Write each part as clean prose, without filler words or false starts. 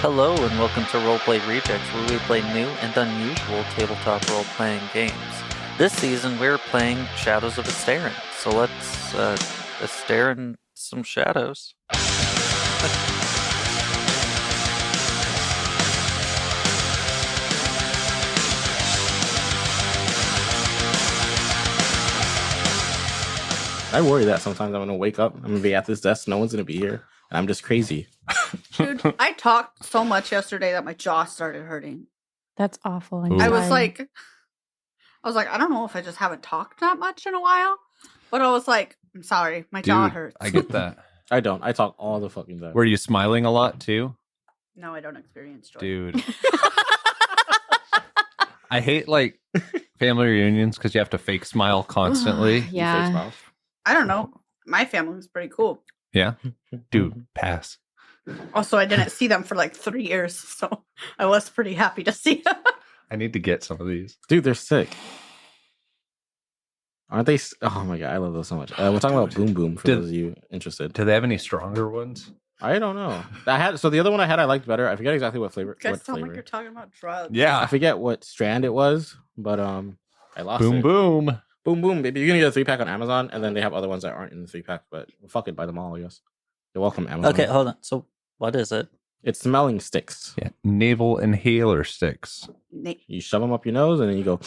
Hello and welcome to Roleplay Rejects, where we play new and unusual tabletop role-playing games. This season we're playing Shadows of Esteren, so let's Esteren some shadows. I worry that sometimes I'm going to wake up, I'm going to be at this desk, no one's going to be here, and I'm just crazy. Dude, I talked so much yesterday that my jaw started hurting. That's awful. I was like, I don't know if I just haven't talked that much in a while, but I was like, I'm sorry, my jaw hurts. I get that. I don't. I talk all the fucking time. Were you smiling a lot too? No, I don't experience joy. Dude. I hate like family reunions because you have to fake smile constantly. Yeah. I don't know. My family was pretty cool. Yeah? Dude, pass. Also, I didn't see them for like 3 years, so I was pretty happy to see them. I need to get some of these. Dude, they're sick. Aren't they? Oh my god, I love those so much. We're talking about Boom Boom for those of you interested. Do they have any stronger ones? I don't know. So the other one I liked better. I forget exactly what flavor. You guys what sound flavor. like you're talking about drugs. Yeah. I forget what strand it was, but I lost Boom it. boom. Boom Boom, baby. You're gonna get a 3-pack on Amazon, and then they have other ones that aren't in the 3-pack, but fuck it, buy them all, I guess. You're welcome, Amazon. Okay, hold on. So what is it? It's smelling sticks. Yeah. Naval inhaler sticks. You shove them up your nose, and then you go.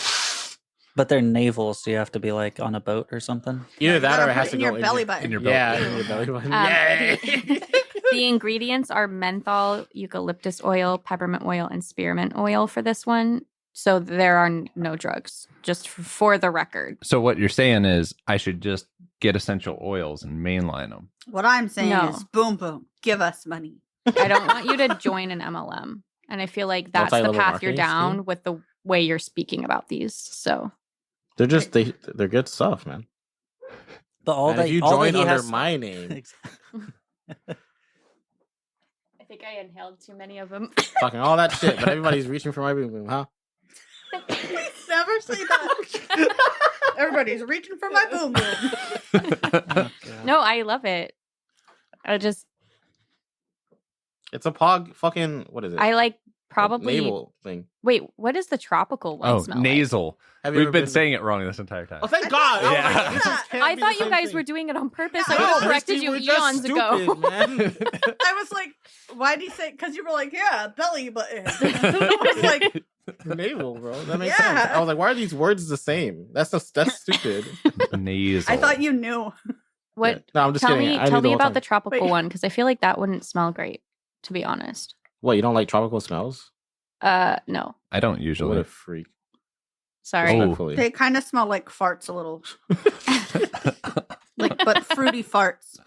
But they're naval, so you have to be like on a boat or something? Either that or gotta it has put to in go your belly button. In your belly. Yeah, in your belly button. Yay! Yay! The ingredients are menthol, eucalyptus oil, peppermint oil, and spearmint oil for this one. So there are no drugs, just for the record. So what you're saying is I should just get essential oils and mainline them. What I'm saying No. is, boom, boom, give us money. I don't want you to join an MLM. And I feel like that's the Multi-level path you're marketing down scheme? with the way you're speaking about these. So They're just they're good stuff, man. But all And that if you all that join he under has... my name, I think I inhaled too many of them. talking all that shit, but everybody's reaching for my boom boom, huh? Please never say that. Everybody's reaching for my boom boom. No, I love it. It's a pog fucking what is it? I like probably. navel thing. Wait, what is the tropical one Oh, smell like? nasal. Have you We've ever been saying it wrong this entire time. Oh, thank God! I was Yeah. like, this can't I be thought the you same guys thing. were doing it on purpose. No, I just Christy, corrected you we're just eons ago. stupid, man. I was like, why do you say? Because you were like, yeah, belly button. I was like, navel, bro. That makes Yeah. sense. I was like, why are these words the same? That's stupid. Nasal. I thought you knew. What? Yeah. No, I'm just Tell kidding. me, I knew tell the me whole about time. the tropical Wait. one because I feel like that wouldn't smell great. To be honest, What, you don't like tropical smells? no, I don't What usually. a freak. sorry. Oh. Respectfully. They kind of smell like farts a little, but fruity farts.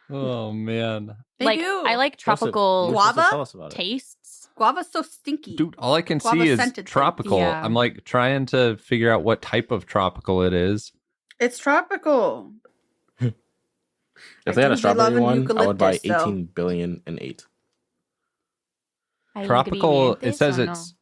Oh man. They Like do. I like You're supposed to tropical Guava? tell us about it. tastes. Guava's so stinky. Dude, all I can Guava see is scented thing. tropical. Yeah. I'm like trying to figure out what type of tropical it is. It's tropical. If they had a do be strawberry loving one, I would buy eucalyptus, though. 18 billion and 8. Tropical, it Ingredientes says or no? it's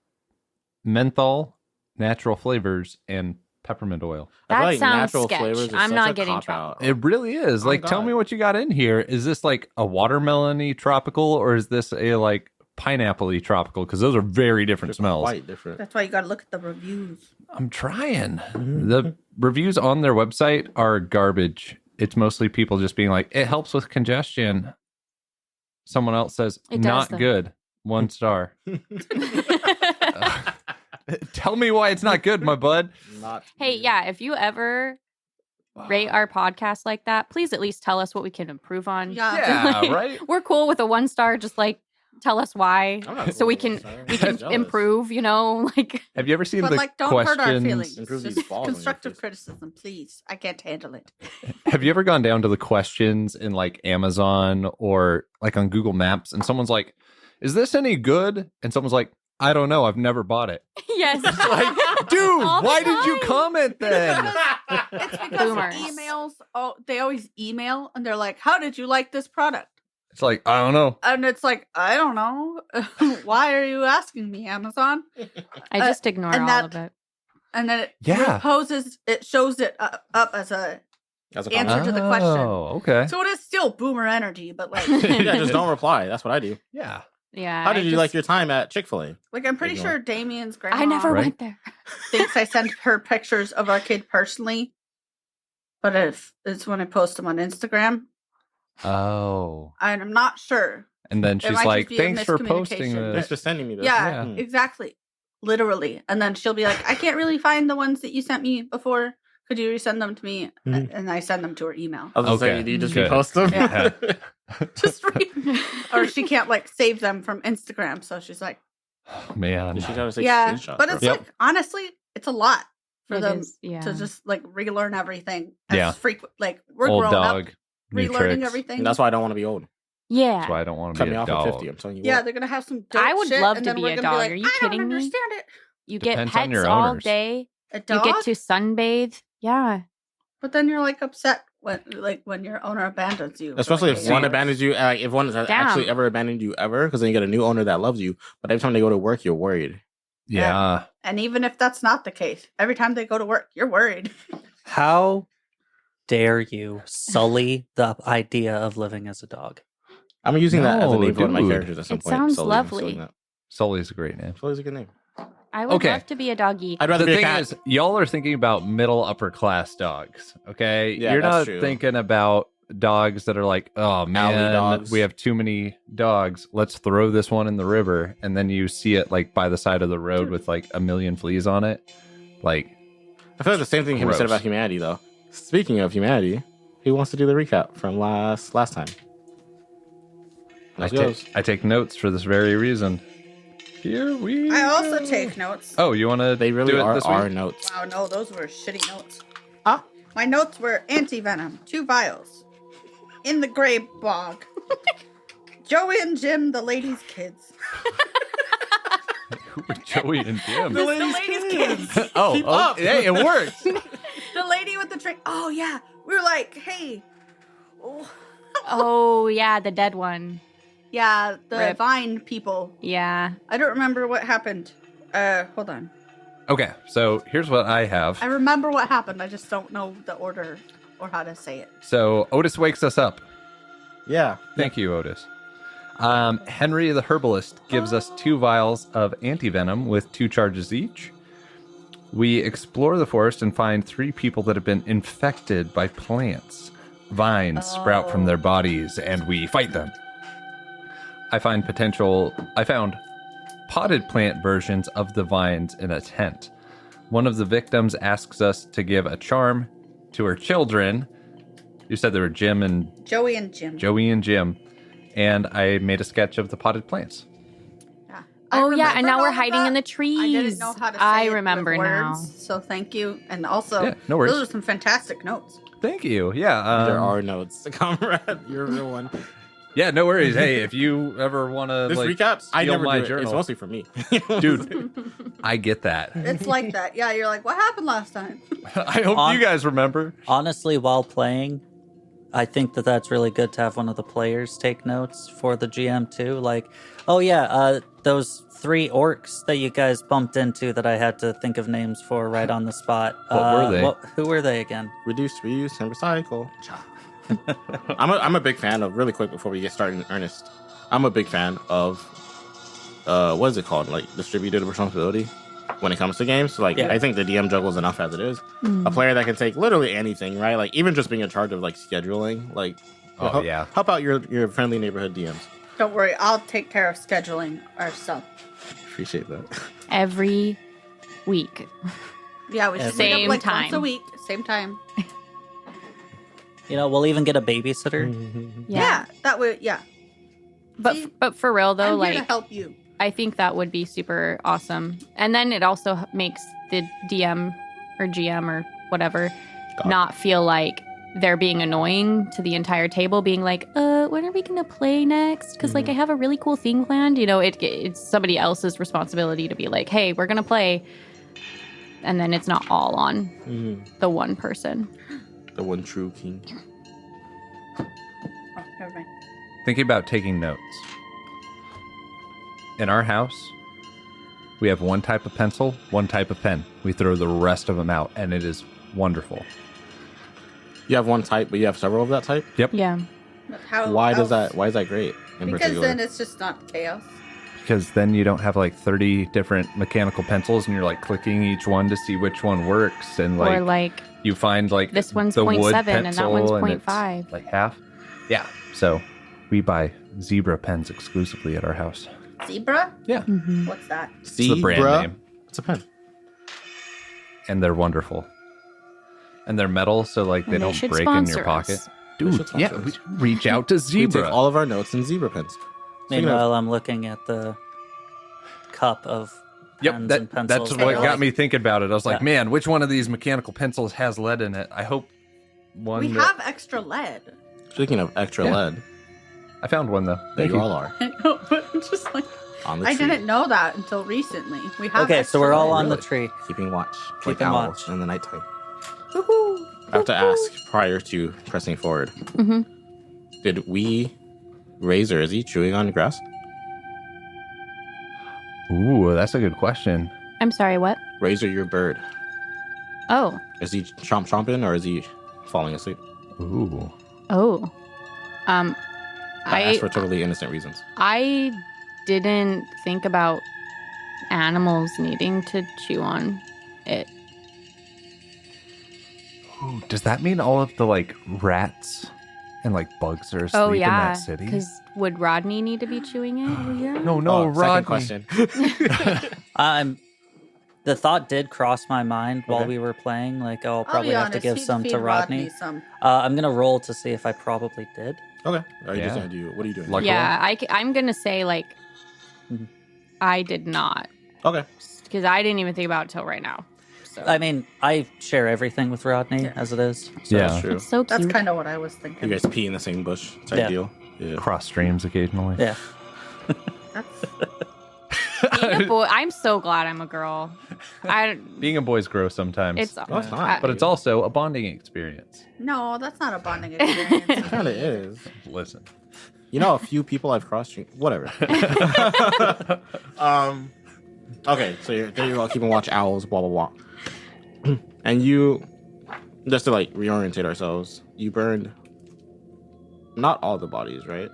menthol, natural flavors, and peppermint oil. I feel That like sounds natural sketch. flavors is I'm such not a getting cop-out. tropical. It really is. Oh, Like, tell God. me what you got in here. Is this like a watermelon-y tropical or is this a like pineapple-y tropical? Because those are very different They're smells. quite different. That's why you got to look at the reviews. I'm trying. The reviews on their website are garbage. It's mostly people just being like, it helps with congestion. Someone else says, It does, not though. good. 1 star. Tell me why it's not good, my bud. Not Hey, yeah, if you ever rate our podcast like that, please at least tell us what we can improve on. Yeah. Yeah, right? We're cool with a 1 star. Just like tell us why, I'm not so we cool with can one star. we I'm can jealous. improve. You know, like Have you ever seen But the like, don't questions? hurt our feelings. Improve these Just balls on your constructive face. criticism, please. I can't handle it. Have you ever gone down to the questions in like Amazon or like on Google Maps and someone's like, is this any good? And someone's like, I don't know. I've never bought it. yes, Like, dude, All the why did you time. comment then? It's because Boomers. emails. Oh, they always email and they're like, "How did you like this product?" It's like, I don't know. And it's like, I don't know. Why are you asking me, Amazon? I just ignore and all that- of it. And then it Yeah. it shows it up as a As a Answer comment. to the question. Oh, okay. So it is still boomer energy, but like, Yeah, just don't reply. That's what I do. Yeah. Yeah. How did you like your time at Chick-fil-A? Like, I'm pretty Ignore. sure Damien's grandma I never Right? went there. thinks I sent her pictures of our kid personally. But if it's when I post them on Instagram, Oh. and I'm not sure. And then It she's might like, just be a thanks for posting miscommunication. Thanks this. for sending me this. Yeah, Yeah. exactly. Literally. And then she'll be like, I can't really find the ones that you sent me before. Could you resend them to me? Mhm. And I send them to her email. I was gonna Okay, say, do you just good. repost them? Yeah. Just or she can't like save them from Instagram. So she's like, Man. You should gotta say yeah. screenshots. But it's bro. like, honestly, it's a lot for It them is, yeah. to just like relearn everything. As Yeah. frequent, like we're Old grown dog. up, New relearning tricks. everything. And that's why I don't want to be old. Yeah. That's why I don't want to Cut be me a off dog. at 50. I'm telling you. Yeah, what. they're gonna have some. Dope I would shit, love and to then be we're a gonna dog. like, Are you I kidding don't me? understand it. You get Depends on pets your all owners. day. A You dog. get to sunbathe. Yeah. But then you're like upset when your owner abandons you. for, Especially like, if 8 one hours. abandons you, if one has Damn. actually ever abandoned you ever, because then you get a new owner that loves you. But every time they go to work, you're worried. Yeah. And even if that's not the case, every time they go to work, you're worried. How dare you sully the idea of living as a dog? I'm using that as a No, name for one of my dude. characters at some It point. sounds Sully, I'm lovely. stealing that. Sully's a great name. Sully's a good name. I would Okay. love to be a doggy. I'd rather The be a thing cat. is, y'all are thinking about middle upper class dogs. Okay, Yeah, you're that's not true. thinking about dogs that are like, oh man, dogs. we have too many dogs. Let's throw this one in the river, and then you see it like by the side of the road with like a million fleas on it. Like, I feel like the same thing can be said Gross. about humanity, though. Speaking of humanity, who wants to do the recap from last time? Let's go. I take notes for this very reason. Here we. I also go. take notes. Oh, you want to? They really do it are this our week? notes. Wow, no, those were shitty notes. Ah. My notes were anti-venom, 2 vials. In the gray bog. Joey and Jim, the ladies' kids. Who are Joey and Jim? The ladies' kids. oh, Keep oh, up. hey, it works. The lady with the drink. Oh, yeah. We were like, hey. Oh. Oh, yeah, the dead one. Yeah, the Rip. Vine people. Yeah. I don't remember what happened. Hold on. Okay, so here's what I have. I remember what happened. I just don't know the order or how to say it. So Otis wakes us up. Yeah. Thank you, Otis. Henry the herbalist gives us 2 vials of antivenom with 2 charges each. We explore the forest and find 3 people that have been infected by plants. Vines sprout from their bodies, and we fight them. I found potted plant versions of the vines in a tent. One of the victims asks us to give a charm to her children. You said there were Jim and Joey and Jim. Joey and Jim, and I made a sketch of the potted plants. Yeah. I Oh, yeah, and remembered now all we're of hiding that. in the trees. I didn't know how to say I it with remember now. words, so thank you. And also, Yeah, no worries. those are some fantastic notes. Thank you. Yeah, There are notes. Comrade, you're a real one. Yeah, no worries. Hey, if you ever want to This like recaps, I steal never my do it. journal, It's mostly for me. dude, I get that. It's like that. Yeah, you're like, what happened last time? I hope On- you guys remember. Honestly, while playing, I think that that's really good to have one of the players take notes for the GM too. Like, oh yeah, those 3 orcs that you guys bumped into that I had to think of names for right on the spot. What were they? Who were they again? Reduce, reuse, and recycle. I'm a big fan of, really quick before we get started in earnest, I'm a big fan of, what is it called? Like, distributed responsibility when it comes to games. So, like, Yeah. I think the DM juggles enough as it is. Mm. A player that can take literally anything, right? Like, even just being in charge of, like, scheduling, like, Oh, yeah. Help out your friendly neighborhood DMs. Don't worry, I'll take care of scheduling ourselves. Appreciate that. Every week. Yeah, we should meet Same up like time. once a week, same time. You know, we'll even get a babysitter. Yeah, that would. Yeah, See, But for real though, I'm here to like help you. I think that would be super awesome. And then it also makes the DM or GM or whatever God. not feel like they're being annoying to the entire table, being like, when are we going to play next? Because, like, I have a really cool thing planned. You know, it's somebody else's responsibility to be like, hey, we're going to play. And then it's not all on the one person. The one true king. Oh, never mind. Thinking about taking notes. In our house, we have one type of pencil, one type of pen. We throw the rest of them out, and it is wonderful. You have one type, but you have several of that type? Yeah. But how Why is else? that great in Because particular? then it's just not chaos. because then you don't have like 30 different mechanical pencils and you're like clicking each one to see which one works. And like, or like you find like this one's the wood 0.7 and that pencil one's it's 0.5. like half. Yeah. So we buy zebra pens exclusively at our house. Zebra? Yeah. Mhm. What's that? It's the brand name. It's a pen. And they're wonderful. And they're metal, so like they And they don't should break in your sponsor pocket. us. They Dude, should sponsor yeah, us. we reach out to We zebra. take all of our notes in zebra pens. Speaking of- Meanwhile, I'm looking at the cup of Yep, pens that, and pencils. that's that what are got like- me thinking about it. I was like, Yeah. man, which one of these mechanical pencils has lead in it? I hope one. We that- have extra lead. Speaking of extra Yeah. lead, I found one though. there Thank you you. all are I know, but I'm just like, on the I tree. didn't know that until recently. We have Okay, so extra we're all lead. on the Really? tree. Keeping watch, like Keeping owls watch. in the nighttime. Woohoo! I have to ask prior to pressing forward. Mhm. Did we Razor? Is he chewing on grass? Ooh, that's a good question. I'm sorry, what? Razor, your bird. Oh. Is he chomping or is he falling asleep? Ooh. Oh. I asked for totally innocent reasons. I didn't think about animals needing to chew on it. Ooh, does that mean all of the like rats and like bugs are asleep Oh in yeah, that city? because would Rodney need to be chewing it? Oh, yeah. No, Rodney. Second question. The thought did cross my mind while Okay. we were playing. Like, oh, I'll I'll probably be have honest, to give he'd some feed to Rodney. some. I'm gonna roll to see if I probably did. Okay. Are you Yeah. just gonna do? What are you doing? Like- Yeah, I'm gonna say like Mhm. I did not Okay. because I didn't even think about it till right now. So I mean, I share everything with Rodney Yeah. as it is. So Yeah. That's true. it's so That's cute. kind of what I was You thinking. guys pee in the same bush type Yeah. deal. Yeah. Cross streams occasionally. Yeah. That's Being a boy, I'm so glad I'm a girl. I Being a boy's gross sometimes. it's No, it's not. but it's also a bonding experience. no, that's not a bonding experience. It kind of is. Listen. You know, a few people I've crossed. Whatever. Okay, so there you go, keeping watch owls, blah blah blah. And you, just to like reorientate ourselves, you burned not all the bodies, right?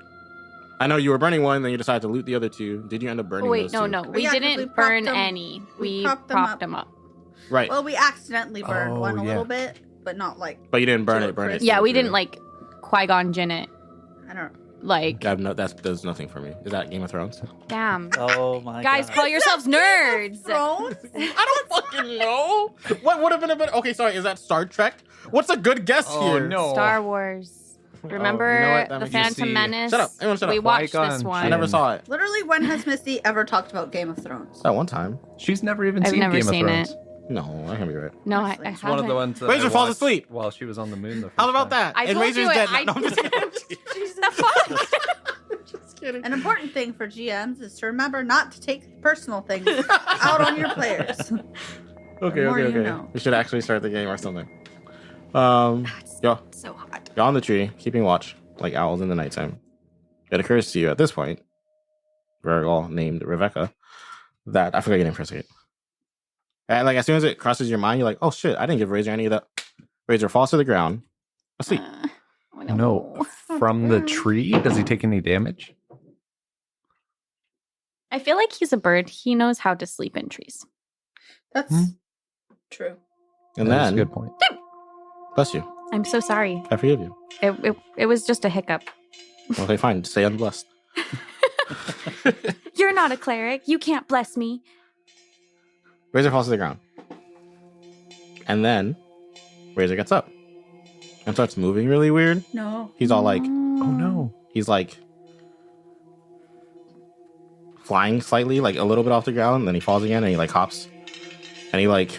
I know you were burning one, then you decided to loot the other two. Did you end up burning oh wait, those no, two? no, we Yeah, 'cause didn't we propped burn them- any. we We propped propped, them them up. Right, well, we accidentally burned Oh, one a yeah. little bit, but not like but you didn't burn to it. a Burn it. crisp. Yeah, we through. didn't like Qui-Gon Jinn it. I don't. Like, That does nothing for me. Is that Game of Thrones? damn. Oh my Guys, god. call yourselves nerds. Thrones? I don't fucking know. What would have been a better? Okay, sorry. Is that Star Trek? What's a good guess here? Star Wars. Remember you know what? That the makes you Phantom see- Menace? Shut up. Everyone shut We up. watched Qui-Gon this one. I never saw it. Literally, when has Misty ever talked about Game of Thrones? That one time. She's never even I've seen never Game seen of Thrones. it. No, I can be right. No, I It's haven't. One of the ones that Razor I falls watched asleep. while she was on the moon. The first How about time. that? I And told Razor's you dead I now. No, I'm just kidding. The fuck? Just kidding. An important thing for GMs is to remember not to take personal things out on your players. Okay, more okay, you okay. know. We should actually start the game or something. It's Yo, so hot. you're on the tree, keeping watch, like owls in the nighttime. It occurs to you at this point, we're all named Rebecca, that I forgot your name for a second. And like as soon as it crosses your mind, you're like, oh shit, I didn't give Razor any of that. Razor falls to the ground, asleep. Oh, No, from the tree? Does he take any damage? I feel like he's a bird. He knows how to sleep in trees. That's Hmm. true. And That's a then, good point. bless you, I'm so sorry. I forgive you. It was just a hiccup. Okay, fine, stay unblessed. You're not a cleric. You can't bless me. Razor falls to the ground. And then Razor gets up and starts moving really weird. No. He's all like, Oh no. he's like flying slightly, like a little bit off the ground, and then he falls again and he like hops. And he like,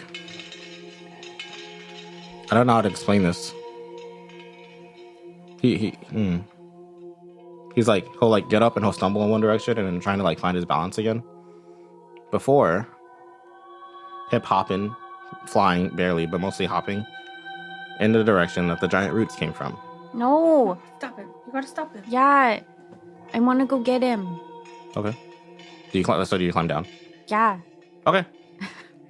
I don't know how to explain this. He's like, he'll like get up and he'll stumble in one direction and then trying to like find his balance again. Before, hip hopping, flying barely, but mostly hopping in the direction that the giant roots came from. No. Stop him. You gotta stop him. Yeah. I want to go get him. Okay. Do you climb down? Yeah. Okay.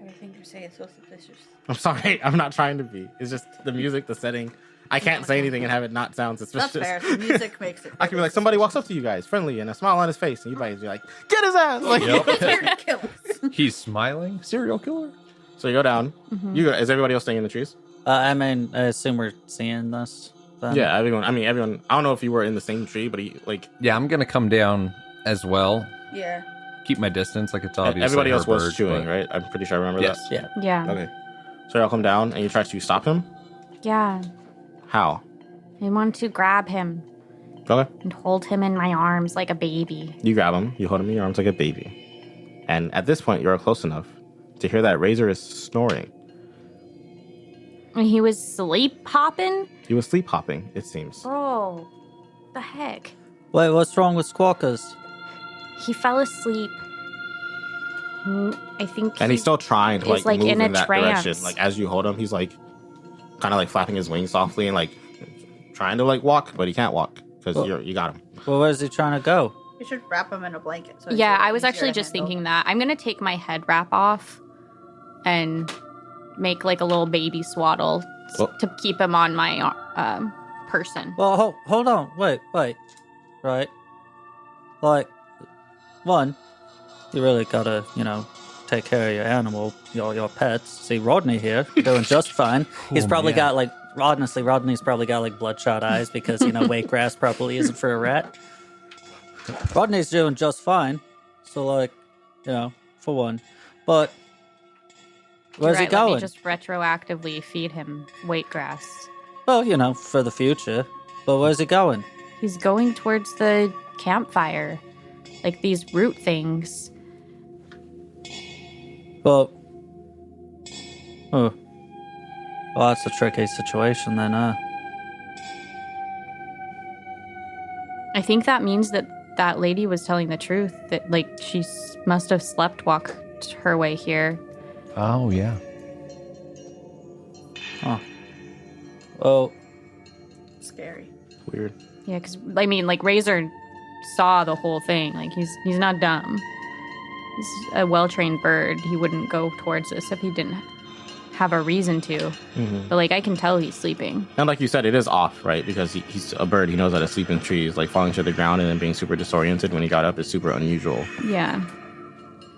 Everything you say is so suspicious. I'm sorry. I'm not trying to be. It's just the music, the setting. I can't say anything and have it not sound suspicious. That's fair. The music makes it. I can be like, somebody walks up to you guys, friendly, and a smile on his face, and you guys be like, get his ass! Like, He's here to kill us. He's smiling. Serial killer. So you go down. Is everybody else staying in the trees? I mean, I assume we're seeing this. Then. Yeah, everyone. I mean, everyone. I don't know if you were in the same tree, but Yeah, I'm gonna come down as well. Yeah. Keep my distance, like it's obvious. everybody else was chewing, right? I'm pretty sure I remember Yes. that. Yeah. Yeah. Okay. So y'all come down and you try to stop him. Yeah. How? I want to grab him Okay. and hold him in my arms like a baby. You grab him. You hold him in your arms like a baby. And at this point, you're close enough to hear that Razor is snoring. And he was sleep hopping? He was sleep hopping, it seems. Bro, the heck? Wait, what's wrong with Squawkers? He fell asleep. I think And he's still trying to is, like move in in a that trance. direction. Like as you hold him, he's like kind of like flapping his wings softly and like trying to like walk, but he can't walk because you got him. Well, where's he trying to go? You should wrap him in a blanket. So it's Yeah, a little I was easier actually to just handle. thinking that. I'm going to take my head wrap off and make like a little baby swaddle Well- to keep him on my person. Well, hold on. Wait. Right. Like, one, you really gotta, take care of your animal, your pets. See, Rodney here, doing just fine. He's probably got like, honestly, Rodney's probably got like bloodshot eyes because, weight grass probably isn't for a rat. Rodney's doing just fine. So, like, for one. But, where's he Right, let me going? just retroactively feed him weight grass. Well, for the future. But where's he going? He's going towards the campfire, like these root things. Well, well, that's a tricky situation then, huh? I think that means that that lady was telling the truth, that like she must have sleptwalked her way here. Oh yeah. Huh. Well, Scary. Weird. Yeah, because I mean, like Razor saw the whole thing. Like he's not dumb. He's a well-trained bird. He wouldn't go towards this if he didn't have a reason to. Mm-hmm. But like I can tell he's sleeping. And like you said, it is off, right? Because he's a bird. He knows how to sleep in trees. Like falling to the ground and then being super disoriented when he got up is super unusual. Yeah.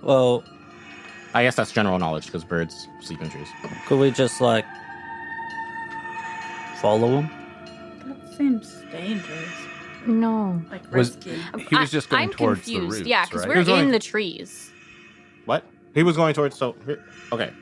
well, I guess that's general knowledge because birds sleep in trees. could we just, like, follow him? That seems dangerous. No. Like Was- risky. He was just going I'm towards the confused. roots, Yeah, because right? we're He was in going- the trees. What? He was going towards. Okay.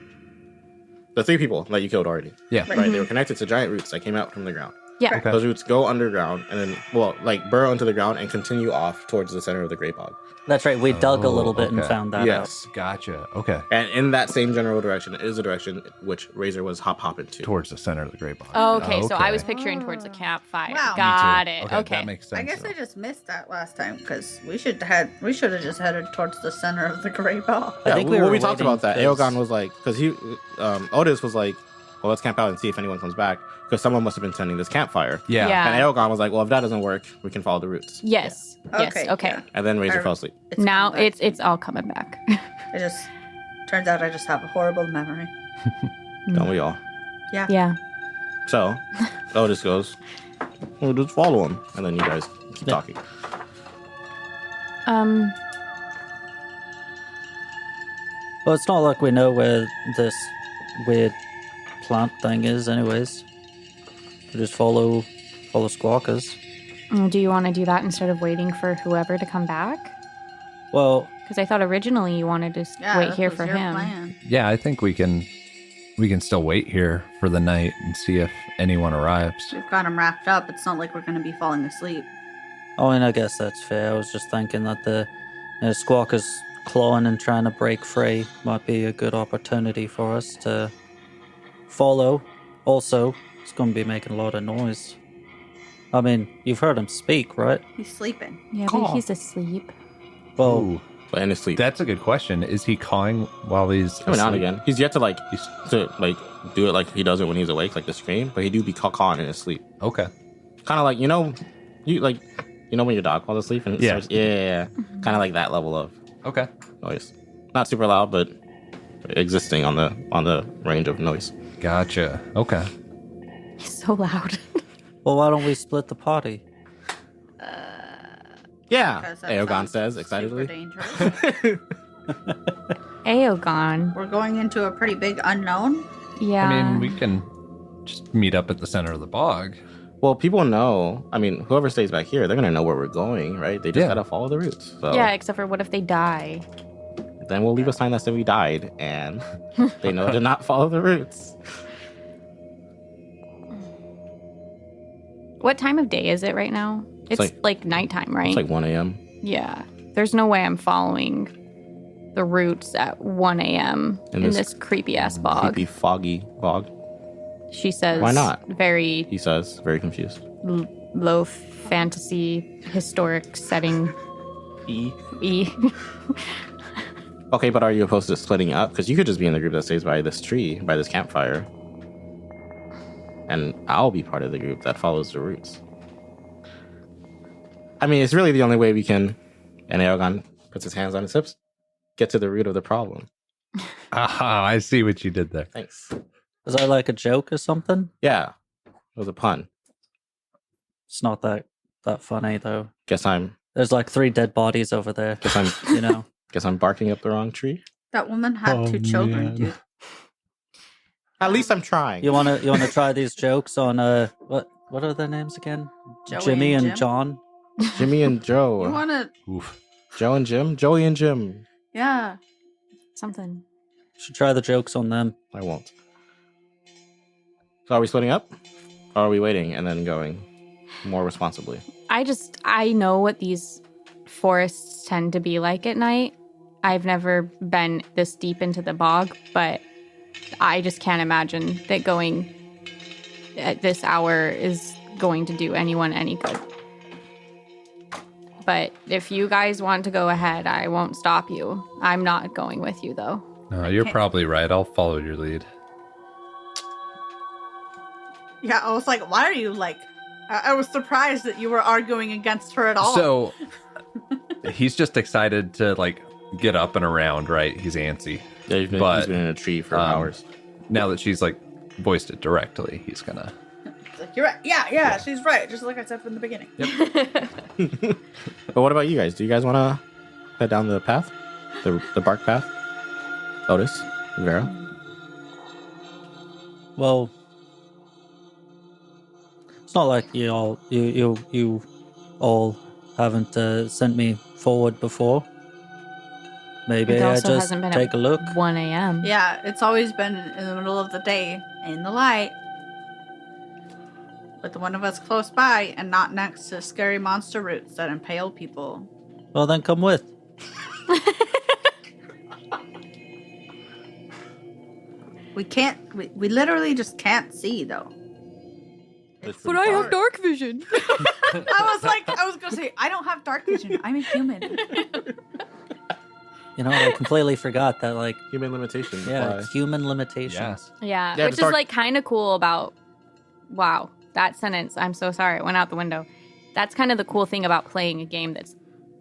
The 3 people that you killed already. Yeah. Right. They were connected to giant roots that came out from the ground. Yeah. Okay. Those roots go underground and then, burrow into the ground and continue off towards the center of the Great Bog. That's right, we dug a Oh, little bit and okay. found that out. Yes. Gotcha. Okay. And in that same general direction is the direction which Razor was hopping to. Towards the center of the Great Bog. Oh, okay, so I was picturing towards a campfire. Wow. Me Got Me it. too. Okay. That makes sense. I guess though. I just missed that last time because we should have just headed towards the center of the Great Ball. I think we when were we talked waiting about that, 'cause- Eoghan was like, because Otis was like, well, let's camp out and see if anyone comes back because someone must have been tending this campfire. Yeah. Yeah. And Eoghan was like, well, if that doesn't work, we can follow the roots. Yes. Yes. Okay, Okay. yeah. And then Razor I- fell asleep. Now coming back. it's all coming back. It just turns out I just have a horrible memory. Don't we all? Yeah. Yeah. So Otis goes, well, just follow him. And then you guys keep Yeah. talking. Well, it's not like we know where this weird plant thing is, anyways. We just follow Squawkers. Do you want to do that instead of waiting for whoever to come back? Well, Because I thought originally you wanted to Yeah, wait that here was for your him. plan. Yeah, I think we can still wait here for the night and see if anyone arrives. We've got him wrapped up. It's not like we're going to be falling asleep. I mean, I guess that's fair. I was just thinking that the Squawkers clawing and trying to break free might be a good opportunity for us to follow. Also, it's going to be making a lot of noise. I mean, you've heard him speak, right? He's sleeping. Yeah, Caw. but he's asleep. Well, Ooh, But in his sleep. that's a good question. Is he cawing while he's Every now and asleep? again. He's yet to do it like he does it when he's awake, like the scream, but he do be cawing in his sleep. Okay. Kind of like, when your dog falls asleep and it Yeah. starts, kind of like that level of Okay. noise. Not super loud, but existing on the range of noise. Gotcha. Okay. He's so loud. Well, why don't we split the party? Yeah, Because that Eoghan sounds says super excitedly. dangerous. Eoghan. We're going into a pretty big unknown. Yeah. I mean, we can just meet up at the center of the bog. Well, people know. I mean, whoever stays back here, they're gonna know where we're going, right? They just Yeah. gotta follow the routes. So Yeah, except for what if they die? then we'll leave a sign that said we died, and they know to not follow the routes. What time of day is it right now? It's like nighttime, right? It's like 1 a.m. Yeah. There's no way I'm following the routes at 1 a.m. in this creepy ass bog. Creepy, foggy bog. She says. Why not? Very He says, very confused. low fantasy historic setting. E. Okay, but are you opposed to splitting up? Because you could just be in the group that stays by this tree, by this campfire. And I'll be part of the group that follows the routes. I mean, it's really the only way we can, and Eoghan puts his hands on his hips, get to the root of the problem. Aha, I see what you did there. Thanks. Was that like a joke or something? Yeah, it was a pun. It's not that funny though. Guess I'm There's like 3 dead bodies over there. guess I'm You know. guess I'm barking up the wrong tree. That woman had Oh, 2 children, man. dude. At least I'm trying. You wanna try these jokes on what are their names again? Joey Jimmy and and Jim? John. Jimmy and You Joe. want to? Oof. Joe and Jim? Joey and Jim. Yeah. Something. Should try the jokes on them. I won't. So are we splitting up? Or are we waiting and then going more responsibly? I know what these forests tend to be like at night. I've never been this deep into the bog, but I just can't imagine that going at this hour is going to do anyone any good. But if you guys want to go ahead, I won't stop you. I'm not going with you, though. No, you're can't- probably right. I'll follow your lead. Yeah, I was like, why are you like... I was surprised that you were arguing against her at all. So he's just excited to like get up and around, right? He's antsy. Yeah, he's But, been in a tree for um, hours. Now that she's like voiced it directly, he's gonna. It's like, you're right. Yeah, she's right. Just like I said from the beginning. But what about you guys? Do you guys want to head down the path? The bark path? Otis? Vera? Well, it's not like you all haven't sent me forward before. Maybe It I also just hasn't been take a look. 1 a.m. Yeah, it's always been in the middle of the day, in the light. With one of us close by and not next to scary monster roots that impale people. Well, then come with. We can't, we literally just can't see though. But I have dark vision. I was gonna say, I don't have dark vision. I'm a human. You know, I completely forgot that, like, Human limitations. yeah, apply. it's human limitations. Yeah, Yeah, which it's is dark- like kind of cool about. Wow, that sentence. I'm so sorry. It went out the window. That's kind of the cool thing about playing a game that's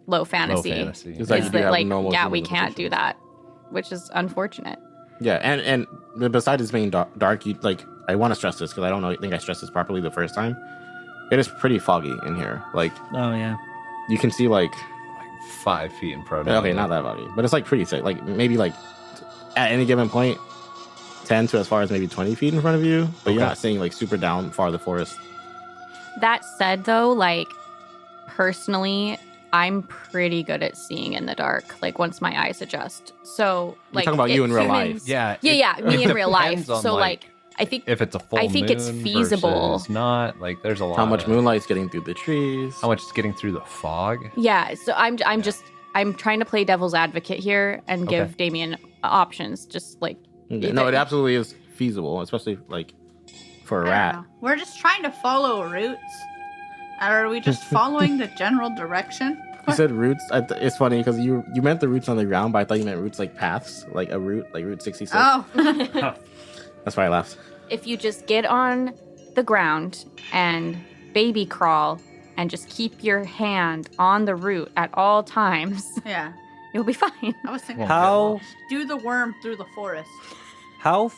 low fantasy. Low fantasy. It's like Is you do that have like normal yeah, human we can't do limitations. that, which is unfortunate. Yeah, and besides it being dark, you like. I want to stress this because I don't think I stressed this properly the first time. It is pretty foggy in here. Like Oh, yeah. you can see like 5 feet in front of okay, you. not that foggy, but it's like pretty thick. Like maybe like at any given point, 10 to as far as maybe 20 feet in front of you, but you're Okay. not seeing like super down far the forest. That said, though, like personally, I'm pretty good at seeing in the dark. Like once my eyes adjust. So like talking about you in real humans- life. Yeah. Yeah, me in real life. depends on, So like I think if it's a full I think it's moon feasible. versus not. Like there's a lot. How much of- moonlight's getting through the trees? How much is getting through the fog? yeah. So I'm trying to play devil's advocate here and give Okay. Damien options. Just like Okay, no, it absolutely is feasible, especially like for a I rat. don't know. We're just trying to follow roots. Or are we just following the general direction? You said roots. It's funny because you meant the roots on the ground, but I thought you meant roots like paths, like a route, like Route 66. Oh. That's why I laughed. if you just get on the ground and baby crawl and just keep your hand on the root at all times, Yeah. you'll be fine. I was thinking, How do the worm through the forest. how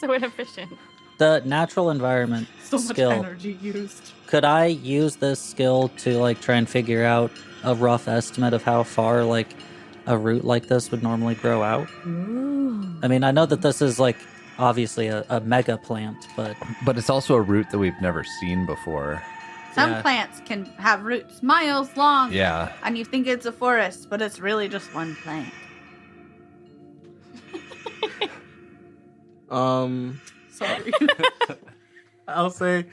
So inefficient. the natural environment So much skill. energy used. Could I use this skill to like try and figure out a rough estimate of how far like a root like this would normally grow out? Ooh. I mean, I know that this is like obviously a mega plant, but But it's also a root that we've never seen before. Some Yeah. plants can have roots miles long. Yeah. And you think it's a forest, but it's really just one plant. Sorry. I'll say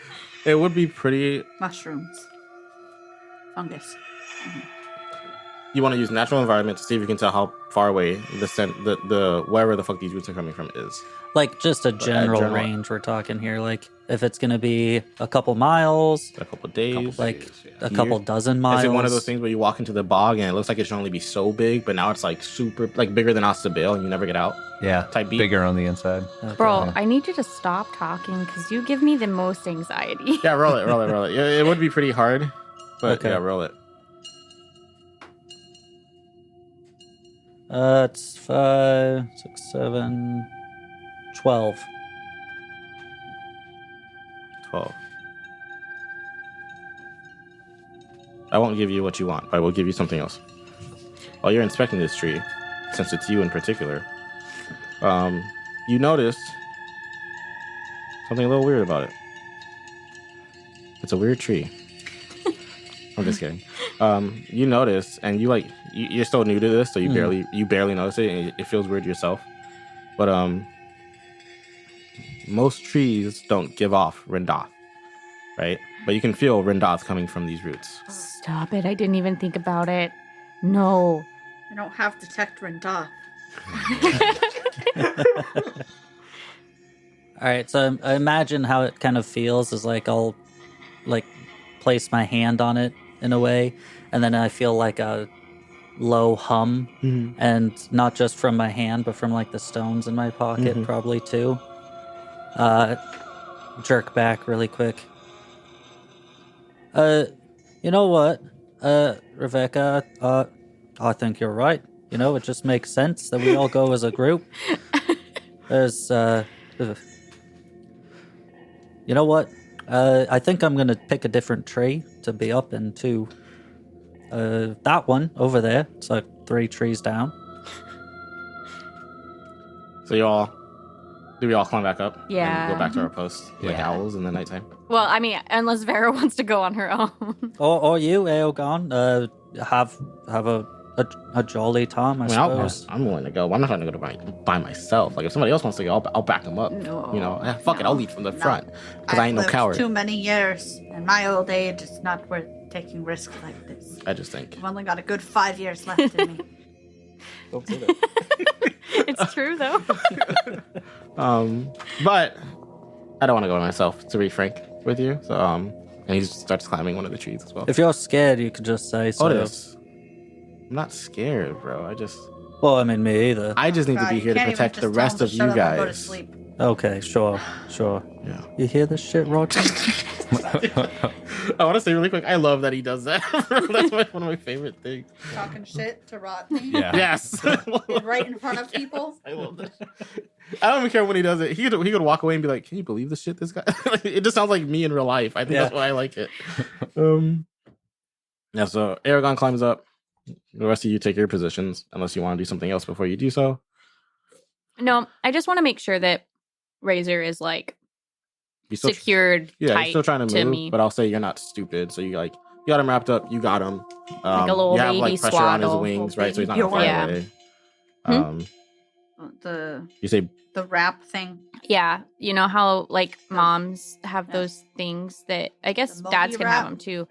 it would be pretty. Mushrooms. Fungus. You want to use natural environment to see if you can tell how far away the wherever the fuck these roots are coming from is. like just a general general- range we're talking here. Like if it's gonna be a couple miles, A couple days. like a Year? couple dozen miles. Is it one of those things where you walk into the bog and it looks like it should only be so big, but now it's like super, like bigger than Ostabil and you never get out? Yeah. Type beat. Bigger on the inside. Okay. Bro, I need you to stop talking because you give me the most anxiety. Yeah, roll it. Yeah, it would be pretty hard, but Okay. yeah, roll it. It's 5, 6, 7, 12. 12. I won't give you what you want, but I will give you something else. While you're inspecting this tree, since it's you in particular, you noticed something a little weird about it. It's a weird tree. I'm just kidding. You notice, and you're still new to this, so you barely notice it, and it feels weird yourself. But most trees don't give off Rindoth, right? But you can feel Rindoth coming from these roots. Stop it. I didn't even think about it. No. I don't have detect Rindoth. All right, so I imagine how it kind of feels is like I'll like place my hand on it in a way, and then I feel like a low hum, and not just from my hand, but from like the stones in my pocket, probably too. Jerk back really quick. You know what, Rebecca? I think you're right. You know, it just makes sense that we all go as a group. There's, you know what? I think I'm gonna pick a different tree to be up into. That one over there. It's like 3 trees down. So do we all climb back up? Yeah. And go back to our post like Yeah. owls in the nighttime? Well, I mean, unless Vera wants to go on her own. Or you, Eoghan, have a jolly time, I suppose. I'm willing to go. I'm not trying to go by myself. Like if somebody else wants to go, I'll back them up. No, You know, fuck it, I'll lead from the front because I ain't no lived coward. Too many years, and my old age is not worth taking risks like this. I just think. I've only got a good 5 years left in me. It's true, though. But I don't want to go by myself, to be frank with you. So and he just starts climbing one of the trees as well. If you're scared, you could just say so. Otis, I'm not scared, bro. Well, I mean, me either. I just need to God, be you here to can't even protect just the tell rest him of to you shut up and go to guys. sleep. Okay, sure. Yeah. You hear this shit, Roger? I want to say really quick, I love that he does that. That's one of my favorite things. Talking shit to Rodney. Yeah. Yes. Right in front of people. I love that. I don't even care when he does it. He could walk away and be like, "Can you believe this shit? This guy." It just sounds like me in real life. I think that's why I like it. Yeah. So Eoghan climbs up. The rest of you take your positions, unless you want to do something else before you do so. No, I just want to make sure that Razor is like You still, secured yeah, tight you're still trying to move, me. but I'll say you're not stupid. So you got him wrapped up. You got him. Like a little you have baby like pressure on his swaddle. wings, Little right? So he's not baby gonna fly Bjorn. away. The You say wrap thing. Yeah, you know how like moms have those things that I guess The dads Moby can have wrap? them too.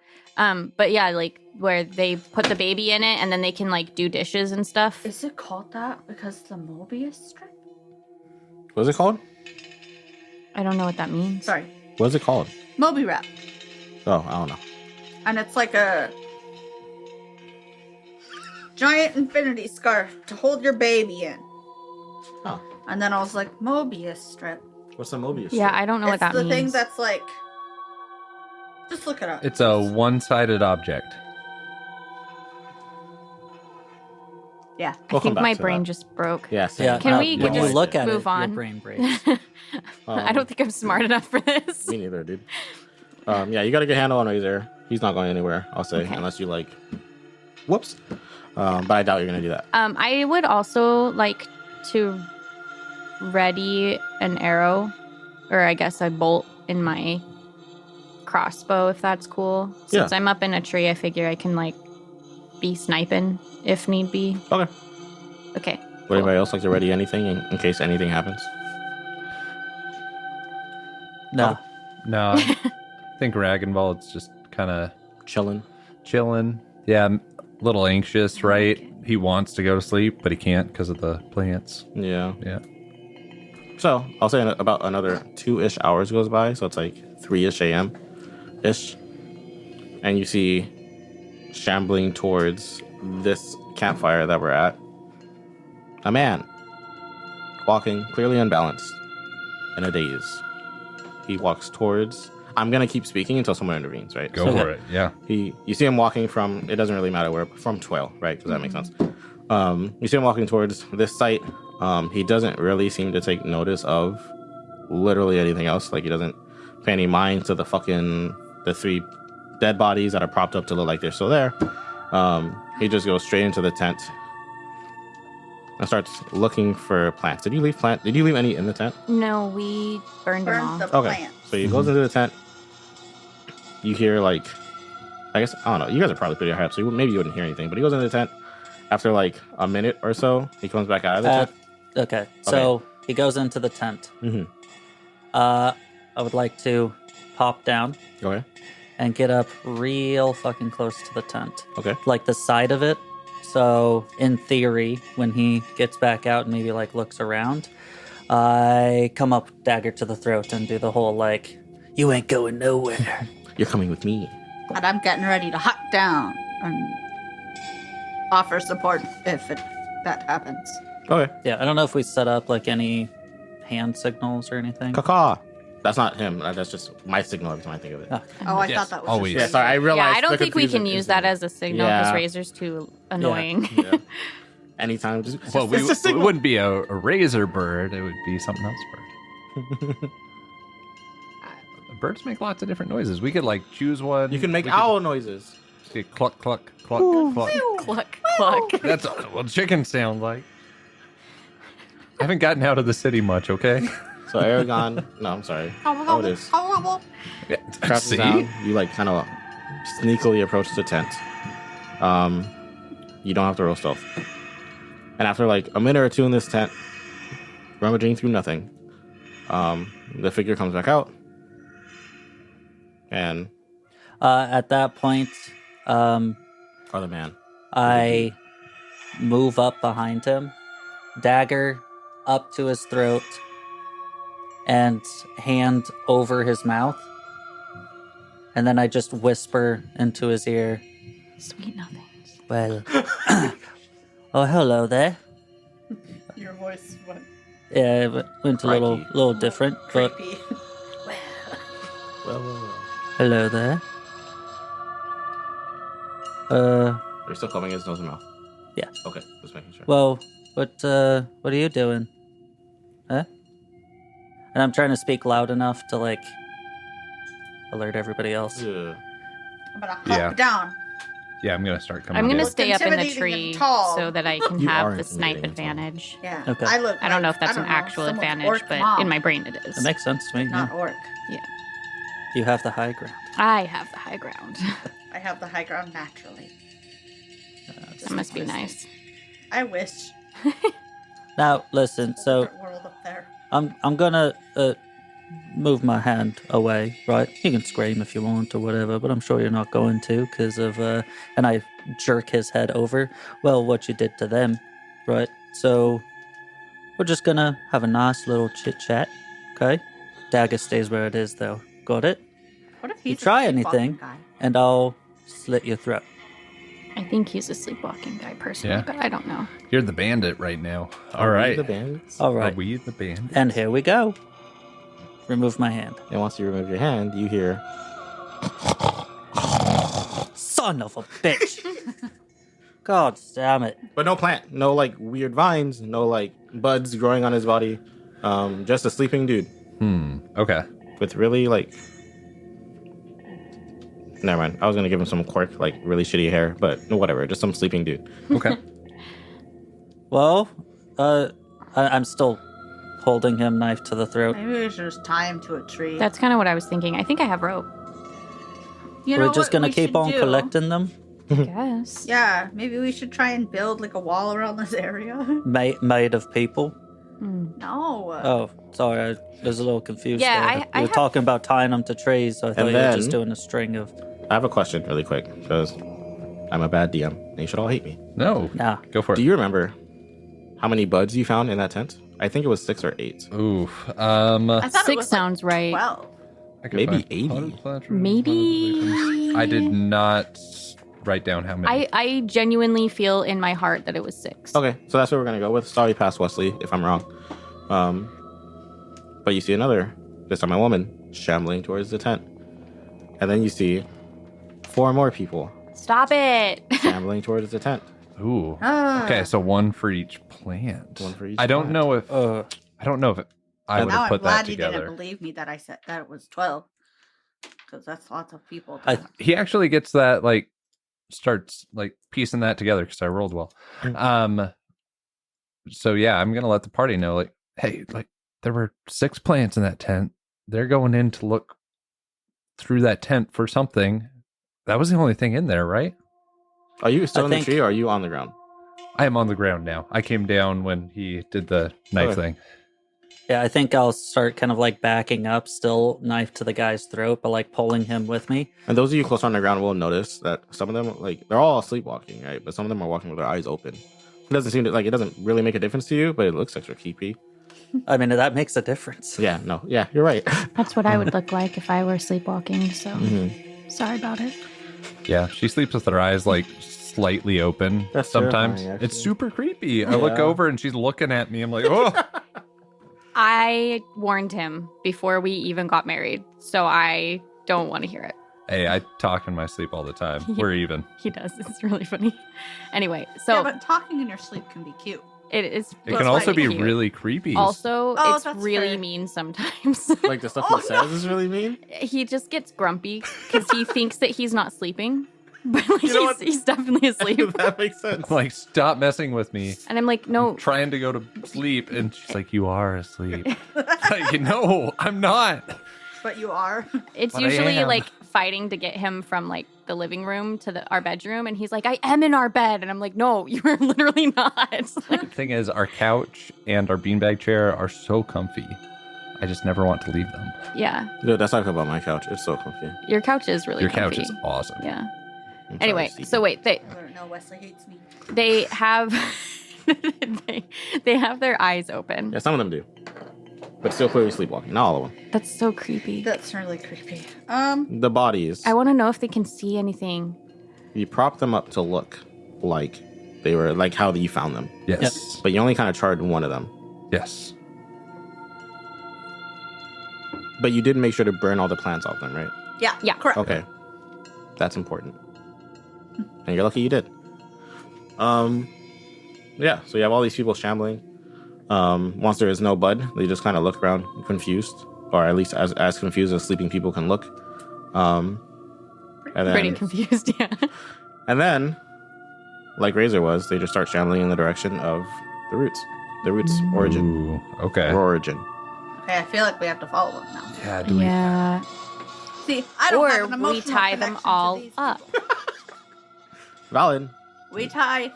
But yeah, like where they put the baby in it and then they can like do dishes and stuff. Is it called that because the Mobius strip? what's it called? I don't know what that means. Sorry, What's it called? Moby wrap, Oh, I don't know. and it's like a giant infinity scarf to hold your baby in. Oh, And then I was like, Mobius strip. what's the Mobius? Yeah, I don't know what It's that the means. thing that's like. Just look it up. It's a one-sided object. Yeah. I We'll come think back my to brain that. just broke. Yeah. same. Yeah. Can we when you just look at move it, on? your brain breaks. I don't think I'm smart enough for this. Me neither, dude. Yeah, you got a good handle on Razor. He's not going anywhere, I'll say, Okay. unless you like. Whoops. But I doubt you're gonna do that. I would also like to ready an arrow, or I guess a bolt in my crossbow, if that's cool. Since Yeah. I'm up in a tree, I figure I can like be sniping if need be. Okay. Okay. Would anybody else like to ready anything in case anything happens? No. No, I think Ragnvald's just kind of Chilling. chilling. Yeah, a little anxious, right? He wants to go to sleep, but he can't because of the plants. Yeah. Yeah. So I'll say about another 2-ish hours goes by, so it's like 3-ish a.m. ish, and you see shambling towards this campfire that we're at a man walking clearly unbalanced in a daze. He walks towards. I'm gonna keep speaking until someone intervenes, right? Go So for it. Yeah. you see him walking from. It doesn't really matter where. From Twail, right? Because that makes sense. You see him walking towards this site. He doesn't really seem to take notice of literally anything else. Like he doesn't pay any mind to the 3 dead bodies that are propped up to look like they're still there. He just goes straight into the tent and starts looking for plants. Did you leave any in the tent? No, we burned them all. Burn the Okay. plant. So he goes into the tent. You hear like, I guess, I don't know. You guys are probably pretty high up, so maybe you wouldn't hear anything. But he goes into the tent. After like a minute or so, he comes back out of the tent. Okay. So he goes into the tent. Mhm. I would like to pop down Okay. and get up real fucking close to the tent. Okay. Like the side of it. So in theory, when he gets back out and maybe like looks around, I come up dagger to the throat and do the whole like, you ain't going nowhere. You're coming with me. And I'm getting ready to hop down and offer support if that happens. Okay. Yeah, I don't know if we set up like any hand signals or anything. Caw. That's not him. That's just my signal every time I think of it. Oh, Oh, I Yes. thought that was Always. just Yeah, sorry. I Yeah, realized. I don't the think we can confusion use is that in- as a signal because Yeah. Razor's too annoying. Yeah. Anytime. Just, Well, it's a signal. it wouldn't be a razor bird. It would be something else bird. Birds make lots of different noises. We could like choose one. You can make We owl noises. could cluck, cluck, cluck, cluck. Cluck, cluck. That's what chickens sound like. I haven't gotten out of the city much, okay? So Eoghan. No, I'm sorry. Oh, it is. Crouches See? down. You like kind of sneakily approach the tent. You don't have to roll stealth. And after like a minute or two in this tent, rummaging through nothing, the figure comes back out. And at that point, other man. I move up behind him, dagger up to his throat, and hand over his mouth. And then I just whisper into his ear, Sweet nothings. well, oh, hello there. Your voice went Yeah, it went a Crikey. little different, but creepy. Well. hello there. You're still coming his nose and mouth. Yeah. Okay, just making sure. Well, what are you doing? Huh? And I'm trying to speak loud enough to, like, alert everybody else. Yeah. I'm gonna hop Yeah. down. Yeah, I'm gonna start coming. I'm gonna down. stay up in the Intimidating tree and tall. so that I can You are have the snipe intimidating and tall. advantage. Yeah. Okay. I look. I don't know like- if that's I an don't know, actual someone's advantage, orc but mom. in my brain it is. That makes sense to me. Not Yeah. orc. You have the high ground. I have the high ground. I have the high ground naturally. That must be nice. I wish. Now, listen. So Different world up there. I'm gonna move my hand away, right? You can scream if you want or whatever, but I'm sure you're not going to because of and I jerk his head over. Well, what you did to them, right? So we're just gonna have a nice little chit chat, okay? Dagger stays where it is, though. Got it? What if You he's a try sleepwalking anything, guy? and I'll slit your throat. I think he's a sleepwalking guy personally, Yeah. but I don't know. You're the bandit right now. All Are we right. The bandits. All Are right, we the bandit? and here we go. Remove my hand. And once you remove your hand, you hear. Son of a bitch! God damn it. But no plant, no like weird vines, no like buds growing on his body. Just a sleeping dude Okay. with really like. Never mind. I was gonna give him some quirk, like really shitty hair, but whatever. Just some sleeping dude. Okay. Well, I'm still holding him knife to the throat. Maybe we should just tie him to a tree. That's kind of what I was thinking. I think I have rope. You know We're just what gonna we keep should on do? collecting them, I guess. Yeah, maybe we should try and build like a wall around this area. made of people. No. Oh, sorry, I was a little confused. Yeah, there. I you were have- talking about tying them to trees, so I thought you were just doing a string of. I have a question really quick because I'm a bad DM. And you should all hate me. No. Nah. Go for it. Do you remember how many buds you found in that tent? I think it was 6 or 8. Oof. I thought it 6 was sounds right. 12. I could Maybe find 80. potted plants, really Maybe. I did not write down how many. I genuinely feel in my heart that it was 6. Okay, so that's what we're gonna go with. Sorry, past Wesley, if I'm wrong. But you see another, this time a woman, shambling towards the tent, and then you see 4 more people Stop it. shambling towards the tent. Ooh. Ah. Okay, so one for each plant. One for each I don't plant. know if I don't know if I would Now have I'm put glad that you together. didn't believe me that I said that it was 12. Because that's lots of people. He actually gets that like starts like piecing that together because I rolled well. So yeah, I'm gonna let the party know like, hey, like there were 6 plants in that tent. They're going in to look through that tent for something. That was the only thing in there, right? Are you still I in the think- tree or are you on the ground? I am on the ground now. I came down when he did the knife Okay. thing. Yeah, I think I'll start kind of like backing up, still knife to the guy's throat, but like pulling him with me. And those of you close on the ground will notice that some of them, like, they're all sleepwalking, right? But some of them are walking with their eyes open. It doesn't seem to, like, it doesn't really make a difference to you, but it looks extra creepy. I mean, that makes a difference. Yeah, no, yeah, you're right. That's what I would look like if I were sleepwalking, so Mhm. sorry about it. Yeah, she sleeps with her eyes like slightly open That's sometimes. terrifying, actually. It's super creepy. I look Yeah. over and she's looking at me. I'm like, oh. I warned him before we even got married, so I don't want to hear it. Hey, I talk in my sleep all the time. We're even. He does. It's really funny. Anyway, so yeah, but talking in your sleep can be cute. it is. It That's can also right. be cute. really creepy. Also, Oh, it's that's really fair. mean sometimes. Like, the stuff Oh, he says is really mean. He just gets grumpy because he thinks that he's not sleeping, but like You know what? he's definitely asleep. That makes sense. like, stop messing with me. And I'm like, no, I'm trying to go to sleep. And she's like, you are asleep. Like, no, I'm not. But you are. it's But I usually am. like fighting to get him from like the living room to our bedroom, and he's like, I am in our bed, and I'm like, no, you are literally not. Like, The thing is, our couch and our beanbag chair are so comfy. I just never want to leave them. yeah, Dude, that's not about my couch. It's so comfy. your couch is really Your comfy. couch is awesome. Yeah. I'm sorry, Anyway, Stephen. so wait, I don't know. Wesley hates me. they have they have their eyes open. Yeah, some of them do. But still clearly sleepwalking. Not all of them. That's so creepy. That's really creepy. The bodies, I want to know if they can see anything. you prop them up to look like they were, like how you found them. Yes. But you only kind of charred one of them. Yes. But you did make sure to burn all the plants off them, right? Yeah. Yeah. Correct. Okay. That's important. And you're lucky you did. Yeah, so you have all these people shambling. Once there is no bud, they just kind of look around confused. Or at least as confused as sleeping people can look. And then, Pretty confused, yeah. And then, like Razor was, they just start shambling in the direction of the roots. The roots origin. Ooh, okay. Origin. Okay, I feel like we have to follow them now. Yeah, do we? Yeah. See, I don't have Or an we emotional tie them connection to all these up. people. Valid. We tie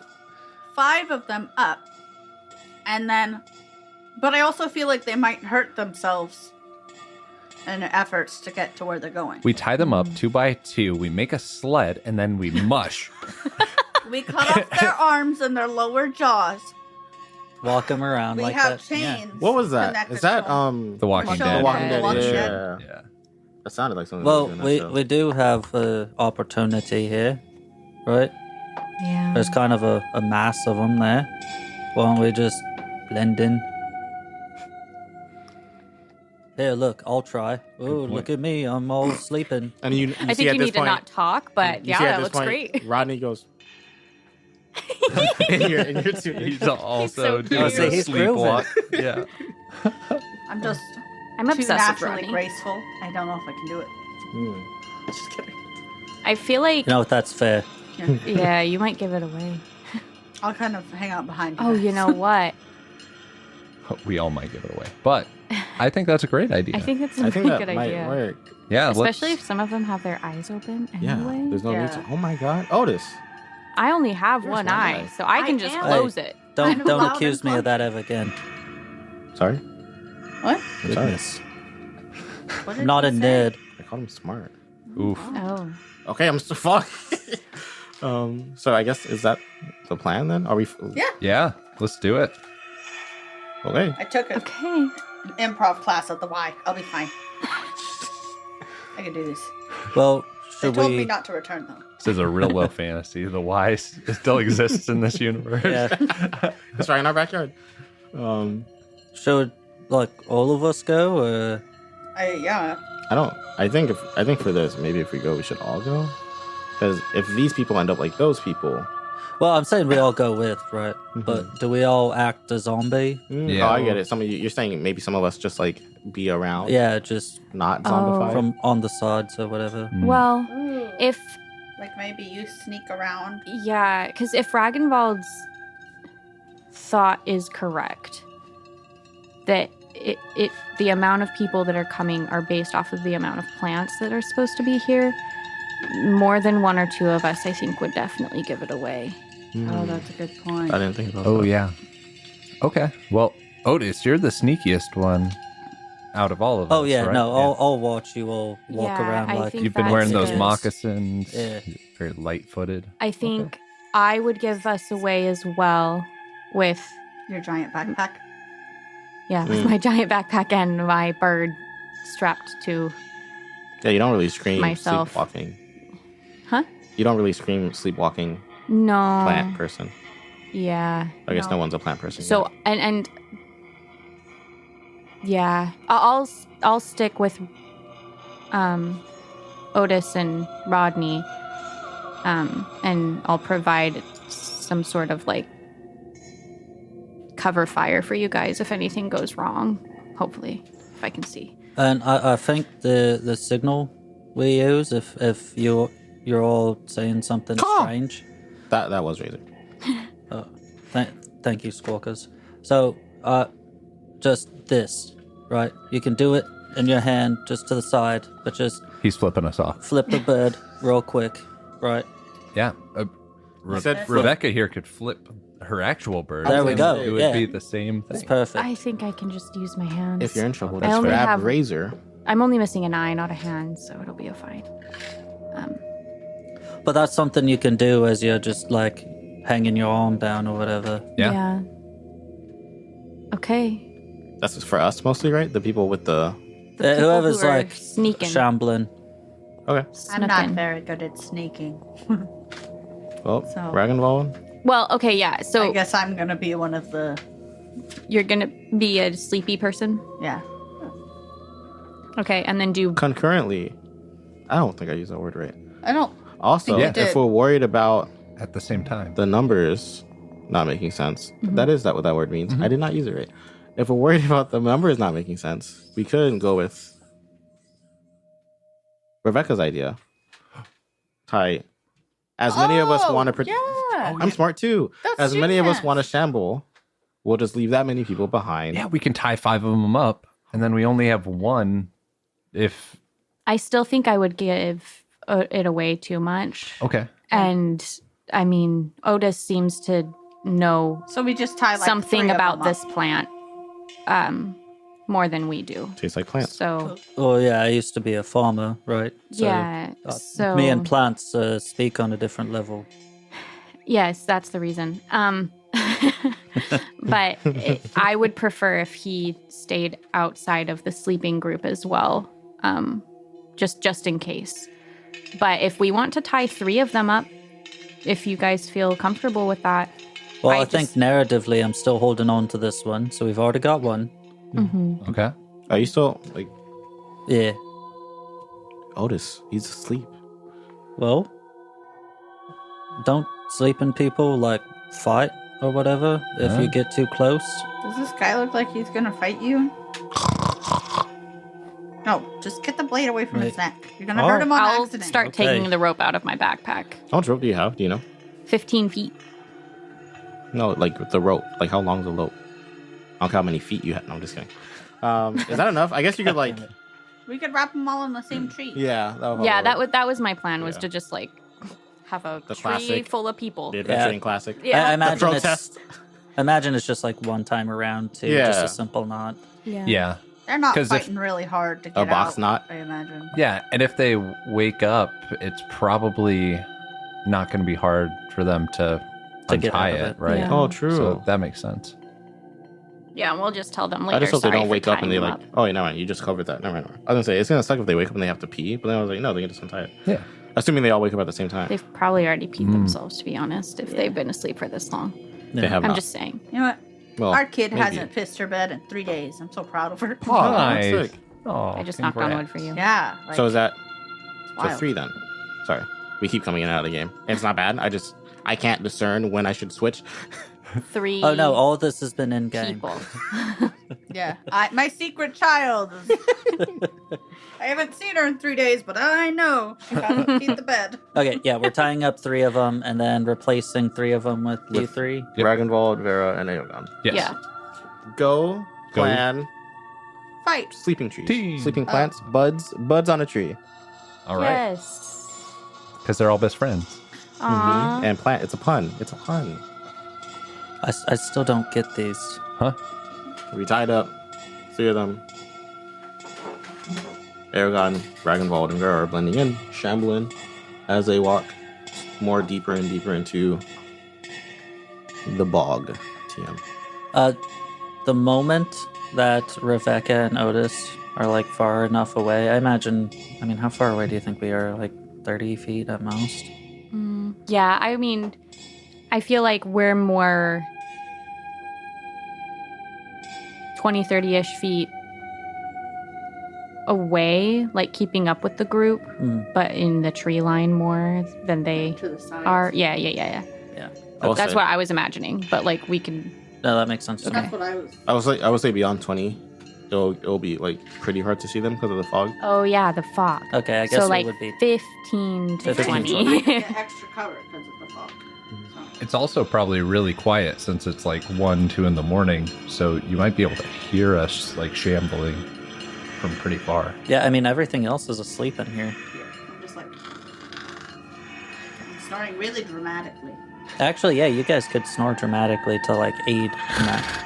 5 of them up, and then, but I also feel like they might hurt themselves in their efforts to get to where they're going. We tie them up 2 by 2. We make a sled and then we mush. We cut off their arms and their lower jaws. Walk him around We like have that. Yeah. chains. What was that? connected Is that to 'em. The Walking Show Dead. The Walking Dead? Walking Yeah, Dead. yeah, yeah. Yeah. That sounded like something. Well, they would do in we that show. we do have opportunity here, right? Yeah. There's kind of a mass of them there. Why don't we just blend in? Here, look, I'll try. Oh, point. look at me, I'm all sleeping. And you I see think at you this need to point, not talk, but you yeah, see at that this looks point, great. Rodney goes, in your tunic. He's also so doing cute. a He's sleepwalk. Yeah. I'm just I'm too obsessed with naturally Rodney. graceful. I don't know if I can do it. Hmm. Just kidding. I feel like, You know, that's fair. yeah, you might give it away. I'll kind of hang out behind you. Oh, guys. you know what? We all might give it away, but I think that's a great idea. I think that's a I think really that good might idea. work. yeah, Especially if let's, some of them have their eyes open Yeah, anyway. there's no need Yeah. to. Oh my God, Otis. I only have Here's one one eye, eye. so I can I just am. close it. Don't Kind of loud accuse and me of that clunky. ever again. Sorry. What? I'm sorry. Goodness. What I'm did not he a say? nerd. I called him smart. oof. Oh. Okay, I'm so fuck. So I guess is that the plan then? Are we? Yeah. Yeah, let's do it. Okay. I took an Okay. improv class at the Y. I'll be fine. I can do this. Well, They should told me we? not to return them. This is a real low fantasy. The Y still exists in this universe. Yeah. It's right in our backyard. Should like all of us go? Or... Yeah. I don't. I think for this, maybe if we go, we should all go. Because if these people end up like those people, Well, I'm saying we all go with, right? But do we all act a zombie? Yeah. Oh, I get it. Some of you're saying maybe some of us just like be around, Yeah, just not Oh. zombified. from on the sides or whatever. Well, if Like maybe you sneak around. yeah, because if Ragnvald's thought is correct, that the amount of people that are coming are based off of the amount of plants that are supposed to be here. More than one or two of us, I think, would definitely give it away. Oh, that's a good point. I didn't think about Oh that. yeah. Okay. Well, Otis, you're the sneakiest one out of all of us. Oh yeah, right? no, I'll watch you all walk Yeah, around I like think You've been wearing that's those good. moccasins. Yeah. Very light-footed. I think I would give us away as well with Your giant backpack. with my giant backpack and my bird strapped to. Yeah, you don't really scream Myself. sleepwalking. Huh? You don't really scream sleepwalking No. plant person. Yeah. I guess no one's a plant person. So yet. and yeah, I'll stick with Otis and Rodney, and I'll provide some sort of like cover fire for you guys if anything goes wrong. Hopefully, if I can see. And I think the signal we use if you're all saying something strange. that was Razor. Thank you, Squawkers. So just this, right? You can do it in your hand, just to the side, but just He's flipping us off. flip the bird real quick, right? Yeah. said flip. Rebecca here could flip her actual bird. There we and go, It would yeah. be the same It's thing. perfect. I think I can just use my hands. If you're in trouble, I just only grab have- Razor. I'm only missing an eye, not a hand, so it'll be a fine. But that's something you can do as you're just like hanging your arm down or whatever. Yeah. Okay. That's for us mostly, right? The people with the. The people Whoever's who are like sneaking, shambling. Okay. I'm not snooking. very good at sneaking. Well, So- Dragonball. Well, okay, yeah. I So guess I'm gonna be one of the. you're gonna be a sleepy person, Yeah. okay, and then do Concurrently, I don't think I used that word right. I don't. Also, think you if did. we're worried about At the same time. the numbers not making sense, Mm-hmm. that is what that word means. I did not use it right. If we're worried about the numbers not making sense, we could go with Rebecca's idea. Ty, as many of us Oh, want to. Yeah. I'm smart too. That's As many of us genius. want to shamble, we'll just leave that many people behind. Yeah, we can tie 5 of them up, and then we only have one. If I still think I would give it away too much. okay, And I mean, Otis seems to know So we just tie like something 3 of about them this up. plant more than we do. Tastes like plants. So, Oh yeah, I used to be a farmer, right? So, yeah. So me and plants speak on a different level. yes, that's the reason. But I would prefer if he stayed outside of the sleeping group as well, just in case. But if we want to tie 3 of them up, if you guys feel comfortable with that, Well, I I think narratively, I'm still holding on to this one, so we've already got one. okay. Are you still like Yeah. Otis? He's asleep. Well, don't sleeping people like fight or whatever if Huh? you get too close. Does this guy look like he's gonna fight you? No, just get the blade away from his Right. neck. You're gonna hurt him on I'll accident. start Okay. taking the rope out of my backpack. How much rope do you have? Do you know? 15 feet. No, like with the rope. Like how long's the rope? I don't know how many feet you have. No, I'm just kidding. Is that enough? I guess you could like. We could wrap them all in the same tree. Yeah. Yeah, that was my plan, was Yeah. to just like have a The tree classic- full of people. The adventuring classic. Yeah. I imagine protest. Imagine it's just like one time around too, just Yeah. a simple knot. Yeah. They're not 'Cause if- fighting really hard to get A box out, knot? I imagine. Yeah, and if they wake up, it's probably not going to be hard for them to get untie out of it, it. right? Yeah. Oh, true. So that makes sense. Yeah, we'll just tell them later. I just hope they sorry don't for wake up and they tying like. them Oh, yeah, never mind. You just covered that. Never mind. I was gonna say it's gonna suck if they wake up and they have to pee, but then I was like, no, they can just untie it. Yeah. Assuming they all wake up at the same time. They've probably already peed Mm. themselves, to be honest, if they've been asleep for this long. They Yeah. have I'm not. just saying. You know what? Well, Our kid maybe. hasn't pissed her bed in 3 days. I'm so proud of her. Oh, Nice. that's sick. Oh, I just knocked on wood for you. Yeah. Like, So is that it's so wild. 3 then? Sorry, we keep coming in and out of the game. And it's not bad. I can't discern when I should switch. 3 Oh no, all of this has been in game. people. Yeah. My secret child. I haven't seen her in 3 days, but I know she hasn't peed the bed. Okay, yeah, we're tying up 3 of them and then replacing 3 of them with you With- 3. Yep. Dragonball, Vera, and Eoghan. Yes. Yeah. Go plan Fight. sleeping trees, Team. sleeping plants, buds on a tree, All right. Yes. Because they're all best friends. Aww. and plant. It's a pun. It's a pun. I still don't get these. Huh? We tied up 3 of them. Eoghan, Dragonball, and Vera are blending in, shambling as they walk more deeper and deeper into the bog. TM. The moment that Rebecca and Otis are like far enough away, I mean, how far away do you think we are? Like 30 feet at most? Yeah, I mean, I feel like we're more 20, 30-ish feet away, like keeping up with the group, Mm. but in the tree line more than they To the side. are. Yeah. Yeah. I would That's say- what I was imagining, but like we can. No, that makes sense to me. That's what I was. I would say beyond 20, it'll be like pretty hard to see them because of the fog. Oh yeah, the fog. Okay, I guess So it like would be. 15 to 15 to 20. Get extra cover because of the fog. So. It's also probably really quiet since it's like 1, 2 in the morning. So you might be able to hear us like shambling from pretty far. Yeah, I mean, everything else is asleep in here. Yeah, I'm just like snoring really dramatically. Actually, yeah, you guys could snore dramatically to like aid in that.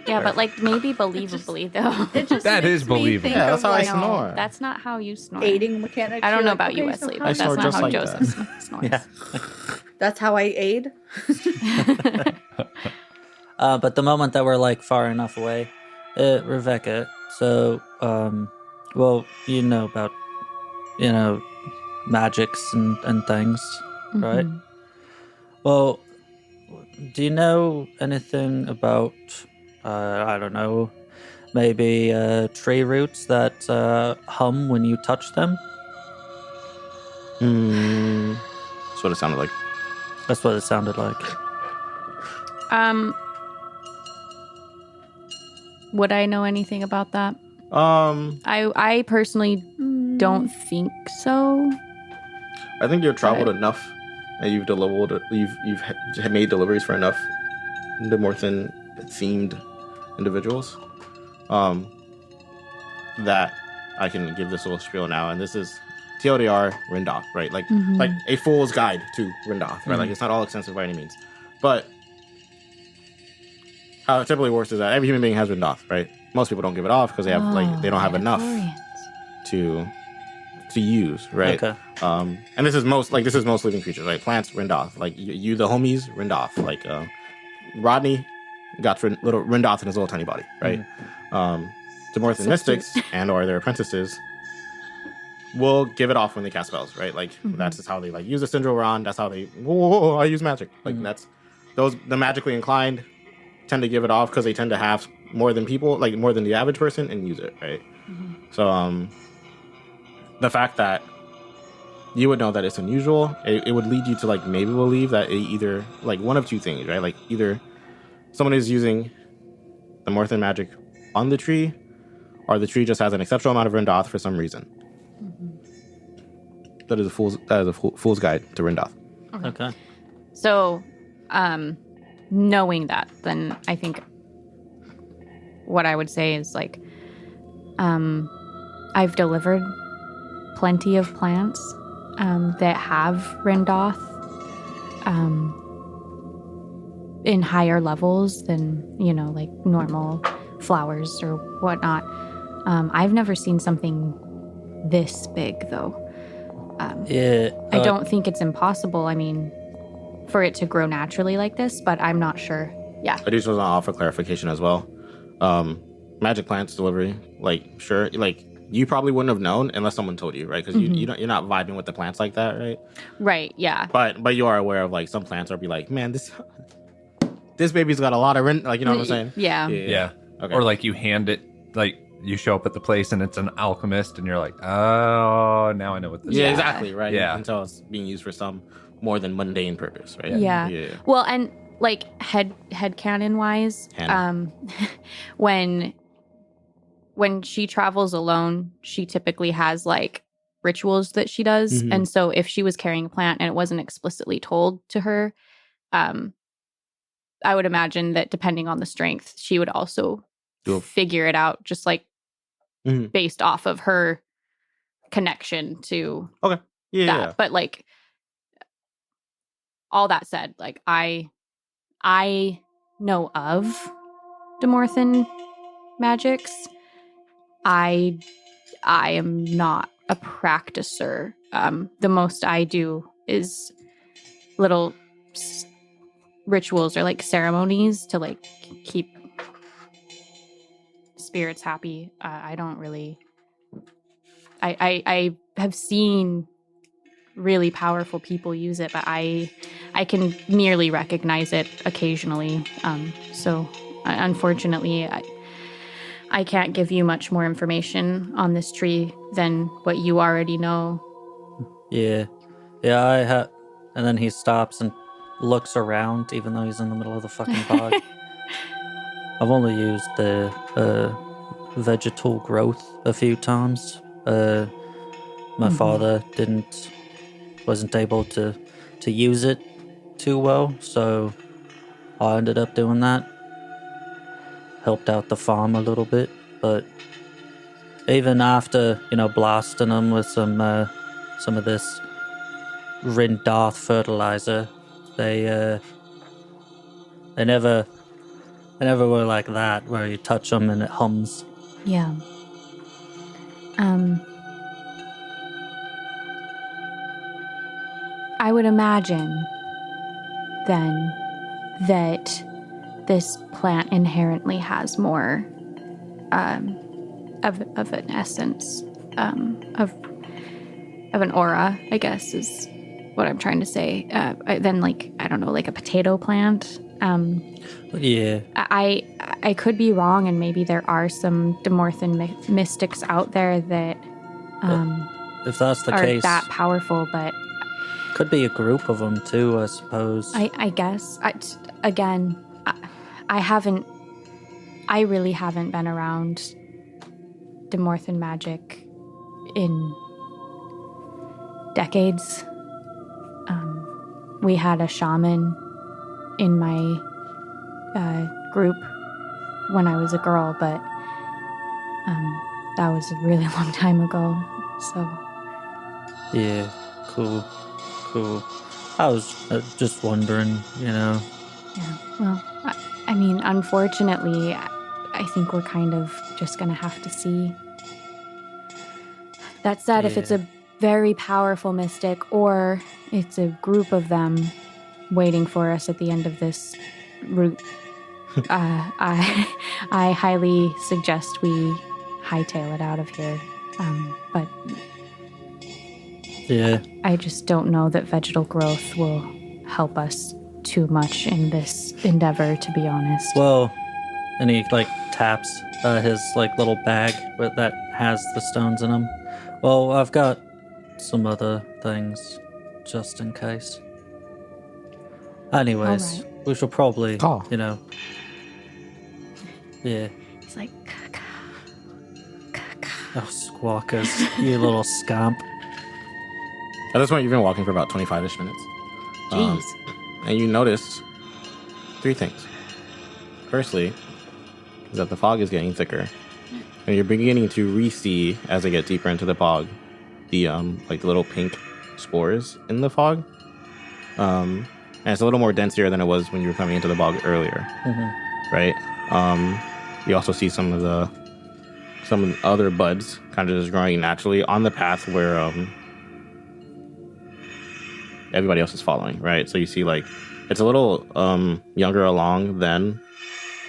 Yeah, but like maybe believably though. It just That makes is me believable. think Yeah, that's of, how I like, snore. That's not how you snore. aiding mechanics. I don't You're know like, about you, okay, so Wesley, how- but I that's snore not just how like Joseph that. snores. Yeah. That's how I aid. But the moment that we're like far enough away, Rebecca, so, well, you know about, magics and things, right? Mhm. Well, do you know anything about, I don't know, maybe tree roots that hum when you touch them? That's what it sounded like. That's what it sounded like. Would I know anything about that? Um, I personally don't think so. I think you've traveled enough, and you've delivered. You've made deliveries for enough Demorthan themed individuals. That I can give this little spiel now, and this is TLDR Rindoth, right? Like Mhm. like a fool's guide to Rindoth, right? Like it's not all extensive by any means, but how it typically works is that every human being has Rindoth, right? Most people don't give it off because they have they don't have enough to use, right? Okay. And this is most living creatures, right? Plants, Rindoth. Like you the homies, Rindoth. Like Rodney got little Rindoth in his little tiny body, right? Demorthan So mystics and or their apprentices will give it off when they cast spells, right? Like that's just how they like use the Syndrome Ron. That's how they I use magic. Like that's the magically inclined tend to give it off because they tend to have more than people, like more than the average person, and use it, right? So the fact that you would know that it's unusual. It would lead you to like maybe believe that it either like one of two things, right? Like either someone is using the Morthan magic on the tree, or the tree just has an exceptional amount of Rendoth for some reason. That is a fool's guide to Rendoth. Okay. So, knowing that, then I think what I would say is like, I've delivered plenty of plants that have Rendoth in higher levels than, you know, like normal flowers or whatnot. I've never seen something this big, though. Yeah. I don't think it's impossible. I mean, for it to grow naturally like this, but I'm not sure. Yeah. I just want to offer clarification as well. Magic plants delivery, like sure, like you probably wouldn't have known unless someone told you, right? Because you're not vibing with the plants like that, right? Right. Yeah. But you are aware of like some plants are be like, man, this baby's got a lot of like, you know what I'm saying? Yeah. Yeah. Okay. Or like you hand it, like you show up at the place and it's an alchemist and you're like, oh, now I know what this Yeah, is. exactly, right? Yeah. You can tell it's being used for some more than mundane purpose, right? Yeah. Yeah. Well, and like headcanon wise, when she travels alone, she typically has like rituals that she does. Mhm. And so if she was carrying a plant and it wasn't explicitly told to her, I would imagine that depending on the strength, she would also figure it out just like based off of her connection to Yeah. that. But like all that said, like I know of Demorthan magics. I am not a practicer. The most I do is little rituals or like ceremonies to like keep spirits happy. I don't really. I have seen really powerful people use it, but I can merely recognize it occasionally. So unfortunately, I can't give you much more information on this tree than what you already know. Yeah. And then he stops and looks around, even though he's in the middle of the fucking bog. I've only used the vegetal growth a few times. My father wasn't able to use it too well, so I ended up doing that. Helped out the farm a little bit, but even after, blasting them with some of this Rindarth fertilizer, they never were like that, where you touch them and it hums. Yeah. I would imagine then that this plant inherently has more of an essence, of an aura, I guess is what I'm trying to say. Than like, I don't know, like a potato plant. Yeah. I could be wrong, and maybe there are some Demorthan mystics out there that if that's the are case, that powerful, but could be a group of them too, I suppose. I guess. I really haven't been around Demorthan magic in decades. We had a shaman in my group when I was a girl, but that was a really long time ago. So yeah, cool. I was just wondering, Yeah. Well, I mean, unfortunately, I think we're kind of just gonna have to see. That said, if it's a very powerful mystic, or it's a group of them waiting for us at the end of this route, I highly suggest we hightail it out of here. But yeah. I just don't know that vegetal growth will help us too much in this endeavor, to be honest. Well, and he taps his little bag that has the stones in them. Well, I've got some other things, just in case. Anyways, Alright. we should probably, Oh. Yeah. It's like, Oh, squawkers, you little scamp. At this point, you've been walking for about 25-ish minutes. jeez. And you notice 3 things. Firstly, is that the fog is getting thicker. And you're beginning to re-see, as they get deeper into the fog, the like the little pink spores in the fog. And it's a little more denser than it was when you were coming into the bog earlier. Mm-hmm. Right? You also see some of the other buds kind of just growing naturally on the path where everybody else is following, right? So you see like it's a little younger along than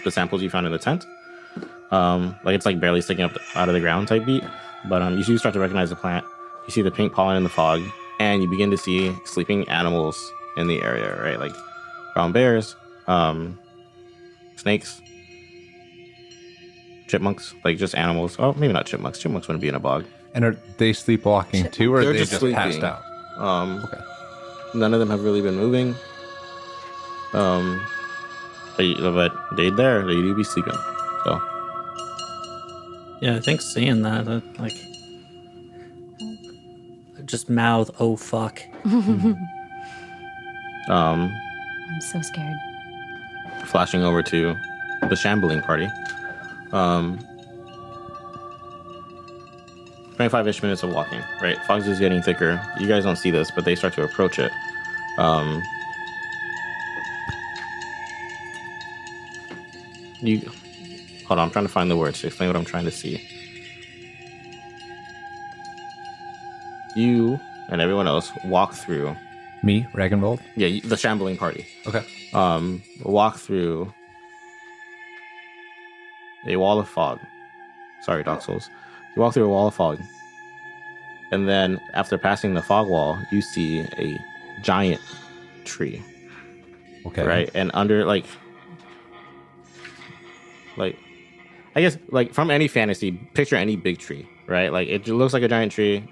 the samples you found in the tent. Like it's like barely sticking up out of the ground type beat. But you start to recognize the plant. You see the pink pollen in the fog, and you begin to see sleeping animals in the area, right? Like brown bears, snakes, chipmunks, like just animals. Oh, maybe not chipmunks. Chipmunks wouldn't be in a bog. And are they sleepwalking too, or are They're they just just sleeping. passed out? Okay. None of them have really been moving. But they do be sleeping. So Yeah, I think seeing that, like, just mouth, oh fuck. um, I'm so scared. flashing over to the shambling party. 25-ish minutes of walking, right? Fog is getting thicker. You guys don't see this, but they start to approach it. Hold on, I'm trying to find the words to explain what I'm trying to see. You and everyone else walk through. Me, Ragnvold? Yeah, the shambling party. Okay. Walk through a wall of fog. Sorry, Dark Souls. You walk through a wall of fog, and then after passing the fog wall, you see a giant tree. Okay. Right, and under like I guess like from any fantasy, picture any big tree, right? Like it looks like a giant tree.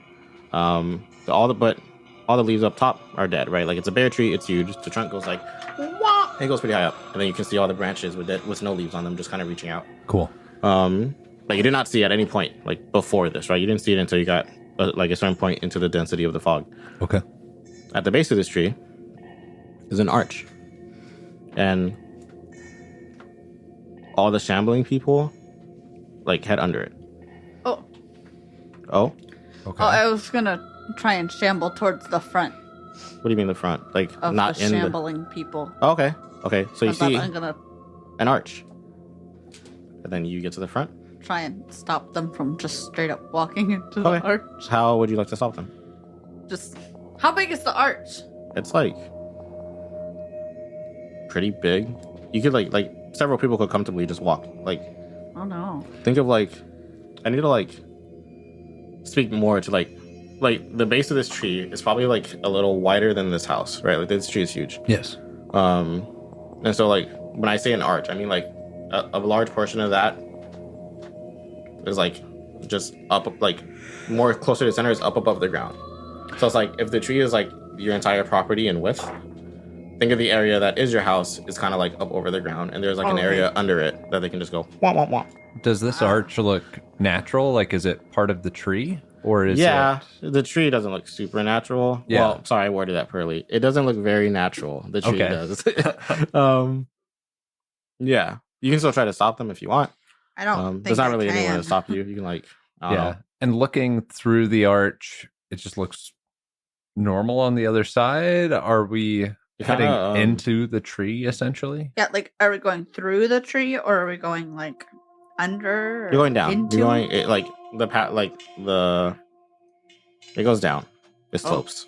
All the leaves up top are dead, right? Like it's a bare tree, it's huge. The trunk goes like wah! It goes pretty high up, and then you can see all the branches with no leaves on them, just kind of reaching out. Cool. But you did not see at any point like before this, right? You didn't see it until you got like a certain point into the density of the fog. Okay. At the base of this tree is an arch, and all the shambling people like head under it. Oh, Oh, Okay. I was gonna try and shamble towards the front what do you mean the front? Like of not the in shambling people. the. Oh, okay. So you I thought see I'm gonna an arch, and then you get to the front. try and stop them from just straight up walking into the Okay. arch. How would you like to stop them? Just how big is the arch? It's like pretty big. You could like several people could comfortably just walk. Like Oh no. think of like I need to like speak more to like the base of this tree is probably like a little wider than this house, right? Like this tree is huge. Yes. And so like when I say an arch, I mean like a large portion of that is like just up like more closer to the center is up above the ground. So it's like if the tree is like your entire property in width, think of the area that is your house is kind of like up over the ground, and there's like an Okay. area under it that they can just go womp womp womp. Does this arch look natural? Like, is it part of the tree, or is Yeah, it? the tree doesn't look supernatural. Yeah. Well, sorry, I worded that poorly. It doesn't look very natural. The tree Okay. does. Yeah, you can still try to stop them if you want. I don't think There's not I really anyone can. to stop you. You can like, I don't Yeah. know. And looking through the arch, it just looks normal on the other side. Are we heading kinda, into the tree essentially? Yeah, like are we going through the tree or are we going like under? Or You're going down. Into? You're going it, like the path, like the. It goes down. It slopes.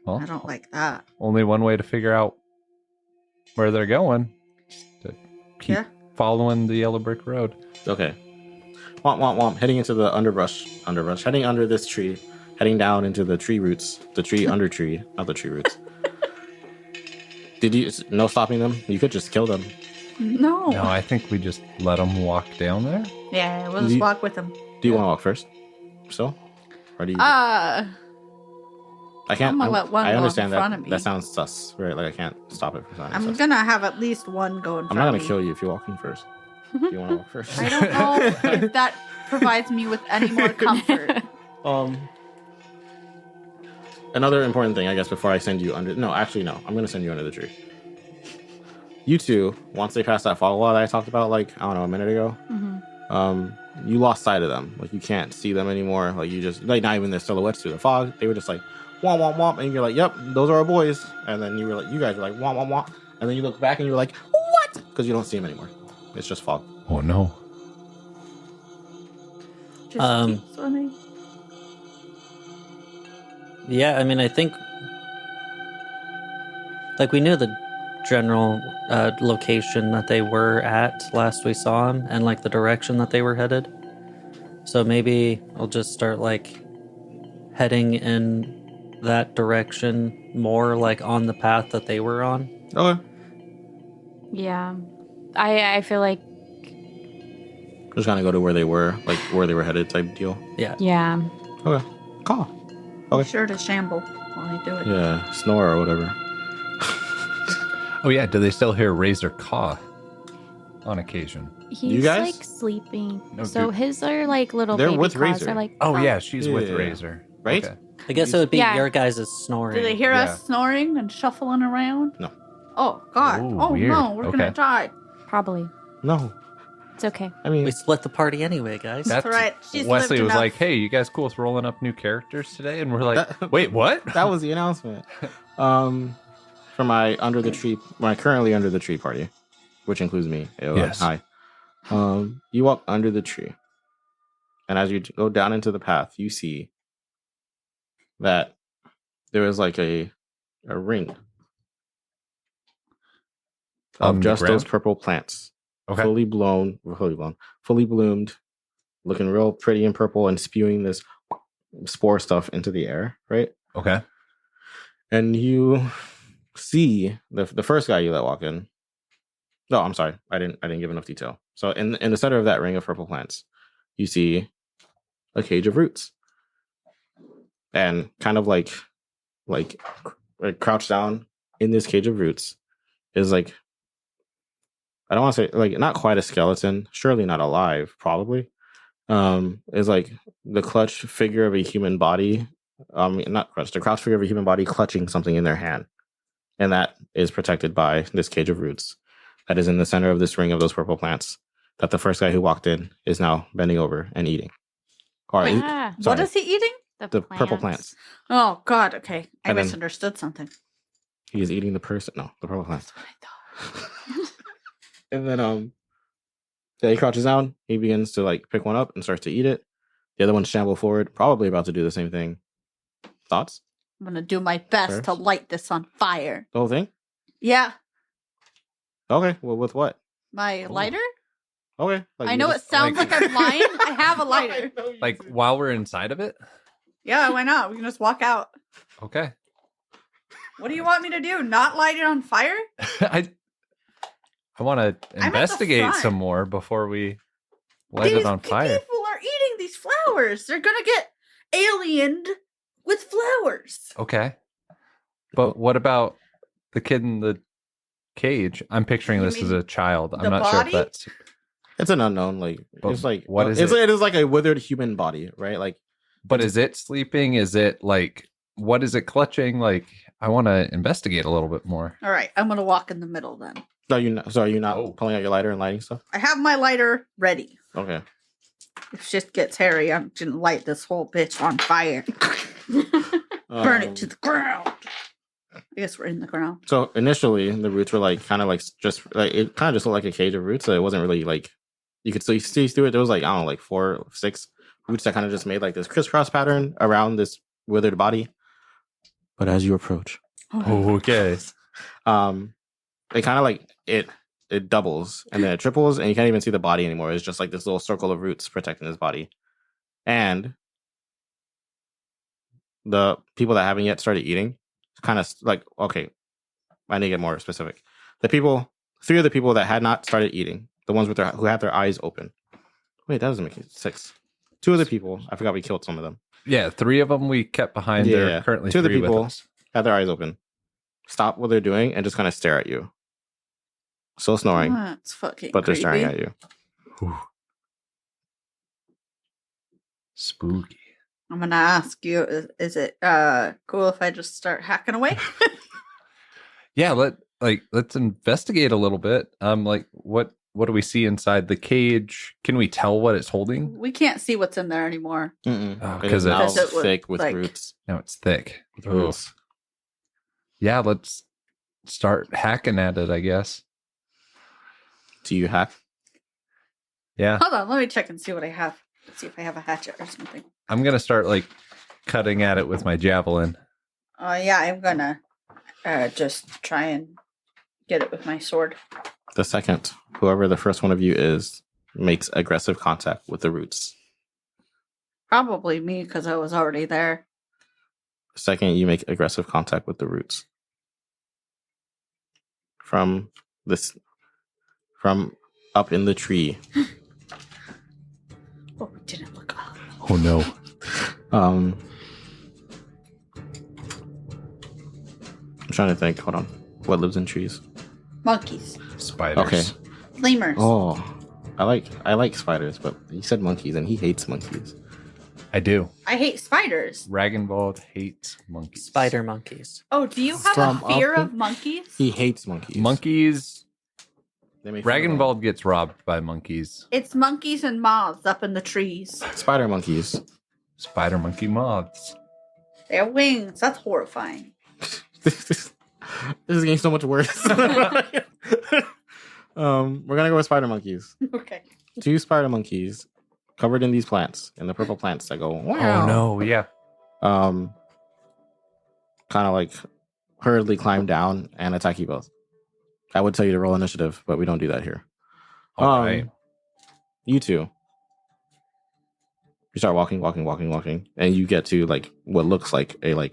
Well, I don't like that. only one way to figure out where they're going. Just to keep Yeah. following the yellow brick road. Okay. Womp womp womp. Heading into the underbrush. Heading under this tree. Heading down into the tree roots. The tree under tree, not the tree roots. Did you no stopping them? You could just kill them. No. No, I think we just let them walk down there. Yeah, we'll just You- walk with him. Do you want to walk first? Still? Or do you? I can't. I'm gonna let one I go understand in that. front of me. That sounds sus, right? Like I can't stop it from sounding I'm sus. gonna have at least one go in I'm front not of gonna me. kill you if you walk in first. Do you want to walk first? I don't know if that provides me with any more comfort. Another important thing, I guess, before I send you under. No, actually, no. I'm gonna send you under the tree. You two, once they pass that fog wall that I talked about, like I don't know, a minute ago, you lost sight of them. Like you can't see them anymore. Like you just like not even their silhouettes through the fog. They were just like womp womp womp, and you're like, yep, those are our boys. And then you were like, you guys were like womp womp womp, and then you look back and you're like, what? Because you don't see them anymore. It's just fog. Oh no. Just keep swimming. Yeah, I mean, I think like we knew the general location that they were at last we saw them, and like the direction that they were headed. So maybe I'll just start like heading in that direction more, like on the path that they were on. Okay. Yeah. I feel like, Just kind of go to where they were headed type deal. Yeah. yeah. Okay. Call. Be Okay. sure to shamble while you do it. Yeah, snore or whatever. Oh yeah, do they still hear Razor caw on occasion? He's guys? like sleeping. No, So dude. his are like little They're baby with caws. Razor. They're like, Oh yeah, she's with Yeah. Razor. Right? Okay. I guess it would be Yeah. your guys' snoring. Do they hear Yeah. us snoring and shuffling around? No. Oh God! Ooh, Oh weird. no! We're gonna Okay. die. Probably. No. It's okay. I mean, We split the party anyway, guys. That's right. She's Wesley lived was enough. like, "Hey, you guys cool with rolling up new characters today?" And we're like, That- "Wait, what?" that was the announcement. For my under the tree, my currently under the tree party, which includes me. Eoghan, Yes. Hi. You walk under the tree, and as you go down into the path, you see that there is like a ring On of the just those ground? purple plants, Okay. fully bloomed, looking real pretty and purple, and spewing this spore stuff into the air, right? Okay. And you see the first guy you let walk in. No, I'm sorry, I didn't give enough detail. So in the center of that ring of purple plants, you see a cage of roots, and kind of like crouched down in this cage of roots is like, I don't want to say like not quite a skeleton, surely not alive, probably. Is like the clutch figure of a human body. Not clutch, the crouch figure of a human body clutching something in their hand, and that is protected by this cage of roots that is in the center of this ring of those purple plants. That the first guy who walked in is now bending over and eating. Or Wait, Ah, What is he eating? the purple plants. Oh God! Okay, I And then- misunderstood something. He is eating the person. No, the purple plants. That's what I thought. And then yeah, he crouches down. He begins to like pick one up and starts to eat it. The other one's shamble forward, probably about to do the same thing. Thoughts? I'm gonna do my best First? to light this on fire. The whole thing? Yeah, Okay. Well, with what? my lighter. Okay. Like, I you know just- it sounds like- like I'm lying. I have a lighter. Like while we're inside of it. Yeah, why not? We can just walk out. Okay. What do you want me to do? Not light it on fire? I want to the investigate front. some more before we light These it on fire. people are eating these flowers. They're gonna get aliened with flowers. Okay. But what about the kid in the cage? I'm picturing You this as mean a child. the I'm not sure body? if that's It's an unknown. Like But it's like what is it it? is like a withered human body, right? Like but is it sleeping? Is it like what is it clutching? Like I want to investigate a little bit more. All right, I'm gonna walk in the middle then. are you not Oh. pulling out your lighter and lighting stuff? I have my lighter ready. Okay. If shit gets hairy, I'm gonna light this whole bitch on fire. Burn it to the ground. I guess we're in the ground. So initially, the roots were like kind of like just like it kind of just looked like a cage of roots. So it wasn't really like you could still see through it. There was like I don't know, like 4 or 6 roots that kind of just made like this crisscross pattern around this withered body. But as you approach, Okay. it kind of like it doubles and then it triples, and you can't even see the body anymore. It's just like this little circle of roots protecting his body, and the people that haven't yet started eating kind of like, okay, I need to get more specific. The people, 3 of the people that had not started eating, the ones with who had their eyes open. Wait, that doesn't make it 6. 2 other people. I forgot we killed some of them. Yeah, 3 of them we kept behind. Yeah, They're currently 2 other 3 people with us. had their eyes open. Stop what they're doing and just kind of stare at you. Still snoring, That's fucking but they're creepy. staring at you. Whew. Spooky. I'm gonna ask you: Is it cool if I just start hacking away? Yeah, let's investigate a little bit. Like what do we see inside the cage? Can we tell what it's holding? We can't see what's in there anymore. Mm-mm. Oh, It 'cause is now Because it was, thick with like- roots. Now it's thick. With roots. Yeah, let's start hacking at it, I guess. Do you hack? Yeah. Hold on, let me check and see what I have. Let's see if I have a hatchet or something. I'm gonna start like cutting at it with my javelin. Yeah, I'm gonna just try and get it with my sword. The second, whoever the first one of you is, makes aggressive contact with the roots. Probably me because I was already there. The second, you make aggressive contact with the roots. From up in the tree. Oh, we didn't look up. Oh no. I'm trying to think. Hold on. What lives in trees? Monkeys, Spiders. Okay. lemurs. Oh, I like spiders, but he said monkeys, and he hates monkeys. I do. I hate spiders. Ragnvald hates monkeys. Spider monkeys. Oh, do you have From a fear up- of monkeys? He hates monkeys. Monkeys. They make fun of him. Ragnvald gets robbed by monkeys. It's monkeys and moths up in the trees. Spider monkeys. Spider monkey moths. They have wings. That's horrifying. This is getting so much worse. We're gonna go with spider monkeys. Okay. 2 spider monkeys covered in these plants, in the purple plants that go. Wow. Oh no, yeah. Kind of like hurriedly climb down and attack you both. I would tell you to roll initiative, but we don't do that here. All right. You 2. You start walking, and you get to like what looks like a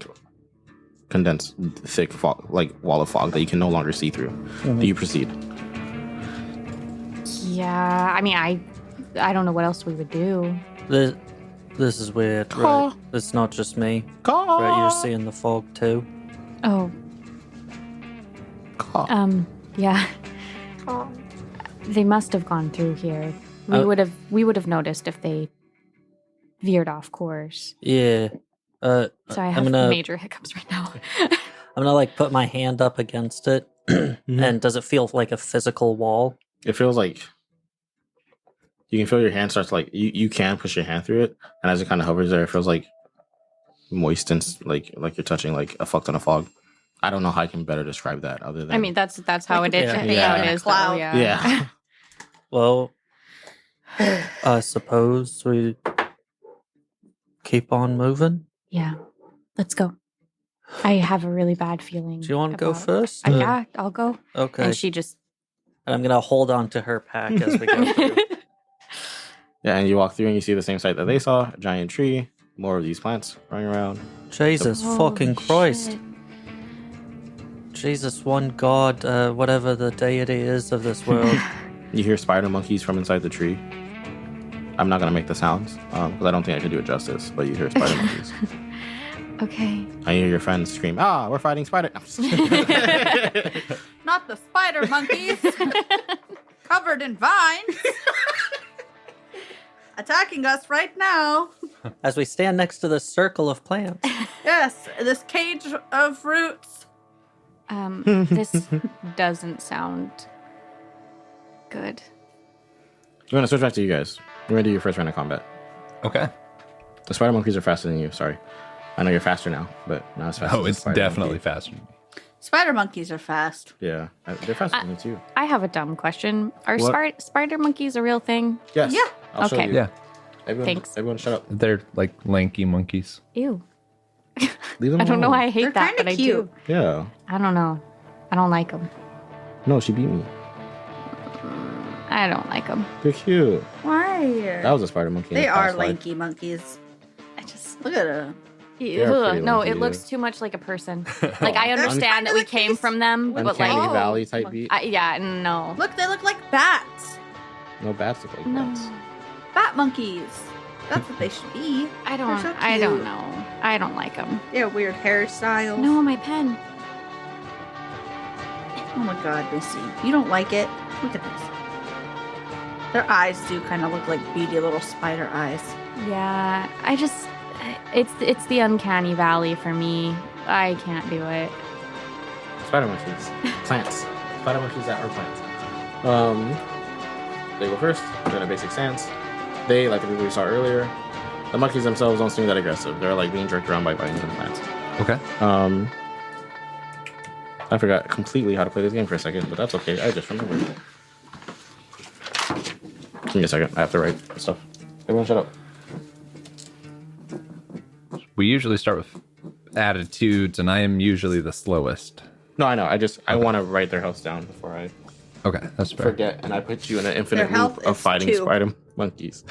condensed thick fog, wall of fog that you can no longer see through. Do you proceed? Yeah, I mean, I don't know what else we would do. This is weird, right? It's not just me. Right, you're seeing the fog too. Oh, yeah. They must have gone through here. We would have noticed if they veered off course. Yeah. So I have I'm gonna major hiccups right now. I'm gonna like put my hand up against it, and does it feel like a physical wall? It feels like you can feel your hand starts like you can push your hand through it, and as it kind of hovers there, it feels like moist and like you're touching like a fuck ton of fog. I don't know how I can better describe that other than I mean, that's how it is. Yeah. How it Yeah. is. Cloud. Though, yeah. Well, I suppose we keep on moving. Yeah. Let's go. I have a really bad feeling. Do you want to go about- first? Yeah, I'll go. Okay. And she just. And I'm gonna hold on to her pack as we go through. Yeah, and you walk through and you see the same sight that they saw, a giant tree, more of these plants running around. Jesus Holy fucking Christ. shit. Jesus, one God, whatever the deity is of this world. You hear spider monkeys from inside the tree. I'm not gonna make the sounds because I don't think I can do it justice. But you hear spider monkeys. Okay. I hear your friends scream, "Ah, we're fighting spider!" I'm just kidding. Not the spider monkeys covered in vines attacking us right now. As we stand next to this circle of plants. Yes, this cage of roots. This doesn't sound good. We're gonna switch back to you guys. We're gonna do your first round of combat. Okay. The spider monkeys are faster than you. Sorry, I know you're faster now, but not as fast. Oh, as the it's spider definitely monkey. faster. Spider monkeys are fast. Yeah, they're faster than you too. I have a dumb question. Are What? spider monkeys a real thing? Yes. Yeah. I'll show Okay. you. Yeah, Everyone, Thanks. Everyone, shut up. they're like lanky monkeys. Ew. Leave them I don't know alone. why I hate They're that, kinda but I cute. do. Yeah. I don't know. I don't like them. No, she beat me. I don't like them. They're cute. Why? That was a spider monkey. in They the are past life. lanky monkeys. I just. Look at them. They're pretty No, lanky, it looks yeah. too much like a person. Like I They're understand that kinda we like came these from them, but Uncanny like, Oh. Valley type beat. yeah, no. Look, they look like bats. No bats look like No. bats. Bat monkeys. That's what they should be. I They're don't. so I don't cute. know. I don't like them. They have weird hairstyles. No, my pen. Oh my god, Missy. You don't like it? Look at this. Their eyes do kind of look like beady little spider eyes. Yeah, I just. It's the uncanny valley for me. I can't do it. Spider monkeys. Plants. Spider monkeys that are plants. They go first. They're in a basic stance. They, like the people we saw earlier, the monkeys themselves don't seem that aggressive. They're like being jerked around by vines and plants. Okay. I forgot completely how to play this game for a second, but that's okay. I just remembered. Give me a second. I have to write stuff. Everyone shut up. We usually start with attitudes, and I am usually the slowest. No, I know. I want to write their health down before I Okay, that's fair. forget, and I put you in an infinite Their health loop of is fighting 2. spider monkeys.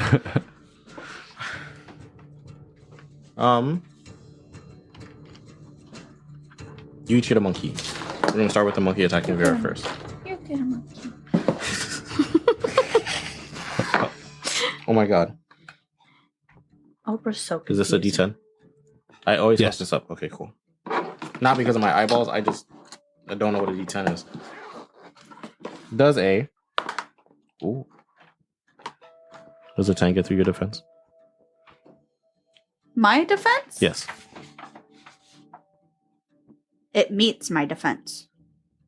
You each hit a monkey. We're gonna start with the monkey attacking Vera first. You're good, monkey. Oh my god. Oprah's so Is this a confusing. D10? I always Yes. mess this up. Okay, cool. Not because of my eyeballs, I don't know what a D10 is. Does a... Ooh. Does a 10 get through your defense? My defense? Yes. It meets my defense.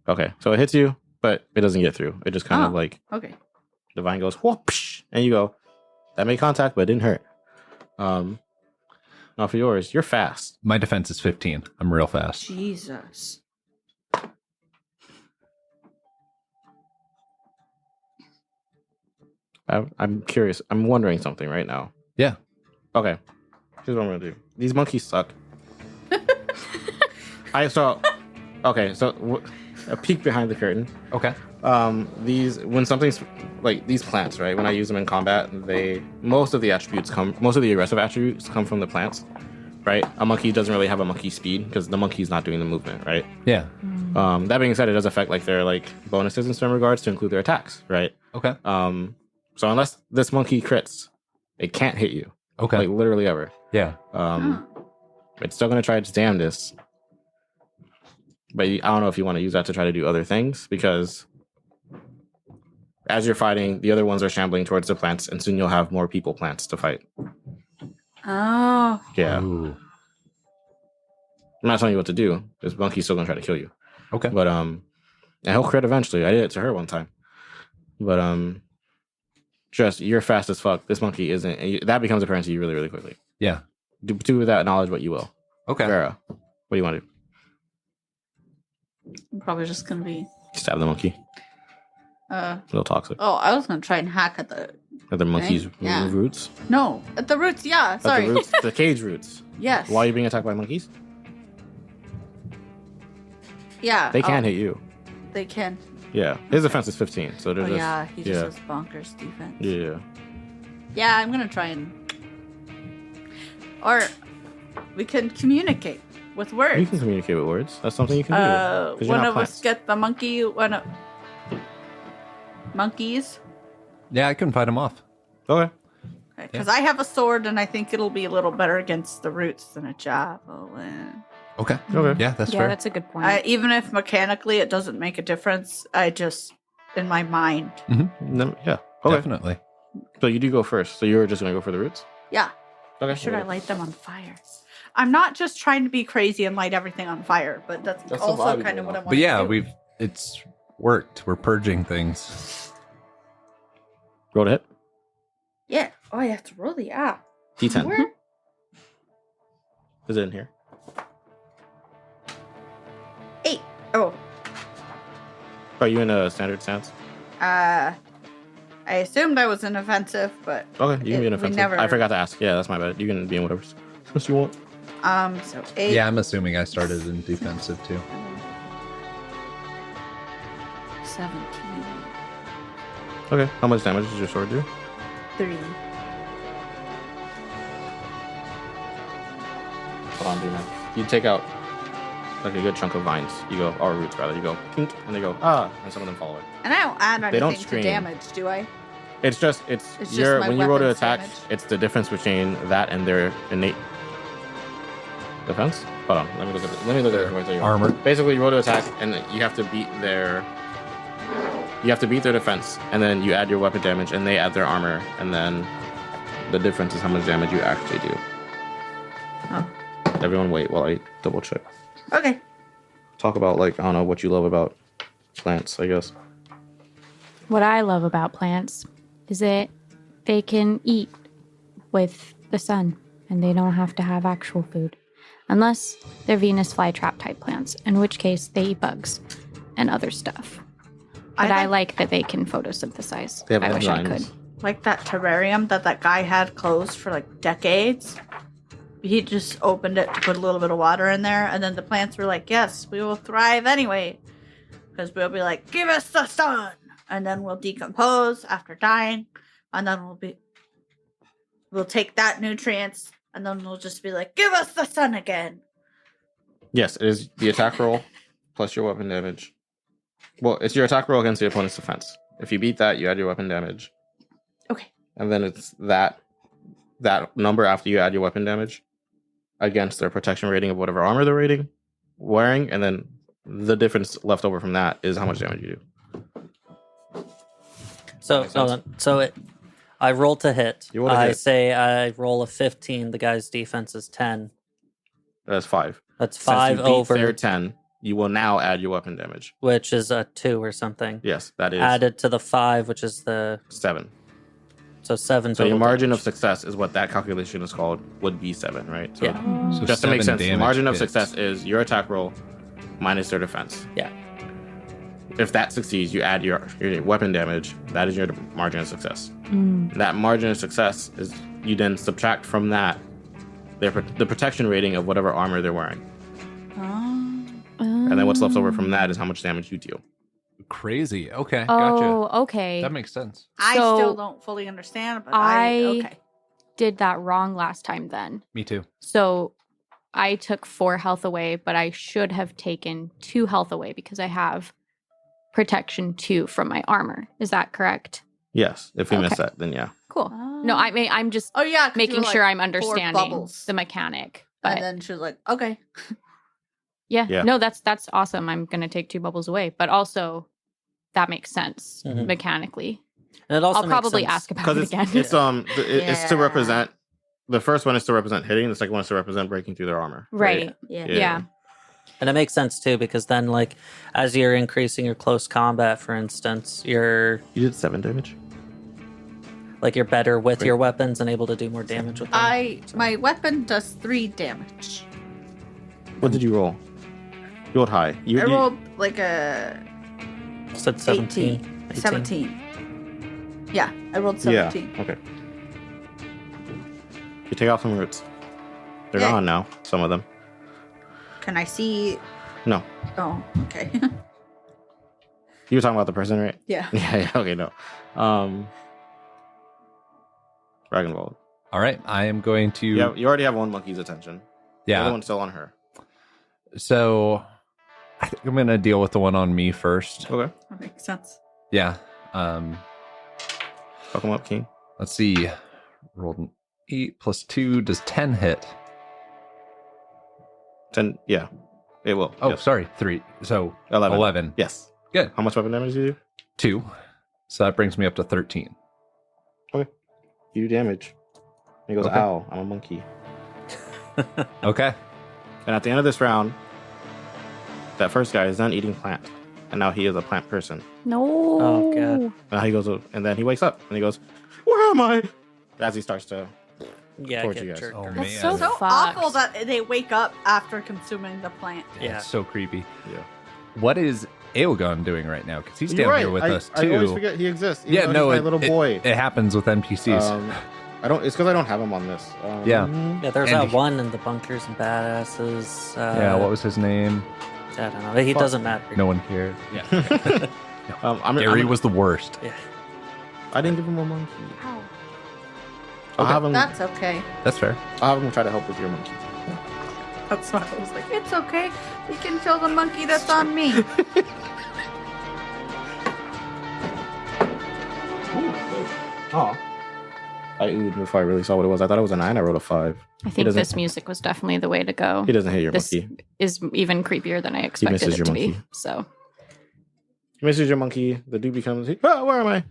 Okay, so it hits you, but it doesn't get through. It just kind of Oh. like... Okay. The vine goes, whoosh, and you go, that made contact, but it didn't hurt. Now for yours, you're fast. My defense is 15. I'm real fast. Jesus. I'm curious. I'm wondering something right now. Yeah. Okay. Here's what I'm gonna do. These monkeys suck. A peek behind the curtain. Okay. When something's like these plants, right? When I use them in combat, most of the aggressive attributes come from the plants, right? A monkey doesn't really have a monkey speed because the monkey's not doing the movement, right? Yeah. That being said, it does affect like their like bonuses in some regards to include their attacks, right? Okay. So unless this monkey crits, it can't hit you. Okay. Like literally ever. Yeah. It's still gonna try its damnedest. But I don't know if you want to use that to try to do other things, because as you're fighting, the other ones are shambling towards the plants, and soon you'll have more people plants to fight. Oh. Yeah. Ooh. I'm not telling you what to do. This monkey's still gonna try to kill you. Okay. But and he'll crit eventually. I did it to her one time. But just you're fast as fuck. This monkey isn't. And that becomes apparent to you really, really quickly. Yeah. Do with that knowledge what you will. Okay. Vera, what do you want to do? I'm probably just gonna be. Stab the monkey. Uh. A little toxic. Oh, I was gonna try and hack at the. At the monkey's Yeah. roots. No, at the roots. Yeah. At Sorry. the roots, the cage roots. Yes. Why are you being attacked by monkeys? Yeah. They can hit you. They can. Yeah. His defense is 15, so they're Oh just. yeah, he just yeah. has bonkers defense. Yeah. Yeah, I'm gonna try and. Or we can communicate with words. You can communicate with words. That's something you can do. 'cause you're One not of us plants. get the monkey. Monkeys. Yeah, I can fight him off. Okay. Because I have a sword, and I think it'll be a little better against the roots than a javelin. Okay. Okay. Yeah, that's Yeah, fair. that's a good point. Even if mechanically it doesn't make a difference, I just in my mind. Yeah. Okay. Definitely. So you do go first. So you're just gonna go for the roots. Yeah. Okay. Should I light them on fire? I'm not just trying to be crazy and light everything on fire, but that's the also vibe kind you're of what I on. want. But yeah, to do. it's worked. We're purging things. Roll to hit. Yeah. Oh, I have to roll the app. D10. Where? Is it in here? 8. Oh. Are you in a standard stance? I assumed I was an offensive, but Okay, you can be an we offensive. never- I forgot to ask. Yeah, that's my bad. You can be in whatever stance you want. so 8. Yeah, I'm assuming I started in defensive too. 17. Okay. How much damage does your sword do? 3. Hold on, dude, man. You take out like a good chunk of vines. You go, or roots rather. You go, pink, and they go, and some of them fall away. And I don't add They don't anything to scream. damage, do I? It's just just your my when you roll to weapons attack, damage. it's the difference between that and their innate defense. Hold on, let me look at it. Let me look at it. before I tell you. Armor. Basically, you roll to attack, and you have to beat their defense, and then you add your weapon damage, and they add their armor, and then the difference is how much damage you actually do. Oh. Everyone, wait while I double check. Okay. Talk about I don't know what you love about plants, I guess. What I love about plants is that they can eat with the sun and they don't have to have actual food. Unless they're Venus flytrap type plants, in which case they eat bugs and other stuff. But I like that they can photosynthesize. They have I wish I enzymes. could. Like that terrarium that guy had closed for like decades. He just opened it to put a little bit of water in there, and then the plants were like, yes, we will thrive anyway. Because we'll be like, give us the sun! And then we'll decompose after dying, and then we'll take that nutrients, and then we'll just be like, give us the sun again. Yes, it is the attack roll plus your weapon damage. Well, it's your attack roll against the opponent's defense. If you beat that, you add your weapon damage. Okay. And then it's that number after you add your weapon damage against their protection rating of whatever armor they're wearing, and then the difference left over from that is how much damage you do. So I roll to hit. You roll to I hit. say I roll a 15. The guy's defense is 10. That's 5. That's Since 5 you beat over, their 10, you will now add your weapon damage. which is a 2 or something. Yes, that is Added to the 5, which is the 7. 7. So your total margin damage. of success is what that calculation is called, would be 7, right? So Yeah. So just to make 7 sense, the damage margin of hits. success is your attack roll minus their defense. Yeah. If that succeeds, you add your weapon damage. That is your margin of success. That margin of success is you then subtract from that the protection rating of whatever armor they're wearing, and then what's left over from that is how much damage you deal. Crazy. Okay, Oh, gotcha. okay. That makes sense. I So, still don't fully understand, but I- okay. Did that wrong last time then. Me too. So I took 4 health away, but I should have taken 2 health away because I have protection 2 from my armor. Is that correct? Yes, if we miss Okay. that, then yeah. Cool. No, I mean I'm just Oh yeah, 'cause you making were, sure like, I'm 4 understanding bubbles. the mechanic. But And then she was like, okay. yeah, Yeah. no, that's awesome. I'm gonna take 2 bubbles away, but also that makes sense Mhm. mechanically. And it also I'll makes probably sense. ask about Because it it's again. it's to Yeah. represent. The first one is to represent hitting. The second one is to represent breaking through their armor. right. Yeah. Yeah. And it makes sense too, because then, like, as you're increasing your close combat, for instance, you're You did 7 damage. you're better with Wait. your weapons and able to do more damage with them. My weapon does 3 damage. What did you roll? You rolled high. I rolled like a Said 17. 18. 17. Yeah, I rolled 17. Yeah. Okay. You take off some roots. They're Yeah. gone now. Some of them. Can I see? No. Oh, okay. You were talking about the person, right? yeah. Yeah. Okay. No. Dragon Ball. All right, I am going to. You already have one monkey's attention. The other Yeah. one's still on her. So I think I'm gonna deal with the one on me first. Okay. That makes sense. Yeah. Fuck him up, King. Let's see. Rolled an 8 plus 2 does 10 hit. 10. Yeah. It will. Oh, yes. sorry, 3. So 11. 11. Yes. Good. How much weapon damage do you do? 2. So that brings me up to 13. You do damage. He goes, Okay. ow, I'm a monkey. Okay. And at the end of this round, that first guy is done eating plant. And now he is a plant person. No. Oh, God. And now he goes, and then he wakes up and he goes, where am I? As he starts to. Yeah, Towards get you guys. jerked Oh, around. man. That's so So fucked. awful that they wake up after consuming the plant. Yeah. It's so creepy. Yeah. What is Eoghan doing right now? Because he's You're down right. here with us I too. always forget he exists. Even Yeah, though no, he's my little boy. It happens with NPCs. It's because I don't have him on this. Yeah. Yeah, there's And that he- one in the bunkers and badasses. Yeah, what was his name? I don't know. He Fuck. doesn't matter. No one cared. Yeah. Gary was the worst. Yeah. I didn't give him a monkey. Ow. I'll have him. That's okay. That's fair. I'll have him try to help with your monkey. That's why I was like, it's okay. You can kill the monkey that's on me. Oh. I oohed before I really saw what it was. I thought it was a 9. I rolled a 5. I think this music was definitely the way to go. He doesn't hit your This monkey. is even creepier than I expected misses it your to be. monkey. So He misses your monkey. The dude becomes, where am I?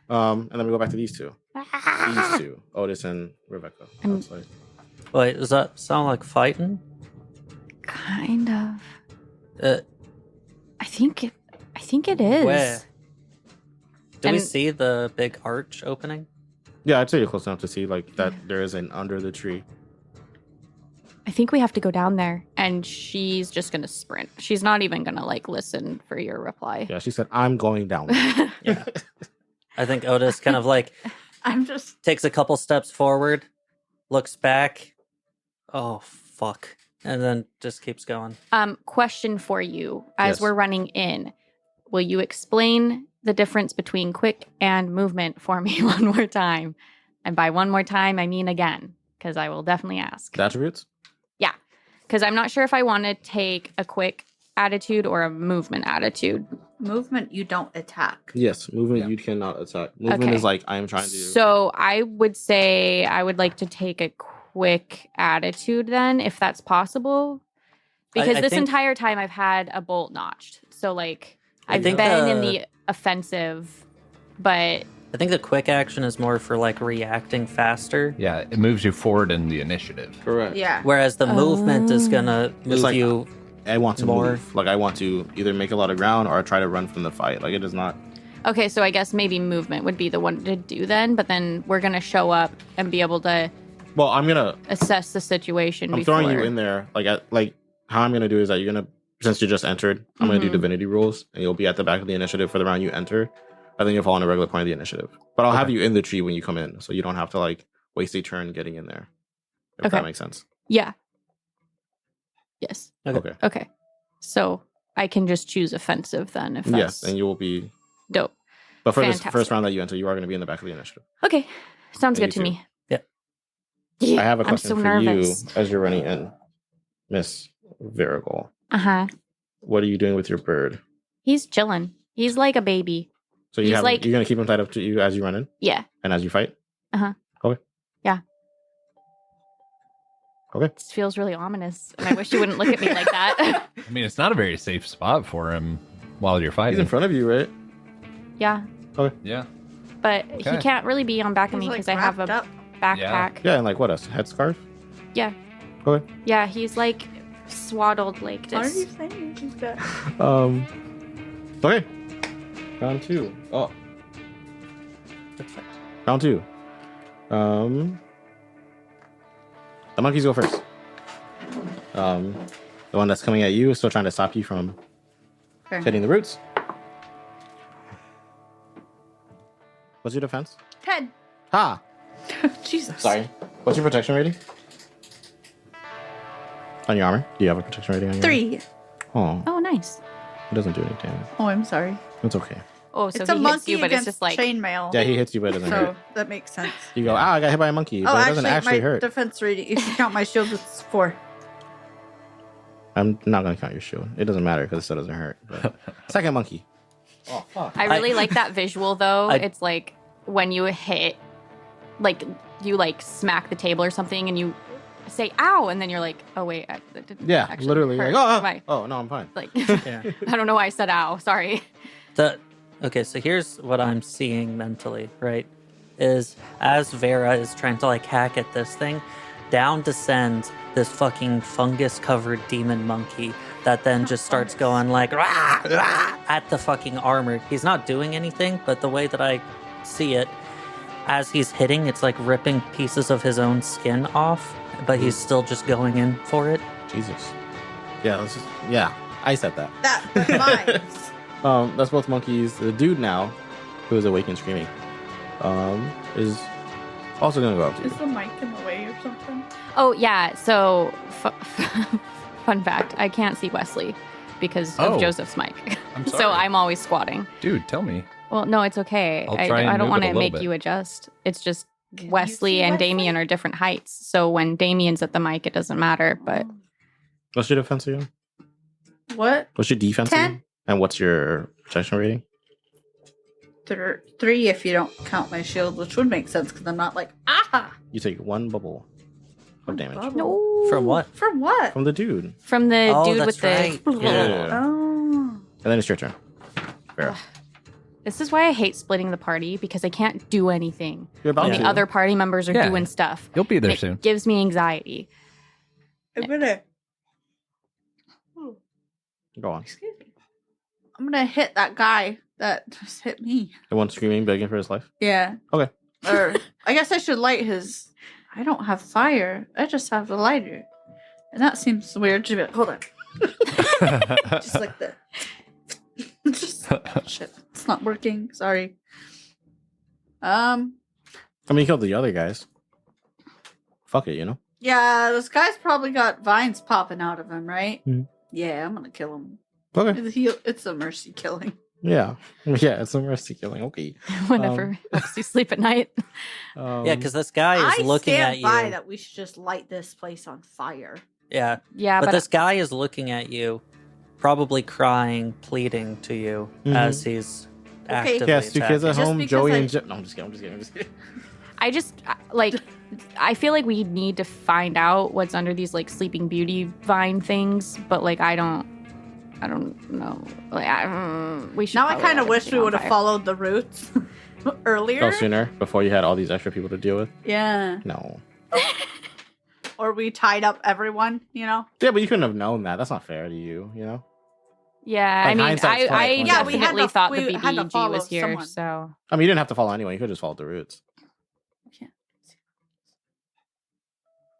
And then we go back to these two. These two. Otis and Rebecca. Outside. Wait, does that sound like fighting? kind of. Uh, I think it is. Where? Do we And- see the big arch opening? Yeah, I'd say you're close enough to see like that there is an under the tree. I think we have to go down there, and she's just gonna sprint. She's not even gonna like listen for your reply. Yeah, she said, I'm going down. Yeah. I think Otis kind of like I'm just. takes a couple steps forward, looks back. Oh, fuck. And then just keeps going. Question for you as Yes. we're running in. Will you explain the difference between quick and movement for me one more time? And by one more time, I mean again, because I will definitely ask. The attributes? Yeah, because I'm not sure if I want to take a quick attitude or a movement attitude. Movement, you don't attack. Yes, movement Yeah. you cannot attack. Movement Okay. is like I am trying to. So I would say I would like to take a quick attitude then, if that's possible. Because I this think- entire time I've had a bolt notched. So like I I've think been in the- the offensive, but I think the quick action is more for like reacting faster, Yeah, it moves you forward in the initiative. Correct. Yeah. whereas the movement is gonna move like- you. I want to More. move. Like I want to either make a lot of ground or try to run from the fight. Like it is not. okay, so I guess maybe movement would be the one to do then, but then we're gonna show up and be able to Well, I'm gonna. assess the situation I'm before. throwing you in there. Like how I'm gonna do is that you're gonna, since you just entered, I'm gonna do Mhm. divinity rules, and you'll be at the back of the initiative for the round you enter. And then you'll fall on a regular point of the initiative. But I'll have you in the tree when you come in, so you don't have to like waste a turn getting in there. If Okay. that makes sense. Yeah. Yes. Okay. Okay. So I can just choose offensive then if that's Yes, and you will be. dope. But for this Fantastic. first round that you enter, you are going to be in the back of the initiative. Okay. Sounds Thank good to you. me. Yeah. Yeah. I have a question I'm so for nervous. you as you're running in, Miss Viragol. Uh-huh. What are you doing with your bird? He's chilling. He's like a baby. So you He's have like- you're going to keep him tied up to you as you run in Yeah. and as you fight. This feels really ominous. And I wish you wouldn't look at me like that. I mean, it's not a very safe spot for him while you're He's fighting. in front of you, right? Yeah. Yeah. But he Okay. can't really be on back of He's, me like, because I have a wrapped up. backpack. Yeah, and like what, a headscarf? Yeah. Okay. Yeah, he's like swaddled like What are you this. saying? He's got. Okay. Round 2. Oh, That's fine. round 2. The monkeys go first. The one that's coming at you is still trying to stop you from Okay. hitting the roots. What's your defense? 10. Ha! Jesus. Sorry. What's your protection rating? On your armor? Do you have a protection rating on your 3. armor? Oh, Oh, nice. it doesn't do any damage. Oh, I'm sorry. It's okay. Oh, so It's a he hits monkey you, but it's against just like chainmail. Yeah, he hits you, but it doesn't So hurt. that makes sense. You go, I got hit by a monkey, but Oh, it doesn't actually my hurt. defense rating, if you count my shield, it's 4. I'm not going to count your shield. It doesn't matter because it still doesn't hurt. But... Second monkey. Oh, fuck. I really like that visual though. I- It's like when you hit, like you like smack the table or something, and you say "ow," and then you're like, "Oh wait, that didn't Yeah, actually literally. hurt." Like, Right. oh, no, I'm fine. Like Yeah. I don't know why I said "ow." Sorry. Okay, so here's what I'm seeing mentally, right? Is as Vera is trying to like hack at this thing, down descends this fucking fungus covered demon monkey that then just starts going like rah, rah, at the fucking armor. He's not doing anything, but the way that I see it, as he's hitting, it's like ripping pieces of his own skin off, but he's still just going in for it. Jesus. Yeah, I said that. That, but mine. That's both monkeys. The dude now, who is awake and screaming, is also going to go up to Is you. the mic in the way or something? Oh yeah. So fun fact: I can't see Wesley because Oh. of Joseph's mic. I'm So sorry. I'm always squatting. Dude, tell me. Well, no, it's okay. I'll try and I don't move want it to a little make bit. you adjust. It's just Can you Wesley see and Wesley? Damien are different heights. So when Damien's at the mic, it doesn't matter. But What's your defense again? What? What's your defense 10. again? And what's your protection rating? 3 if you don't count my shield, which would make sense because I'm not like, ah! You take 1 bubble of damage. Bubble. No. From what? From what? From the dude. From the Oh, dude that's with the. right. Yeah. Oh. And then it's your turn. Fair. This is why I hate splitting the party because I can't do anything. You're about When to. the other party members are Yeah. doing stuff. You'll be there It soon. gives me anxiety. I'm gonna. Go on. Excuse me. I'm gonna hit that guy that just hit me. The one screaming, begging for his life. Yeah. Okay. Or I guess I should light his. I don't have fire. I just have the lighter, and that seems weird to me. Hold on. Just like that. Just shit. It's not working. Sorry. I mean, you killed the other guys. Fuck it, you know? Yeah, this guy's probably got vines popping out of him, right? Mhm. Yeah, I'm gonna kill him. Okay. It's a mercy killing. Yeah. Yeah, it's a mercy killing. Okay. Whenever helps you sleep at night. Yeah, because this guy is I looking stand at you. by that we should just light this place on fire. Yeah, Yeah, but but this guy is looking at you, probably crying, pleading to you as he's Okay. actively Yes, 2 kids at Just home, because Joey I- and Jim. No, I'm just kidding. I'm just kidding. I'm just kidding. I just like. I feel like we need to find out what's under these like Sleeping Beauty vine things, but like I don't know. Like we should. Now I probably kind light of wish everything we on would have fire. followed the roots earlier. Go sooner before you had all these extra people to deal with. Yeah. No. Or we tied up everyone, you know? Yeah, but you couldn't have known that. That's not fair to you, you know? Yeah, Like, I mean, hindsight's 20/20. I Yeah, we had definitely to- thought we the had to BBG follow was here, someone. so I mean, you didn't have to follow anyway. You could just follow the roots.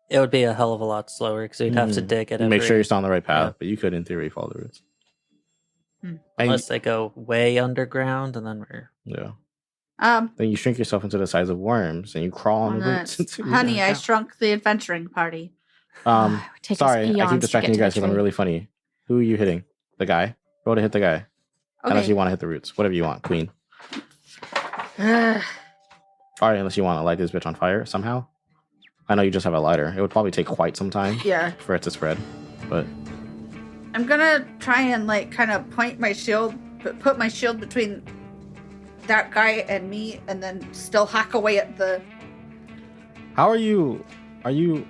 It would be a hell of a lot slower because you'd have to dig at You every, make sure you're still on the right path, Yeah. but you could, in theory, follow the roots. And unless they go way underground, and then we're yeah. Um, Then you shrink yourself into the size of worms and you crawl on the roots. honey, I shrunk the adventuring party. it would take us Sorry, I eons keep to distracting get you to guys the because I'm tree. really funny. Who are you hitting? The guy? Roll to hit the guy. Unless Okay. you want to hit the roots. Whatever you want, queen. Ugh. Alright, unless you want to light this bitch on fire somehow. I know you just have a lighter. It would probably take quite some time Yeah. for it to spread. But I'm gonna try and like kind of point my shield, but put my shield between that guy and me, and then still hack away at the. how are you? Are you?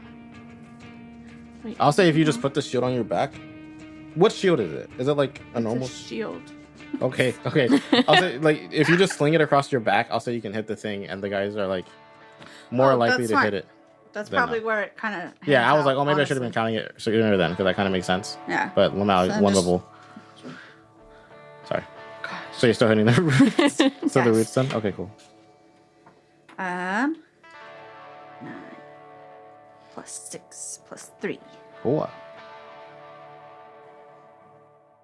Wait. I'll say if you just put the shield on your back. What shield is it? Is it like a normal? shield. Okay, okay. I'll say like if you just sling it across your back, I'll say you can hit the thing, and the guys are like more Oh, likely that's to smart. hit it. That's Then probably where it kind of. Yeah, I was like, oh, maybe I should have been counting it sooner then, because that kind of makes sense. Yeah. But Lamau, So one just- level. Sorry. So you're still hitting the roots? So the Yes. roots done? Okay, cool. 9 plus 6 plus 3. Oh,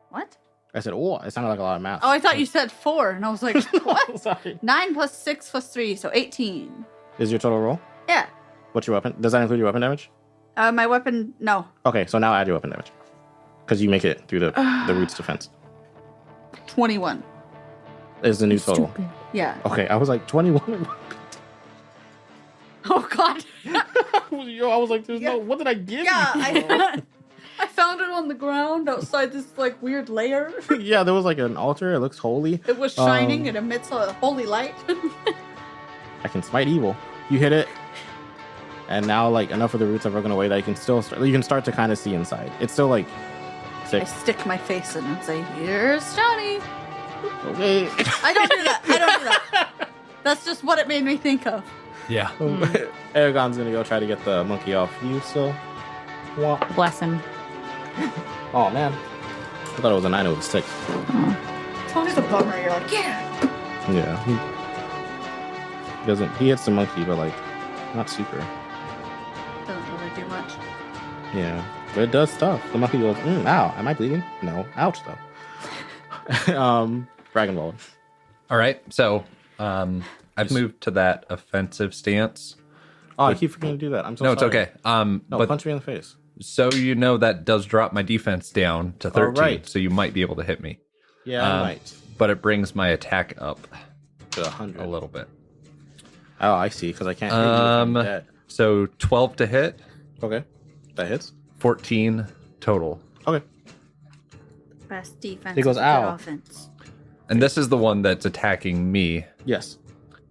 What? I said, oh, it sounded like a lot of math. Oh, I thought you said 4, and I was like, what? Sorry. 9 plus 6 plus 3, so 18. Is your total roll? Yeah. What's your weapon? Does that include your weapon damage? My weapon, no. Okay, so now add your weapon damage. Because you make it through the roots defense. 21. Is the new total. Yeah. Okay, I was like, 21. Oh, God. Yo, I was like, there's Yeah. no, what did I give Yeah, you? I found it on the ground outside this, like, weird layer. Yeah, there was like an altar. It looks holy. It was shining. It emits a holy light. I can smite evil. You hit it, and now like enough of the roots have broken away that you can still you can start to kind of see inside. It's still like I thick. stick my face in and say, here's Johnny. Okay. I don't do that. I don't do that. That's just what it made me think of. Yeah. Eoghan's gonna go try to get the monkey off you. So, Bless him. oh man, I thought it was a 9. It was a 6. It's always a bummer. You're like, yeah. Yeah. He doesn't. He hits the monkey, but like not super. Doesn't really do much. Yeah, but it does stuff. The monkey goes, ow, am I bleeding? No, ouch though. Dragon Ball. All right. So I've moved to that offensive stance. Oh, I keep forgetting to do that. I'm so No, it's sorry. okay. No, But punch me in the face. so you know that does drop my defense down to 13, right. so you might be able to hit me. Yeah, I might. But it brings my attack up To 100. a little bit. Oh, I see. Because I can't hit you if I'm dead. So 12 to hit, Okay, that hits. 14 total. Okay. Best defense. He goes, is good "Ow." offense. And this is the one that's attacking me. Yes.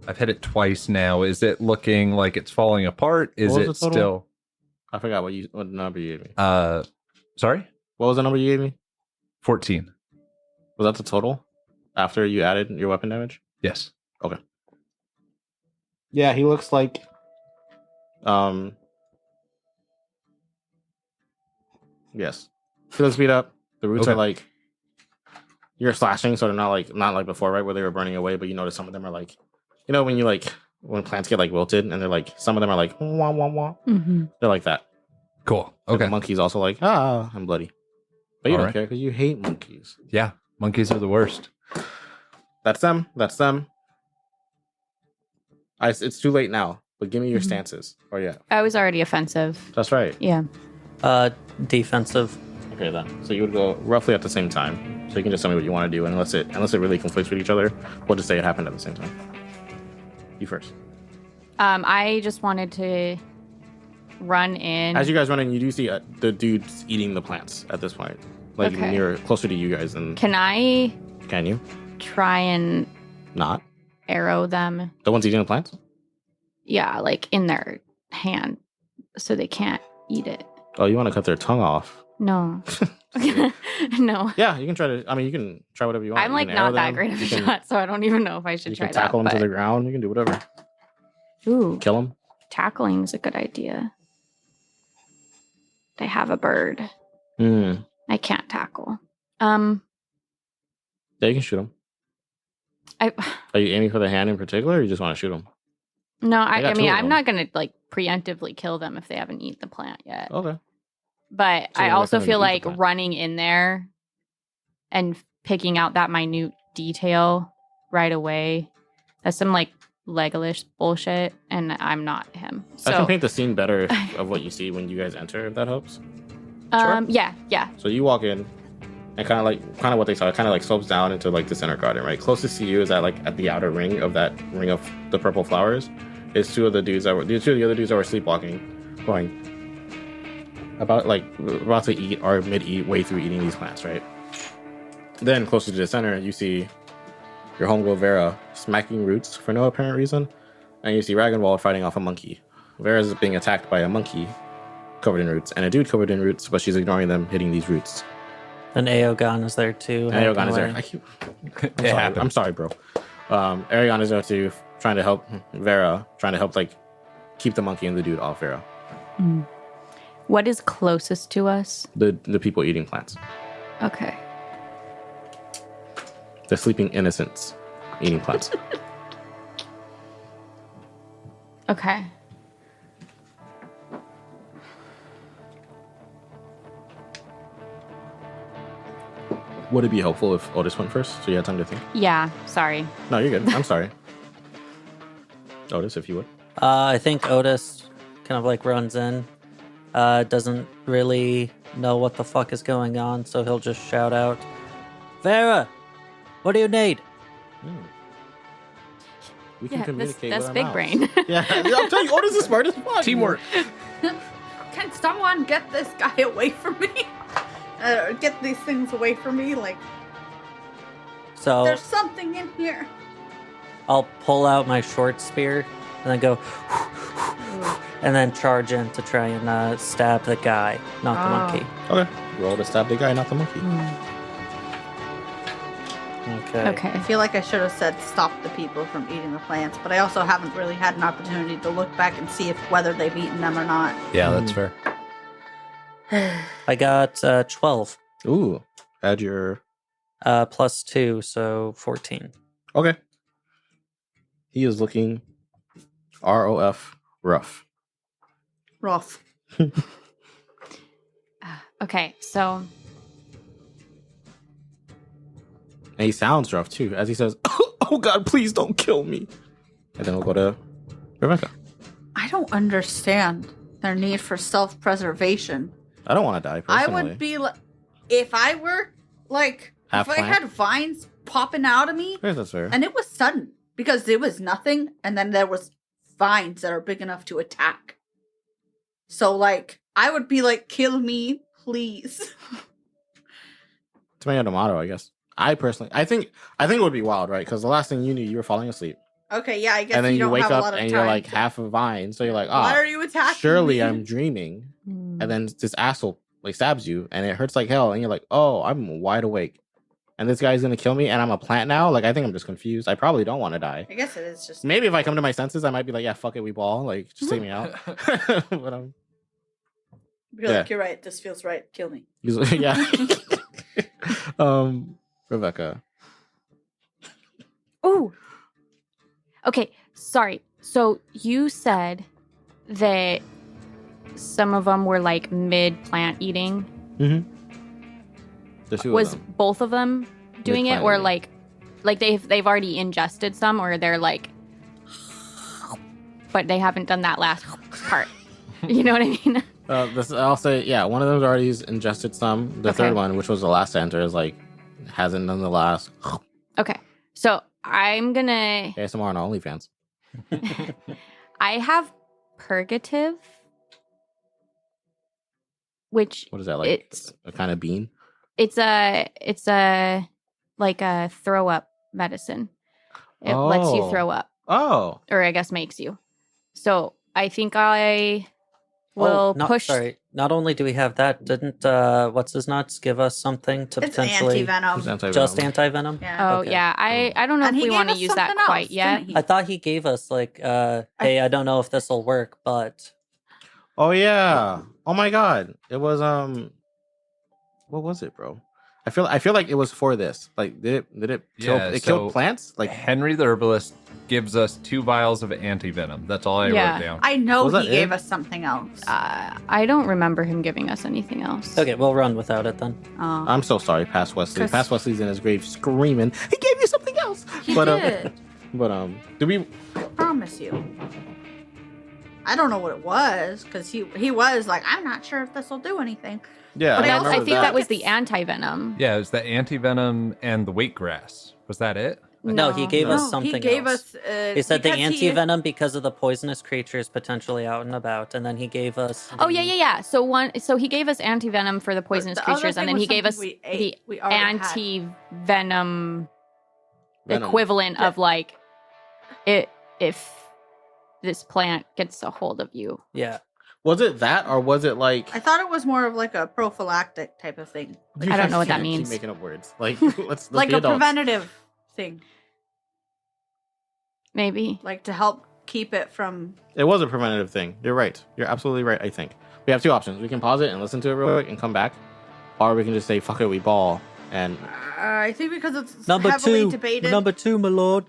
I've hit it twice now. Is it looking like it's falling apart? Is What was it the total? still? I forgot what number you gave me. Sorry? What was the number you gave me? 14. Was that the total after you added your weapon damage? Yes. Okay. Yeah, he looks like yes. He looks beat up. The roots are Okay. like you're slashing, so they're not like before, right, where they were burning away, but you notice some of them are like when you when plants get like wilted and they're like some of them are like wah wah wah. Mm-hmm. They're like that. Cool. And Okay. the monkey's also like, I'm bloody. But you All don't right. care because you hate monkeys. Yeah. Monkeys are the worst. That's them. That's them. It's too late now, but give me your stances. Oh, yeah. I was already offensive. That's right. Yeah. Defensive. Okay, then. So you would go roughly at the same time. So you can just tell me what you want to do. And unless it really conflicts with each other, we'll just say it happened at the same time. You first. I just wanted to run in. As you guys run in, you do see the dudes eating the plants at this point. Like Okay. near, closer to you guys. Than Can I can you? try and Not. arrow them? The ones eating the plants? Yeah, like in their hand so they can't eat it. Oh, you want to cut their tongue off? No. No. Yeah, you can try to. I mean, you can try whatever you want. I'm You like can arrow not that them. great of a You can- shot, so I don't even know if I should You try can tackle that. them to the but- ground. You can do whatever. Ooh, Kill them. tackling is a good idea. They have a bird. Mm. I can't tackle. Yeah, you can shoot them. I Are you aiming for the hand in particular, or you just want to shoot them? no, I got I two mean of I'm them. not gonna like preemptively kill them if they haven't eaten the plant yet. Okay. But So I you're also looking to feel eat the like plant. running in there and picking out that minute detail right away. That's some like Legolas bullshit, and I'm not him. I can So paint the scene better of what you see when you guys enter, if that helps. yeah. So you walk in, and kind of what they saw, it kind of like slopes down into like the center garden, right? Closest to you is at the outer ring of the purple flowers. Is two of the other dudes that were sleepwalking, going about to eat or way through eating these plants, right? Then closer to the center, you see your homegirl Vera smacking roots for no apparent reason, and you see Ragnvald fighting off a monkey. Vera's being attacked by a monkey covered in roots and a dude covered in roots, but she's ignoring them hitting these roots. And Eoghan is there too. And Eoghan is there. hacking away. I'm sorry, bro. Eoghan is there too, trying to help Vera, trying to help keep the monkey and the dude off Vera. What is closest to us? The people eating plants. Okay. The sleeping innocents eating plants. Okay. Would it be helpful if Otis went first, so you had time to think? Yeah. Sorry. No, you're good. I'm sorry. Otis, if you would. I think Otis kind of runs in, doesn't really know what the fuck is going on, so he'll just shout out, Vera, what do you need? We can Yeah, communicate that's with big our brain. mouths. Yeah, I'm telling you, Otis is smart as fuck. Teamwork. Can someone get this guy away from me? Get these things away from me? So There's something in here. I'll pull out my short spear and then go, and then charge in to try and stab the guy, not the monkey. Okay. Roll to stab the guy, not the monkey. Okay. Okay. I feel like I should have said stop the people from eating the plants, but I also haven't really had an opportunity to look back and see whether they've eaten them or not. Yeah, that's fair. I got 12 Ooh. Add your... plus 2, so 14. Okay. He is looking ROF rough. Rough. Okay. So And he sounds rough too, as he says, "Oh God, please don't kill me." And then we'll go to Rebecca. I don't understand their need for self-preservation. I don't want to die I personally. would be like, if I were Half if I plant? had vines popping out of me, Yes, that's fair. and it was sudden because there was nothing, and then there was vines that are big enough to attack. So I would be like, kill me, please. Tomato, tomato, I guess. I think it would be wild, right? Because the last thing you knew, you were falling asleep, Okay, yeah, I guess and then you you don't wake have a up lot of and time. you're like half a vine, so you're like, Why oh, are you attacking surely me? I'm dreaming, and then this asshole like stabs you, and it hurts like hell, and you're like, oh, I'm wide awake, and this guy's gonna kill me, and I'm a plant now. Like I think I'm just confused. I probably don't want to die. I guess it is just Maybe if I come to my senses, I might be like, yeah, fuck it, we ball, like just take me out. But You're like, you're right. This feels right. Kill me. yeah. Rebecca. Oh. Okay, sorry. So you said that some of them were like mid-plant eating. Mm-hmm. The two Was of them. both of them doing it, Mid-plant or eating. like they've already ingested some, or they're like, but they haven't done that last part. You know what I mean? I'll say, yeah, one of them's already ingested some. The Okay. third one, which was the last to enter, is like hasn't done the last. Okay, so I'm gonna. ASMR on OnlyFans. I have purgative, which What is that like? It's- A kind of bean? it's a like a throw up medicine. It lets you Oh. throw up, Oh, or I guess makes you. So I think I will push. Sorry. Not only do we have that, didn't what's his nuts give us something to It's potentially anti-venom. it's anti-venom. just anti-venom? Yeah. Oh Okay, yeah, I don't know And if he we gave want to us use that something quite else, yet. didn't he? I thought he gave us like, hey, I don't know if this will work, but Oh yeah. Oh my god. It was what was it, bro? I feel like it was for this. Like did it kill Yeah, it so- killed plants? Like Henry the herbalist gives us 2 vials of antivenom. That's all I Yeah. wrote down. I know Was that he gave it? us something else. I don't remember him giving us anything else. okay, we'll run without it then. I'm so sorry, Past Wesley. 'Cause- Past Wesley's in his grave screaming, he gave you something else. He but did. did we I promise you. I don't know what it was because he was like, I'm not sure if this will do anything. yeah, But I remember think that was It's- the anti-venom. Yeah, it was the antivenom and the wheatgrass. Was that it? No, he gave us No, something he gave else. us. He said the because anti-venom because of the poisonous creatures potentially out and about, and then he gave us. Oh yeah. So he gave us anti-venom for the poisonous the other creatures, and thing then was he gave us something we the ate. We already had. anti-venom Venom. equivalent Yeah. of like it if this plant gets a hold of you. Yeah. Was it that or was it like I thought it was more of like a prophylactic type of thing, You I don't guys know what that can't keep means. making up words. Like let's like be a adults. preventative thing, Maybe. like to help keep it from. It was a preventative thing. You're right. You're absolutely right, I think. We have two options. We can pause it and listen to it real quick and come back. Or we can just say, fuck it, we ball. And I think because it's Number heavily two. debated. Number two, my lord.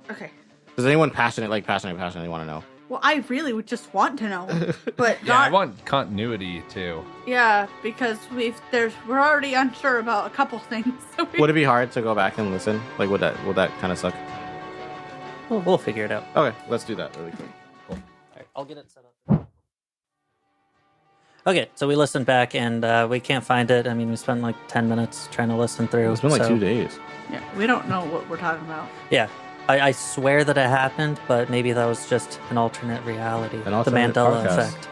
Okay. does anyone passionately want to know? Well, I really would just want to know, but Yeah, I not. want continuity too. Yeah, because we're already unsure about a couple things. So Would it be hard to go back and listen? Like would that kind of suck? We'll figure it out. Okay, let's do that really quick. Alright, I'll get it set up. Okay, so we listened back and we can't find it. I mean, we spent like 10 minutes trying to listen through. It's been like so- 2 days. Yeah, we don't know what we're talking about. Yeah. I swear that it happened, but maybe that was just an alternate reality. An the alternate Mandela podcast. effect.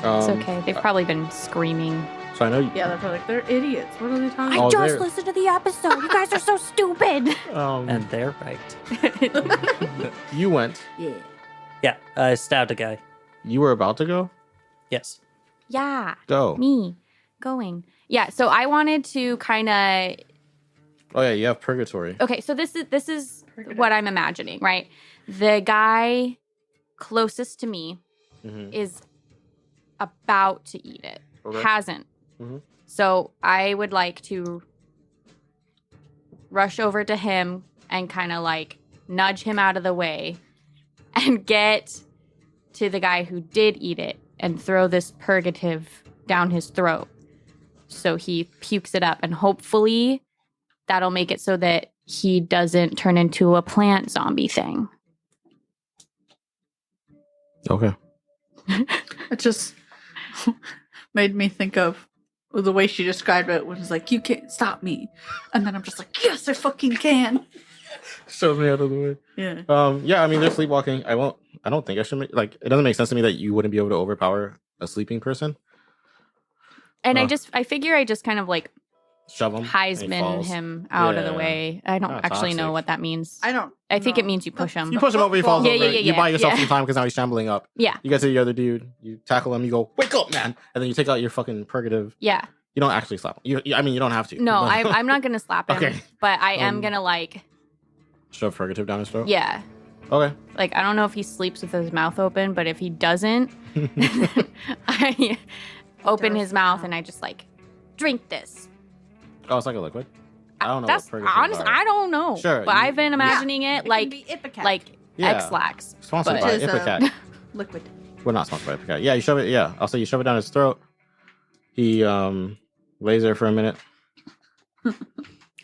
It's okay. They've probably been screaming. So I know Yeah, they're probably like, they're idiots. What are they talking Oh, about? just they're- listened to the episode. You guys are so stupid. And they're right. you went. Yeah. Yeah, I stabbed a guy. You were about to go? Yes. Yeah, Go. me going. Yeah, so I wanted to kind of. Oh yeah, you have purgatory. Okay, so this is what I'm imagining, right? The guy closest to me Mm-hmm. is about to eat it. Okay. Hasn't. Mhm. So I would like to rush over to him and kind of like nudge him out of the way and get to the guy who did eat it and throw this purgative down his throat. So he pukes it up, and hopefully that'll make it so that he doesn't turn into a plant zombie thing. Okay. It just made me think of the way she described it was like, you can't stop me. And then I'm just like, yes, I fucking can. Shows me out of the way. Yeah. Yeah, I mean, they're sleepwalking. I don't think I should make, like, it doesn't make sense to me that you wouldn't be able to overpower a sleeping person. And Oh. I figure I just kind of like shove him. and he Heisman falls. him out of the Yeah. way. I don't Oh, actually know toxic. what that means. I think it means you push him. You push him over, he falls Yeah, over. yeah, yeah, You buy yeah, yourself yeah. some time because now he's shambling up. Yeah. You get to the other dude, you tackle him, you go, wake up, man. And then you take out your fucking purgative. Yeah. You don't actually slap him. I mean, you don't have to. No, But- I'm not gonna slap him. Okay. But I am Um, gonna like, Shove purgative down his throat? yeah. Okay. Like I don't know if he sleeps with his mouth open, but if he doesn't, I open his mouth and I just like drink this. Oh, it's like a liquid? I don't know That's what purgatives honest. are. I don't know. Sure, but you- I've been imagining it can like be Ipecac. Yeah. X-Lax. Sponsored but- by Which is, Ipecac. liquid. We're not sponsored by Ipecac. Yeah, you shove it. Yeah, I'll say you shove it down his throat. He lays there for a minute. I'm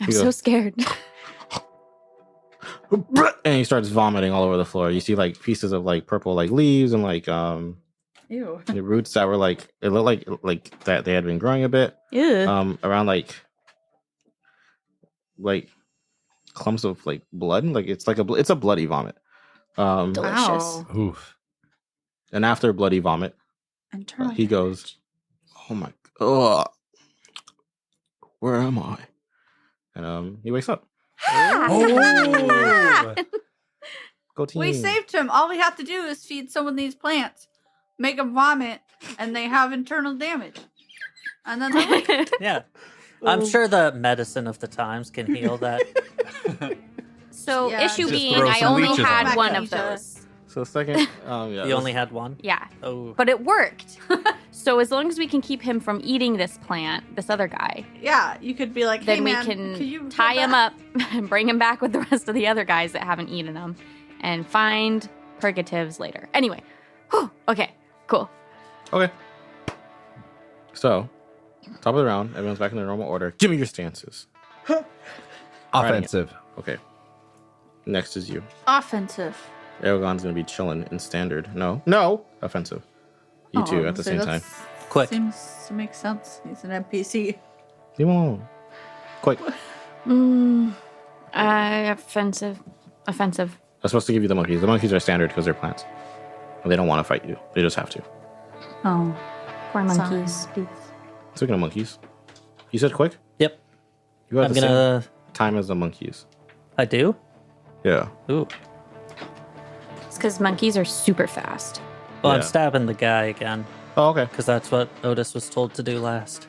He so goes- scared. And he starts vomiting all over the floor. You see like pieces of like purple like leaves and like Ew. the roots that were like it looked like that they had been growing a bit. Ew. Around like clumps of like blood. Like it's a bloody vomit. Delicious. Wow. Oof. And after bloody vomit, Internal he goes, "Oh my god, where am I?" And he wakes up. Oh. Go team. We saved him. All we have to do is feed some of these plants, make them vomit, and they have internal damage. And then they're like, Yeah. I'm sure the medicine of the times can heal that. So Yeah, issue just being, throw I some only leeches had on it. one of Magnesia. those. So second, yeah, You only had one? Yeah, Oh. but it worked. So as long as we can keep him from eating this plant, this other guy, yeah, you could be like, hey, then we man, can you tie do him that? up and bring him back with the rest of the other guys that haven't eaten them, and find purgatives later. Anyway, whew, okay, cool. Okay. So, top of the round, everyone's back in their normal order. Give me your stances. Offensive. Okay. Next is you. Offensive. Eoghan's gonna be chilling in standard. No, offensive. You two at the so same time. that's- Quick. Seems to make sense. He's an NPC. Leave him alone. Quick. Offensive. Offensive. I'm supposed to give you the monkeys. The monkeys are standard because they're plants. And they don't want to fight you. They just have to. Oh, Poor monkeys. Speaking of monkeys, you said quick? Yep. You have I'm the same gonna. time as the monkeys. I do? Yeah. Ooh. It's because monkeys are super fast. Well, I'm Yeah. stabbing the guy again Oh, okay. because that's what Otis was told to do last.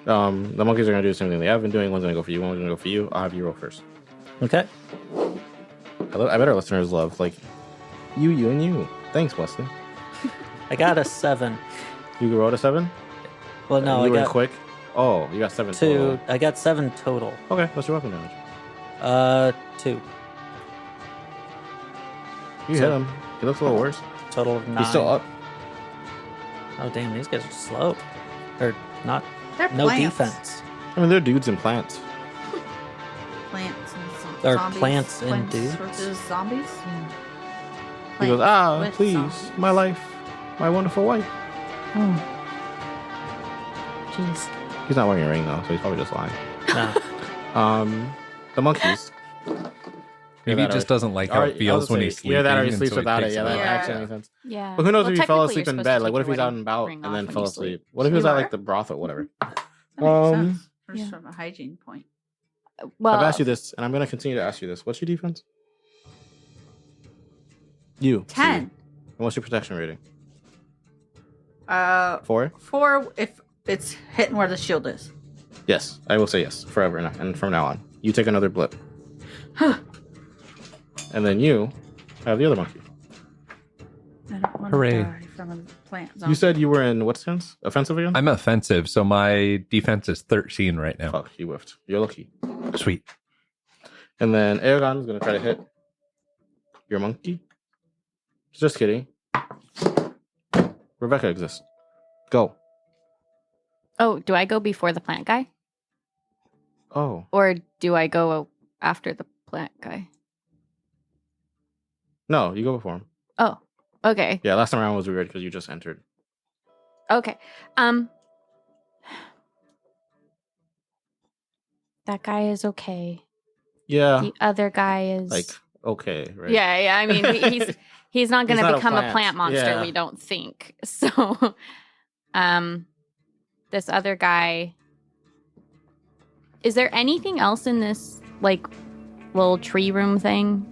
The monkeys are gonna do the same thing they have been doing. One's gonna go for you. One's gonna go for you. I'll have you roll first. Okay. I bet our listeners love like you, and you. Thanks, Wesley. I got a 7. You rolled a 7. Well, no, you I were got quick. Oh, you got 7 2. total. I got 7 total. Okay, what's your weapon damage? 2. You So- hit him. He looks a little worse. Total of 9. He's still up. Oh, damn, these guys are slow. Or not. they're No plants. defense. I mean, they're dudes and plants. Plants and Or zombies. plants and dudes. versus zombies. He goes, Plants with please, zombies. my life, my wonderful wife. Oh. Jeez. He's not wearing a ring though, so he's probably just lying. No. The monkeys. Maybe he just doesn't like how it feels when he's sleeping. Yeah, that or he and sleeps so without it. takes Yeah, that off. Yeah. actually makes sense. Yeah. But who knows Well, if he fell technically, asleep you're in supposed bed? to Like, what take if he's your out and about ring and off then when fell you sleep. asleep? What if he was You at are? like the brothel, whatever? That makes Um, sense. Just yeah. from a hygiene point. Well, I've asked you this, and I'm going to continue to ask you this. What's your defense? You. 10. And what's your protection rating? 4 4? if it's hitting where the shield is. Yes, I will say yes forever and from now on. You take another blip. And then you have the other monkey. I don't want Hooray. to die from a plant zombie. You said you were in what stance? Offensive again? I'm offensive, so my defense is 13 right now. Fuck, you whiffed. You're lucky. Sweet. And then Eoghan is going to try to hit your monkey. Just kidding. Rebecca exists. Go. oh, do I go before the plant guy? Oh. Or do I go after the plant guy? No, you go before him. Oh, okay. Yeah, last time around was weird because you just entered. Okay. That guy is okay. Yeah. The other guy is Like, okay, right? Yeah. I mean, he's not going He's to not a become a plant. plant monster. Yeah. We don't think so. This other guy Is there anything else in this, like, little tree room thing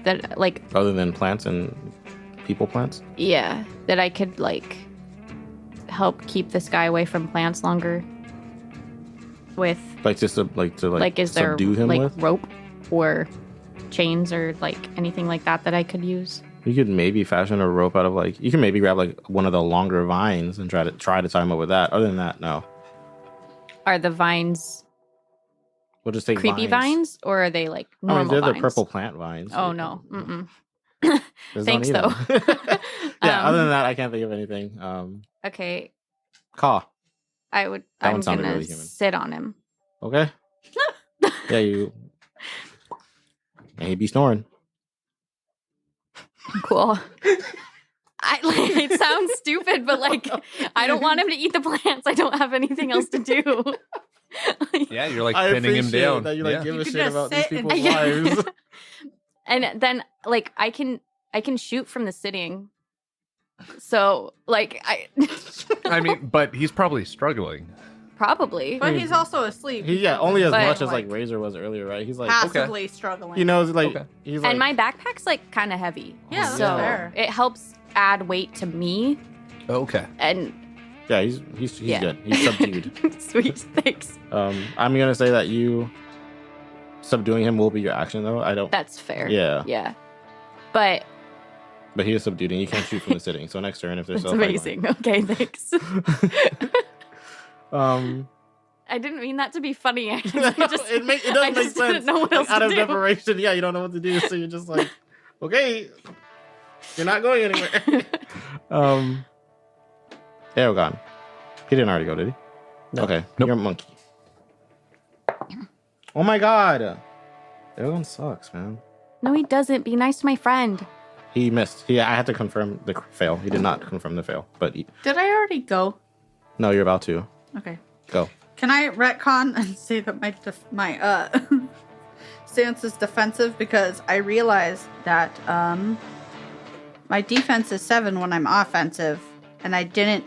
that, like... Other than plants and people plants? Yeah, that I could, like, help keep this guy away from plants longer with... Like, just to, is there, subdue him like, with? rope or chains or, like, anything like that I could use? You could maybe fashion a rope out of, like... You can maybe grab, like, one of the longer vines and try to tie him up with that. Other than that, no. Are the vines... We'll just take creepy vines, or are they like normal they're vines? the purple plant vines. Oh no. Mm-mm. There's Thanks no though. need them. Yeah, other than that, I can't think of anything. Okay. Caw. I'm one sounded gonna really human. sit on him. Okay. Yeah, you. And he'd be snoring. Cool. It sounds stupid, but like I don't want him to eat the plants. I don't have anything else to do. Yeah, you're like I pinning him appreciate down. that you Yeah. give You a could shit just about these sit and- people's lives. And then like I can shoot from the sitting. So like I mean, but he's probably struggling. probably. But he's also asleep. Only as But, much as like Razor was earlier, right? He's like passively struggling. he knows like Okay. he's like And my backpack's like kind of heavy. Yeah, that's so fair. it helps add weight to me. Okay. And yeah, he's Yeah. good. He's subdued. sweet, thanks. I'm gonna say that you subduing him will be your action though. I don't. That's fair. Yeah. Yeah. But But he is subdued and you can't shoot from the sitting. So next turn, if there's that's amazing. Okay, thanks. I didn't mean that to be funny. I just, it does I make just sense. didn't know what else Out to of do. desperation, yeah, you don't know what to do, so you're just like, okay, you're not going anywhere. Eoghan. He didn't already go, did he? No. Okay, Nope. you're a monkey. Oh my god. Eoghan sucks, man. No, he doesn't. Be nice to my friend. He missed. I had to confirm the fail. He did not confirm the fail, but Did I already go? no, you're about to. Okay. Go. Can I retcon and say that my stance is defensive because I realized that my defense is 7 when I'm offensive, and I didn't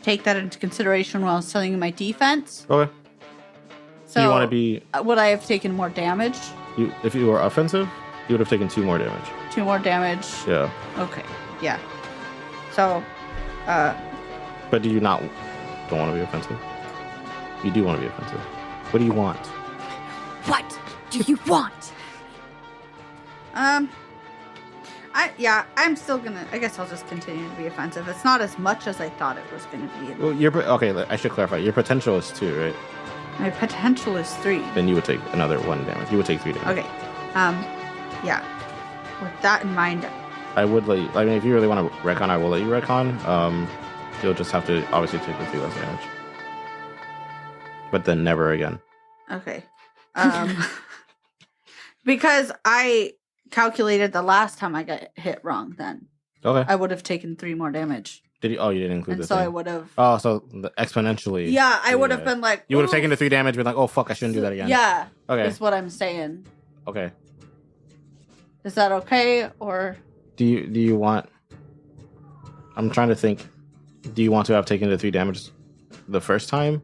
take that into consideration when I was telling you my defense. Okay. So you want to be... would I have taken more damage? If you were offensive, you would have taken 2 more damage. 2 more damage. Yeah. Okay. Yeah. So, But do you don't want to be offensive? You do want to be offensive. What do you want? What do you want? I'm still gonna. I guess I'll just continue to be offensive. It's not as much as I thought it was gonna be. Well, okay. I should clarify. Your potential is 2, right? My potential is 3. Then you would take another 1 damage. You would take 3 damage. Okay. Yeah. With that in mind, I would let you. I mean, if you really want to retcon, I will let you retcon. You'll just have to obviously take the 3 less damage. But then never again. okay. Because I calculated the last time I got hit wrong. Then Okay. I would have taken 3 more damage, Did you? Oh, you didn't include and the so I thing. would have. Oh, so exponentially. Yeah, I would have Yeah. been like. You would have "Ooh." taken the 3 damage. Been like, oh fuck, I shouldn't do that again. Yeah. Okay. Is what I'm saying. Okay. Is that okay or? Do you want? I'm trying to think. Do you want to have taken the 3 damage the first time?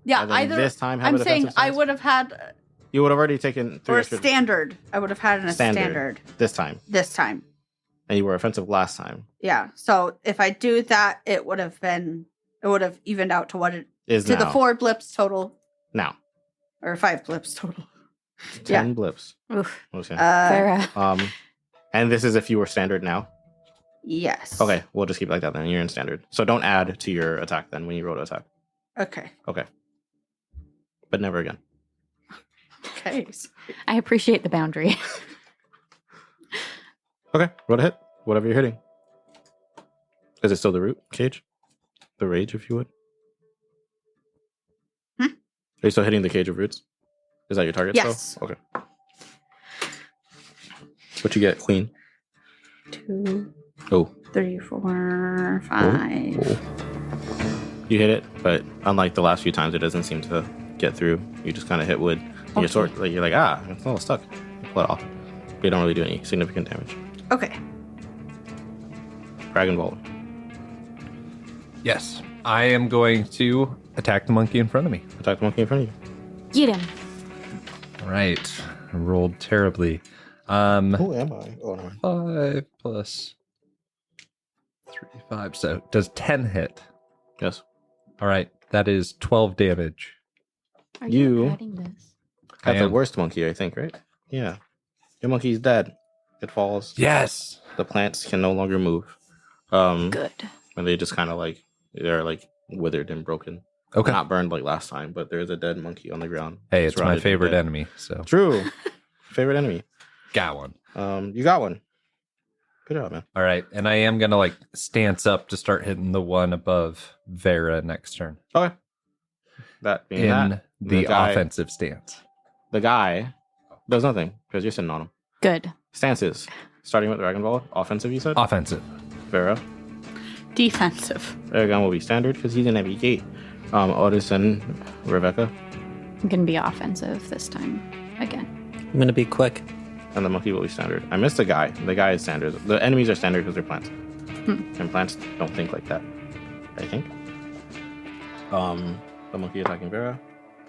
Yeah, And then either. this time have I'm a saying defensive I stance? would have had You would have already taken 3 or extra standard. I would have had in a standard this time, this time. and you were offensive last time. Yeah. So if I do that, it would have evened out to what it Is to now the 4 blips total now or 5 blips total. 10 blips. Oof. Okay. Fair. And this is if you were standard now. Yes. Okay, we'll just keep it like that then. You're in standard, so don't add to your attack then when you roll to attack. Okay. Okay. But never again. Okay. I appreciate the boundary. Okay, roll to hit. Whatever you're hitting. Is it still the root cage? The rage, if you would. Hmm? Are you still hitting the cage of roots? Is that your target Yes. still? Okay. What you get, queen? 2, Oh. 3, 4, 5. Oh. You hit it, but unlike the last few times, it doesn't seem to get through. You just kind of hit wood. And your sword, like, you're like, it's a little stuck. You pull it off. But you don't really do any significant damage. Okay. Dragon Ball. Yes. I am going to attack the monkey in front of me. Attack the monkey in front of you. Get him. All right. I rolled terribly. Who am I? Oh, no. 5 plus 3, 5. So does 10 hit? Yes. All right. That is 12 damage. Are You- you adding this? Got I the am. worst monkey, I think, right? Yeah. Your monkey's dead. It falls. Yes. The plants can no longer move. And Good. they just kind of like, they're like withered and broken. Okay. Not burned like last time, but there's a dead monkey on the ground. Hey, it's my surrounded by favorite dead. enemy. So True. Favorite enemy. got one. You got one. Good job, man. All right. And I am going to like stance up to start hitting the one above Vera next turn Okay. That being in that, the guy- offensive stance. The guy does nothing because you're sitting on him. Good. Stances. Starting with Dragon Ball. Offensive, you said? Offensive. Vera. Defensive. Eoghan will be standard because he's in every gate. Otis and Rebecca. I'm going to be offensive this time again. I'm gonna be quick. And the monkey will be standard. I missed the guy. The guy is standard. The enemies are standard because they're plants. And plants don't think like that. I think. The monkey attacking Vera.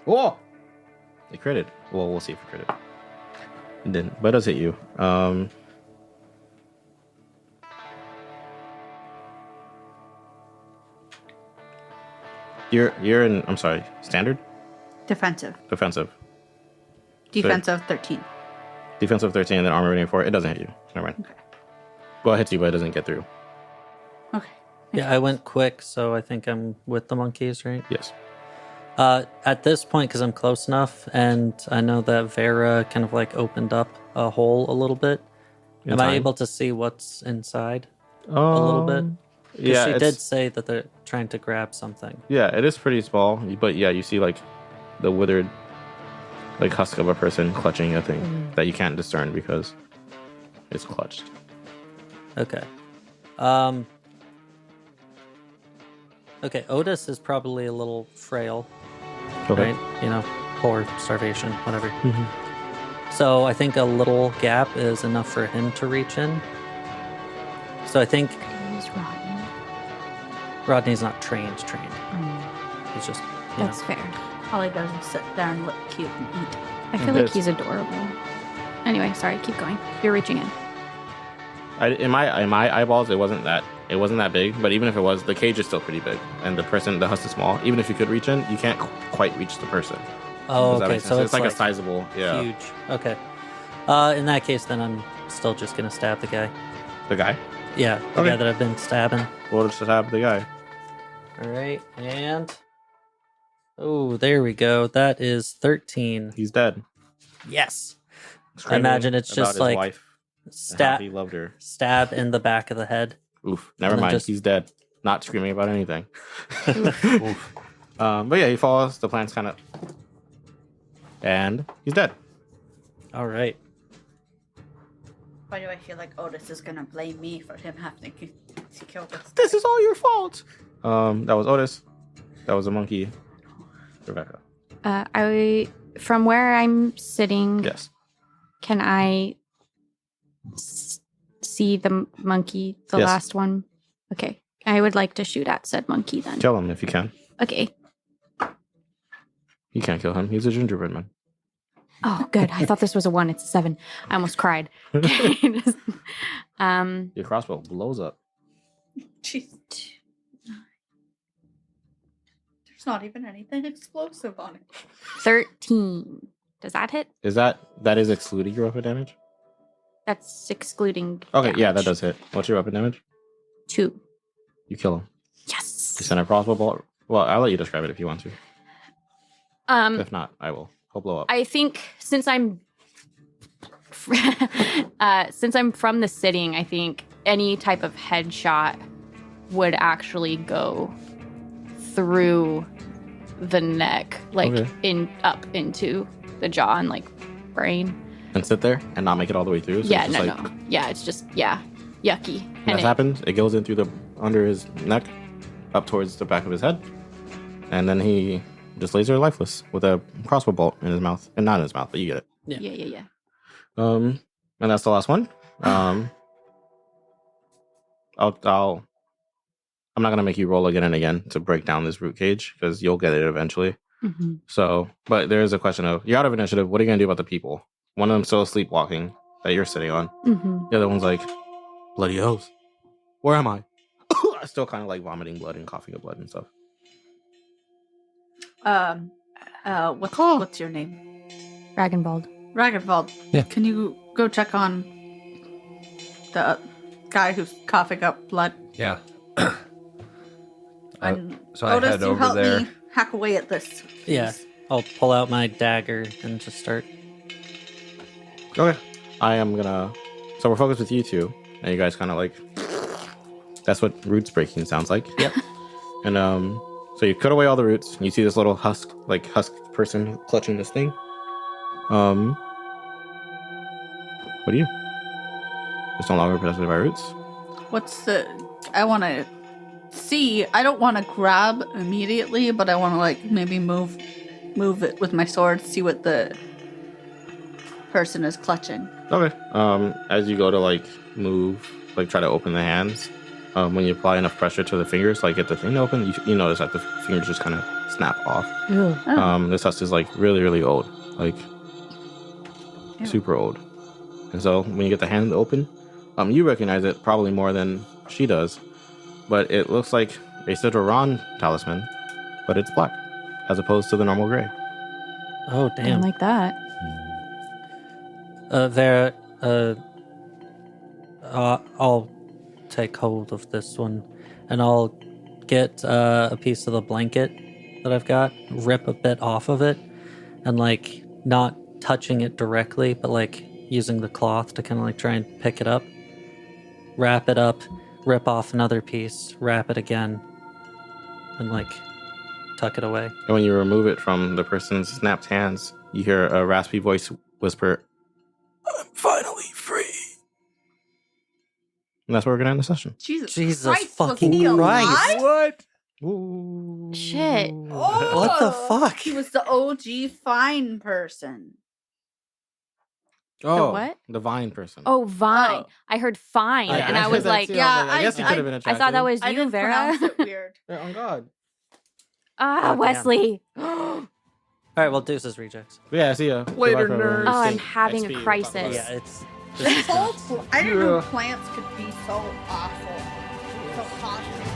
Oh! It critted. Well, we'll see if it critted. It didn't. But it does hit you. You're in, I'm sorry, standard? Defensive. Defensive. Defensive 13. Defensive 13 and then armor rating 4. It doesn't hit you. Never mind. Okay. Well, it hits you, but it doesn't get through. Okay. Yeah, I went quick, so I think I'm with the monkeys, right? Yes. At this point, because I'm close enough, and I know that Vera kind of like opened up a hole a little bit. In Am I time? able to see what's inside a little bit? 'Cause Yeah, she it's- did say that they're trying to grab something. Yeah, it is pretty small, but yeah, you see like the withered, like husk of a person clutching a thing that you can't discern because it's clutched. Okay. Okay, Otis is probably a little frail, Okay. right? You know, poor, starvation, whatever. So I think a little gap is enough for him to reach in. So I think Use Rodney. Rodney's not trained. He's just, you That's know. fair. All he does is sit there and look cute and eat. I feel It like is. he's adorable. Anyway, sorry, keep going. You're reaching in. In my eyeballs, it wasn't that big, but even if it was, the cage is still pretty big, and the husk is small. Even if you could reach in, you can't quite reach the person. Oh, Does that okay. make sense? So it's like a sizable, yeah. huge. Okay. In that case, then I'm still just gonna stab the guy. The guy. Yeah, the Okay. guy that I've been stabbing. We'll just stab the guy. All right, and oh, there we go. That is 13. He's dead. Yes. Screaming imagine it's about just his like wife and how he stab, loved her. stab in the back of the head. Oof. Never And then mind. just- He's dead. Not screaming about anything. But yeah, he falls. The plant's kind of, and he's dead. All right. Why do I feel like Otis is gonna blame me for him having to kill this? This is all your fault. That was Otis. That was a monkey. Rebecca. From where I'm sitting, Yes. can I see the monkey, the Yes. last one? Okay. I would like to shoot at said monkey then. Kill him if you can. Okay. You can't kill him. He's a gingerbread man. Oh, good. I thought this was a 1. It's a 7. I almost cried. Okay. Your crossbow blows up. Jeez. There's not even anything explosive on it. 13. Does that hit? That is excluding your weapon damage? That's excluding. Okay, yeah, that damage. does hit. What's your weapon damage? 2. You kill him. Yes. You send a crossbow bolt. Well, I'll let you describe it if you want to. If not, I will. He'll blow up. I think since I'm from the sitting, I think any type of headshot would actually go through the neck, like Okay. up into the jaw and like brain. And sit there and not make it all the way through. So Yeah, it's no, just like, no. Yeah, it's just yucky. When that happens, it goes in through the under his neck, up towards the back of his head, and then he just lays there lifeless with a crossbow bolt in his mouth, and not in his mouth, but you get it. Yeah. And that's the last one. I'm not gonna make you roll again and again to break down this root cage because you'll get it eventually. Mhm. So, but there is a question of you're out of initiative. What are you gonna do about the people? One of them's still sleepwalking that you're sitting on. Mhm. The other one's like, bloody hells, where am I? I'm still kind of like vomiting blood and coughing up blood and stuff. What's your name? Ragnvald. Ragnvald. Yeah. Can you go check on the guy who's coughing up blood? Yeah. And so I Otis, head you over help there. me hack away at this. Yeah, please. I'll pull out my dagger and just start. Okay. I am gonna. So we're focused with you two, and you guys kind of like. That's what roots breaking sounds like. Yep. And so you cut away all the roots. And you see this little husk person clutching this thing. What do you? It's no longer possessed by roots. What's the? I want to see. I don't want to grab immediately, but I want to like maybe move it with my sword. See what the person is clutching. Okay. As you go to like move, like try to open the hands, when you apply enough pressure to the fingers, like get the thing open, you notice that the fingers just kind of snap off. Ew. This husk is like really, really old, like Ew. super old. And so when you get the hand open, you recognize it probably more than she does, but it looks like a Citroen talisman, but it's black as opposed to the normal gray. Oh Don't damn. like that. Vera, I'll take hold of this one, and I'll get a piece of the blanket that I've got, rip a bit off of it, and like not touching it directly, but like using the cloth to kind of like try and pick it up, wrap it up, rip off another piece, wrap it again, and like tuck it away. And when you remove it from the person's snapped hands, you hear a raspy voice whisper, "I'm finally free." And that's where we're gonna end the session. Jesus Christ, fucking was he alive? What? Ooh. Shit. What the fuck? He was the OG fine person. Oh, what? The vine person. Oh, Vine. Oh. I heard fine, and I heard was that like, too. yeah, I guess it I- could have been I attractive. thought that was I you, didn't Vera. pronounce it weird. Yeah, on God. Ah, damn. Wesley. All right, well, deuces rejects. Yeah, see ya. Later, Goodbye, nerds. forever. Oh, I'm Stay- having a XP, we'll talk crisis. about it. Yeah, it's. I didn't know Yeah. plants could be so awful. So toxic.